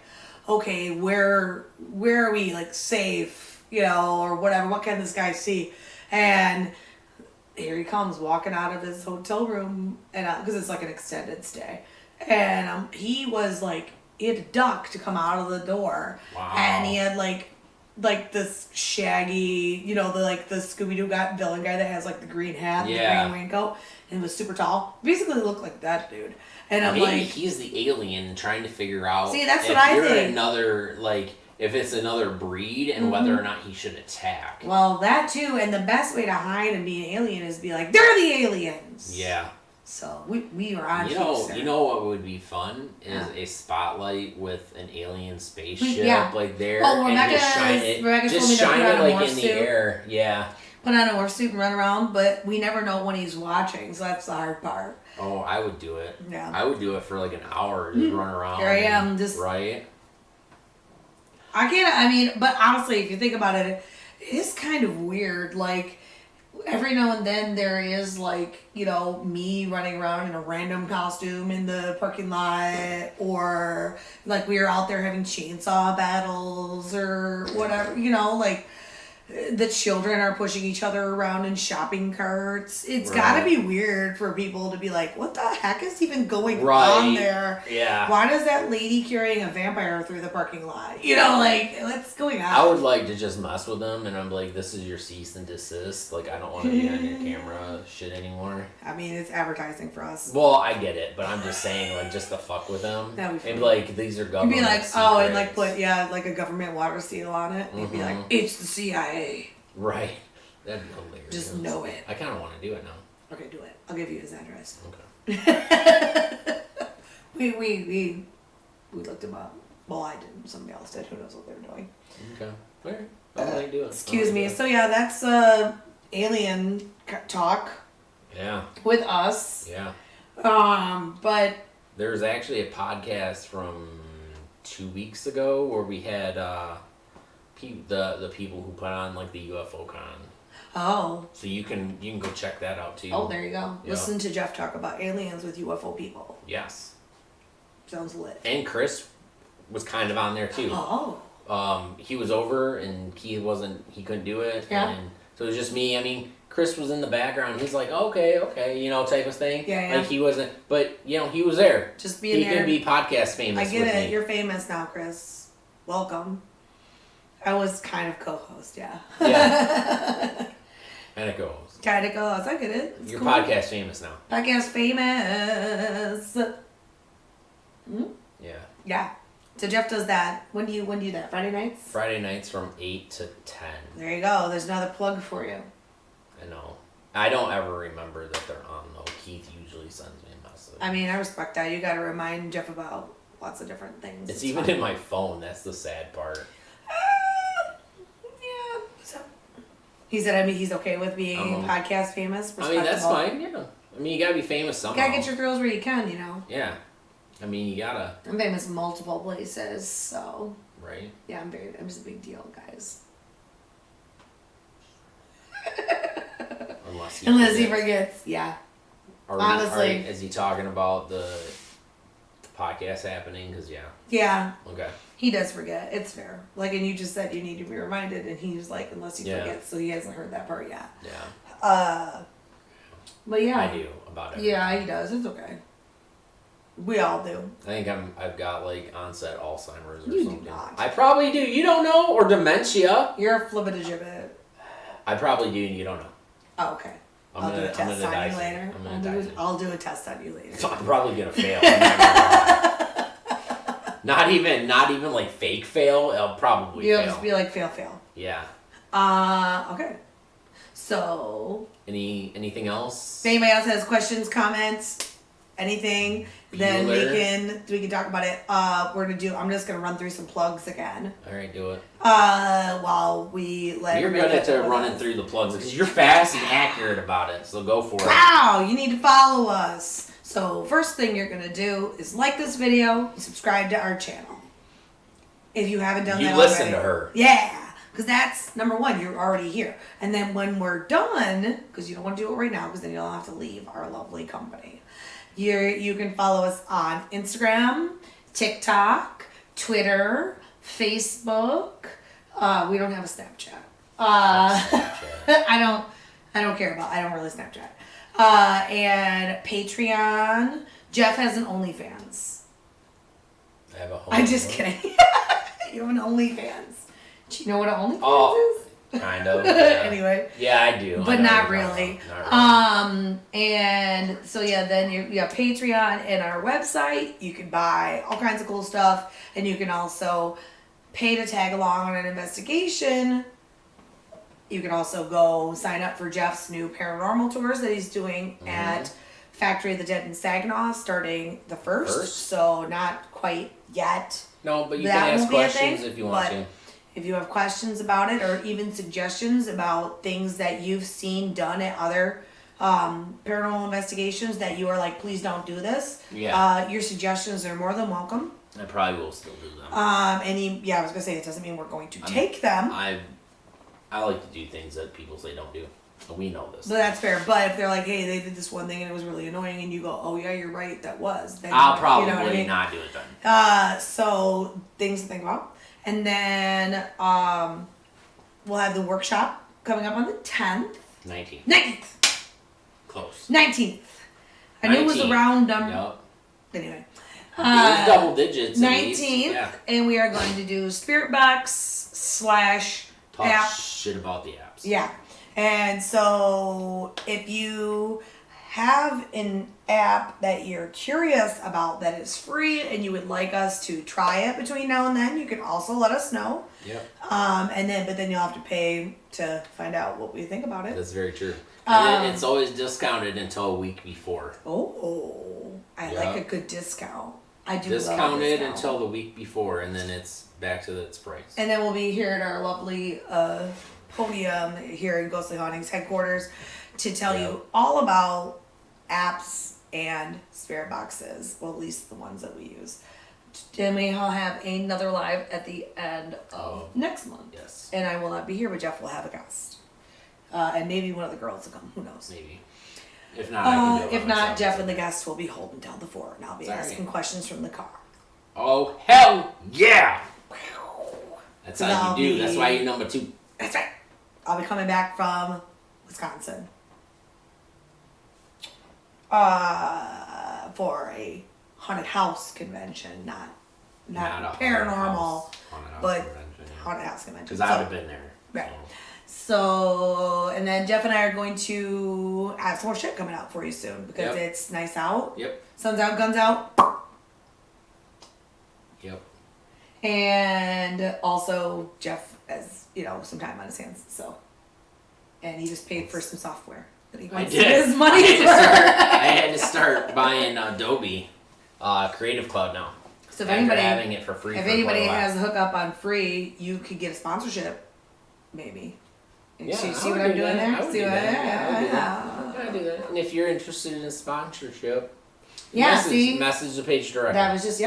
okay, where are we, like, safe, you know, or whatever, what can this guy see? And here he comes walking out of his hotel room, and because it's like an extended stay, and he was like, he had to duck to come out of the door. Wow. And he had like this shaggy, you know, the Scooby-Doo villain guy that has like the green hat, and the green raincoat, and was super tall. Basically looked like that dude. And I'm maybe like, he's the alien trying to figure out. See, that's what I think. Another, like, if it's another breed and whether or not he should attack. Well, that too, and the best way to hide and be an alien is be like, they're the aliens. Yeah. So we are on. You know what would be fun is a spotlight with an alien spaceship like there, and just shine it like in the air. Yeah. Put on a horse suit and run around, but we never know when he's watching, so that's the hard part. Oh, I would do it. Yeah. I would do it for like an hour, just run around. Here I am, just right. But honestly, if you think about it, it is kind of weird. Like, every now and then there is, like, you know, me running around in a random costume in the parking lot, or like we are out there having chainsaw battles or whatever, you know, like the children are pushing each other around in shopping carts. It's got to be weird for people to be like, what the heck is even going on there? Yeah. Why is that lady carrying a vampire through the parking lot? You know, like, what's going on? I would like to just mess with them, and I'm like, this is your cease and desist. Like, I don't want to be on your camera shit anymore. I mean, it's advertising for us. Well, I get it, but I'm just saying, like, just to fuck with them. That'd be funny. And like, these are government You'd be like, secrets. oh, and like put, like a government water seal on it. You'd be like, it's the CIA. Right. That'd be hilarious. Just know it. I kind of want to do it now. Okay, do it. I'll give you his address. Okay. we looked him up. Well, I didn't. Somebody else did. Who knows what they're doing? Okay. All right. I'll let you do it. Excuse me. So yeah, that's alien talk. Yeah. With us. Yeah. But there's actually a podcast from 2 weeks ago where we had the people who put on like the UFO con. Oh. So you can go check that out too. Oh, there you go. Yeah. Listen to Jeff talk about aliens with UFO people. Yes. Sounds lit. And Chris was kind of on there too. Oh. He was over and he couldn't do it. Yeah. And so it was just me. I mean, Chris was in the background. He's like, okay, you know, type of thing. Yeah. Like he wasn't, but you know, he was there. Just being there. He could be podcast famous. I get with it. Me. You're famous now, Chris. Welcome. I was kind of co-host, yeah. Yeah. And a co-host. Kind of co-host. I get it. It's You're cool. podcast famous now. Podcast famous. Yeah. Yeah. So Jeff does that. When do you do that? Friday nights? Friday nights from 8 to 10. There you go. There's another plug for you. I know. I don't ever remember that they're on though. Keith usually sends me a message. I mean, I respect that. You got to remind Jeff about lots of different things. It's even in my phone. That's the sad part. Yeah. So he said, I mean, he's okay with being podcast famous. I mean, that's fine. Yeah. I mean, you gotta be famous somehow. You gotta get your thrills where you can, you know. Yeah. I mean, you gotta. I'm famous multiple places, so. Right. Yeah, I'm just a big deal, guys. Unless he forgets, yeah. Honestly. Is he talking about the podcast happening? Because, yeah. Yeah. Okay. He does forget. It's fair. Like, and you just said you need to be reminded, and he was like, unless he forgets, so he hasn't heard that part yet. Yeah. But yeah. I do about it. Yeah, he does. It's okay. We all do. I think I've got like onset Alzheimer's or you something. Do not. I probably do. You don't know, or dementia. You're a flibbertigibbet. I probably do, and you don't know. Oh, okay. I'll do a test on you later. I'll do a test on you later. So I'm probably gonna fail. Not even like fake fail. I'll probably fail. You'll just be like fail. Yeah. Okay. So. Anything else? If anybody else has questions, comments, anything, then we can talk about it. I'm just gonna run through some plugs again. All right, do it. While we let you're good at running through the plugs because you're fast and accurate about it. So go for it. Wow, you need to follow us. So first thing you're gonna do is like this video, and subscribe to our channel. If you haven't done that already. You listen to her. Yeah. Because that's number one, you're already here. And then when we're done, because you don't want to do it right now, because then you'll have to leave our lovely company. You can follow us on Instagram, TikTok, Twitter, Facebook. We don't have a Snapchat. I don't care about. I don't really Snapchat. And Patreon. Jeff has an OnlyFans. I have a whole. I'm just kidding. You have an OnlyFans. Do you know what an OnlyFans is? Kind of. Yeah. Anyway. Yeah, I do. But not really. And so then you have Patreon and our website. You can buy all kinds of cool stuff, and you can also pay to tag along on an investigation. You can also go sign up for Jeff's new paranormal tours that he's doing at Factory of the Dead in Saginaw starting the 1st. So not quite yet. No, but you can ask questions if you want to. If you have questions about it or even suggestions about things that you've seen done at other paranormal investigations that you are like, please don't do this. Yeah. Your suggestions are more than welcome. I probably will still do them. I was gonna say it doesn't mean we're going to take them. I like to do things that people say don't do. But we know this. But that's fair. But if they're like, hey, they did this one thing and it was really annoying, and you go, oh yeah, you're right, that was. Then I'll probably not do it then. So things to think about. And then we'll have the workshop coming up on the 10th. 19th. Close. 19th. I knew it was a round number. Yep. Anyway. It was double digits. 19th. Yeah. And we are going to do Spirit Box / Talk app. Shit about the apps. Yeah. And so if you have an app that you're curious about that is free and you would like us to try it between now and then, you can also let us know. Yep. But then you'll have to pay to find out what we think about it. That's very true. And it's always discounted until a week before. I like a good discount. I do discounted until the week before, and then it's back to its price. And then we'll be here at our lovely podium here in Ghostly Hauntings headquarters to tell you all about apps and spirit boxes, well, at least the ones that we use. And we'll have another live at the end of next month. Yes. And I will not be here, but Jeff will have a guest. And maybe one of the girls will come. Who knows? Maybe. If not, I can do it. If not, Jeff and the guest will be holding down the fort, and I'll be asking questions from the car. Oh, hell yeah! That's how you do. That's why you're number 2. That's right. I'll be coming back from Wisconsin. For a haunted house convention, not a paranormal, but haunted house convention. Because I would have been there. Right. So, and then Jeff and I are going to have some more shit coming out for you soon because it's nice out. Yep. Sun's out, guns out. Yep. And also Jeff has, some time on his hands, so. And he just paid for some software that he wants his money I had to start buying Adobe Creative Cloud now. So if anybody having it for free, has a hookup on free, you could get a sponsorship, maybe. And see what I'm doing there? See what I do that. And if you're interested in a sponsorship, message the page directly. That was just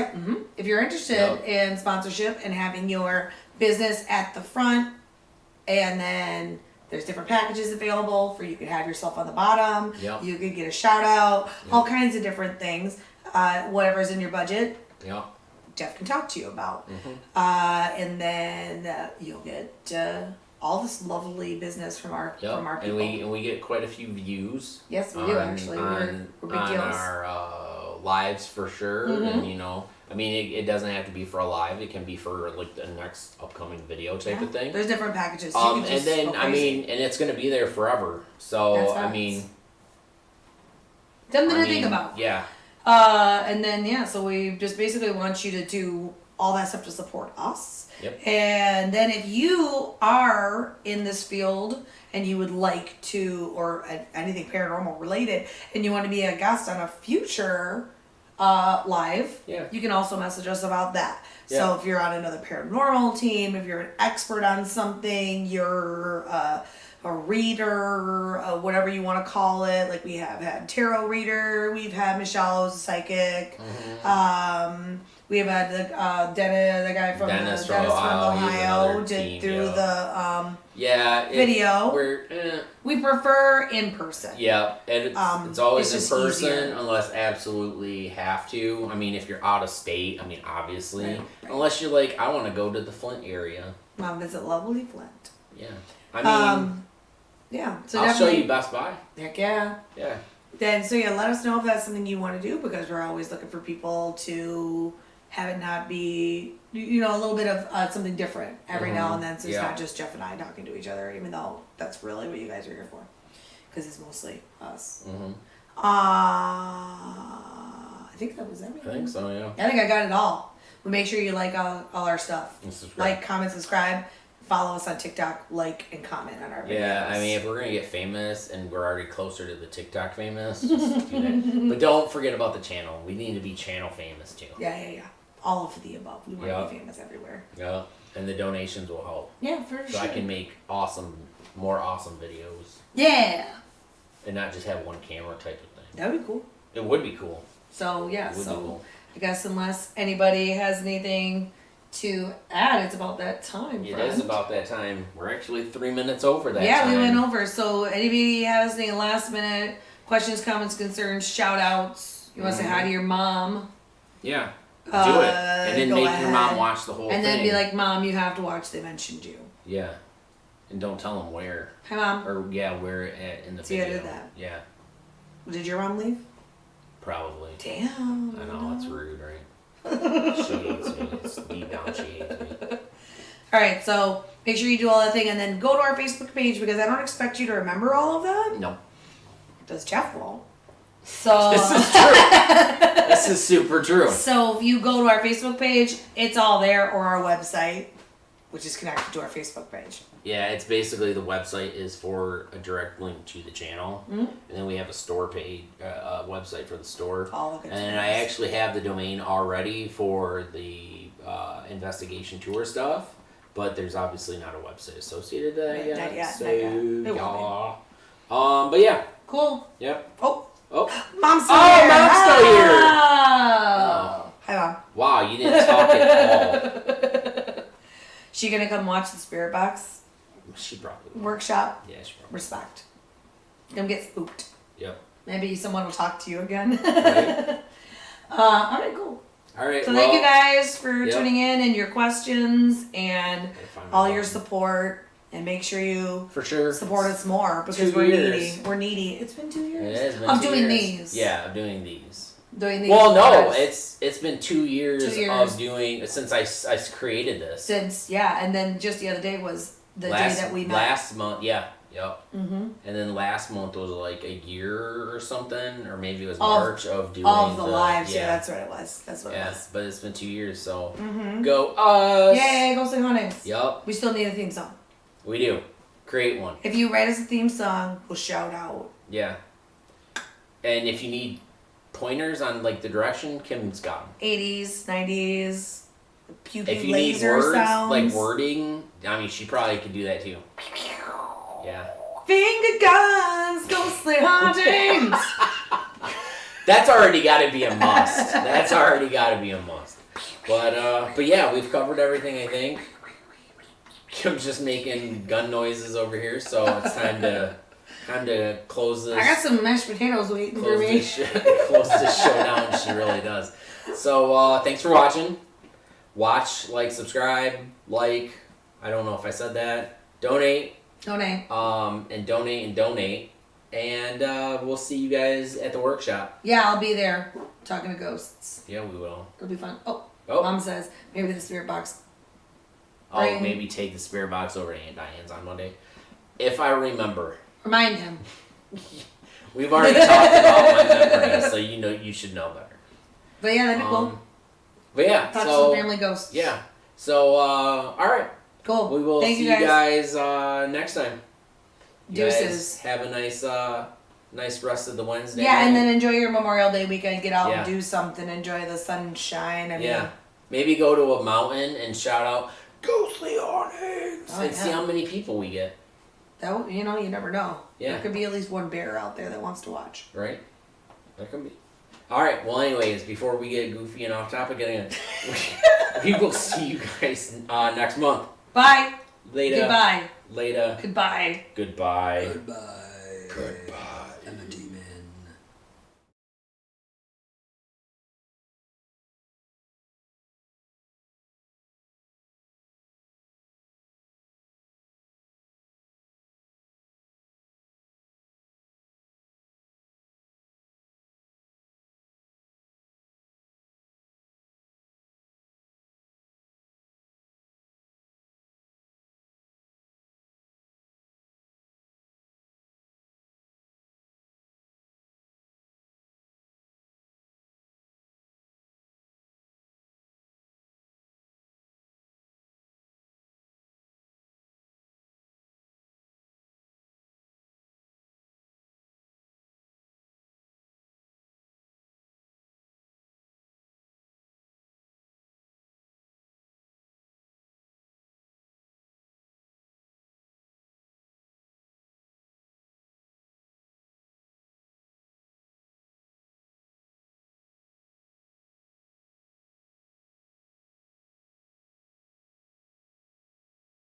If you're interested in sponsorship and having your business at the front, and then there's different packages available for you could have yourself on the bottom. Yep. You could get a shout out. All kinds of different things. Whatever's in your budget. Yeah. Jeff can talk to you about. And then you'll get all this lovely business from our people. And we get quite a few views. Yes, we do actually. We're big deals. On our lives for sure. And it doesn't have to be for a live. It can be for like the next upcoming video type of thing. There's different packages. And it's gonna be there forever. So something to think about. Yeah. And then so we just basically want you to do all that stuff to support us. Yep. And then if you are in this field and you would like to, or anything paranormal related, and you want to be a guest on a future live, you can also message us about that. Yeah. So if you're on another paranormal team, if you're an expert on something, you're a reader, whatever you want to call it. Like we have had tarot reader, we've had Michelle who's a psychic. We have had the Dennis, the guy from Dennis from Ohio, did through the video. We prefer in person. Yeah, and it's always in person easier. Unless absolutely have to. I mean, if you're out of state, I mean, obviously. Right. Unless you're like, I want to go to the Flint area. Visit lovely Flint. Yeah. I mean, so I'll show you Best Buy. Heck yeah. Yeah. Then, let us know if that's something you want to do, because we're always looking for people to have it not be, a little bit of something different every now and then. So it's not just Jeff and I talking to each other, even though that's really what you guys are here for. Because it's mostly us. I think that was everything. I think so, yeah. I think I got it all. But make sure you like all our stuff. Like, comment, subscribe. Follow us on TikTok, like, and comment on our videos. Yeah, I mean, if we're going to get famous and we're already closer to the TikTok famous, just do that. But don't forget about the channel. We need to be channel famous, too. Yeah. All of the above. We want to be famous everywhere. Yeah, and the donations will help. Yeah, for sure. So I can make more awesome videos. Yeah. And not just have one camera type of thing. That would be cool. It would be cool. So, yeah. It would be cool. I guess unless anybody has anything to add, it's about that time. It is about that time. We're actually 3 minutes over that time. Yeah, we went over. So anybody has any last minute questions, comments, concerns, shout outs, you want to say hi to your mom? Yeah. Do it. And then make your mom watch the whole thing. And then be like, Mom, you have to watch They Mentioned You. Yeah. And don't tell them where. Hi, Mom. Or, where in the video. I did that. Yeah. Did your mom leave? Probably. Damn. I know, it's rude, right? She hates me. It's deep down, she hates me. Alright, so make sure you do all that thing and then go to our Facebook page, because I don't expect you to remember all of that. No. Does Jeff won't. So this is true. This is super true. So if you go to our Facebook page, it's all there, or our website, which is connected to our Facebook page. Yeah, it's basically the website is for a direct link to the channel, and then we have a store page, website for the store. And I actually have the domain already for the investigation tour stuff, but there's obviously not a website associated with that yet. Not yet. So, yeah. But yeah. Cool. Yep. Oh. Mom's still here. Mom's still here. Oh. Hi, Mom. Wow, you didn't talk at all. She gonna come watch the Spirit Box? She probably will. Workshop? Yeah, she probably. Respect. Come get spooked. Yep. Maybe someone will talk to you again. Right. Alright, cool. Alright, so thank you guys for tuning in and your questions and all your support. And make sure you support us more, because we're needy. We're needy. It's been 2 years. It has been I'm 2 doing years. these. Yeah, I'm doing these. Well, no, it's been 2 years, of doing since I created this. And then just the other day was the day that we met. Last month, yep. And then last month was like a year or something, or maybe it was March of doing all of the lives. Yeah, that's what it was. That's what it was. But it's been 2 years, so go us! Yay, go sing Hauntings. Yep. We still need a theme song. We do. Create one. If you write us a theme song, we'll shout out. Yeah. And if you need pointers on like the direction, Kim's got them. 80s, 90s, pew pew if you laser need words, sounds. like wording, I mean, she probably could do that too. Yeah. Finger guns, ghostly hauntings. That's already got to be a must. That's already got to be a must. But yeah, we've covered everything, I think. Kim's just making gun noises over here, so it's time to close this. I got some mashed potatoes waiting for me. Close this show down. She really does. So thanks for watching. Watch, like, subscribe, like. I don't know if I said that. Donate. And donate. And we'll see you guys at the workshop. Yeah, I'll be there talking to ghosts. Yeah, we will. It'll be fun. Oh. Mom says maybe the Spirit Box. Maybe take the Spirit Box over to Aunt Diane's on Monday. If I remember. Remind him. We've already talked about my memory, so you should know better. But yeah, that'd be cool. But yeah, Talk to so some family ghosts. yeah. So all right. Cool. We will see you guys next time. You Deuces. guys have a nice rest of the Wednesday. Yeah, night. and then enjoy your Memorial Day weekend. Get out Yeah. and do something. Enjoy the sunshine. I mean, maybe go to a mountain and shout out "Ghostly Hauntings" and see how many people we get. That you never know. Yeah. There could be at least one bear out there that wants to watch. Right. There could be. All right. Well, anyways, before we get goofy and off topic again, we will see you guys next month. Bye. Later. Goodbye. Later. Goodbye. Goodbye. Goodbye.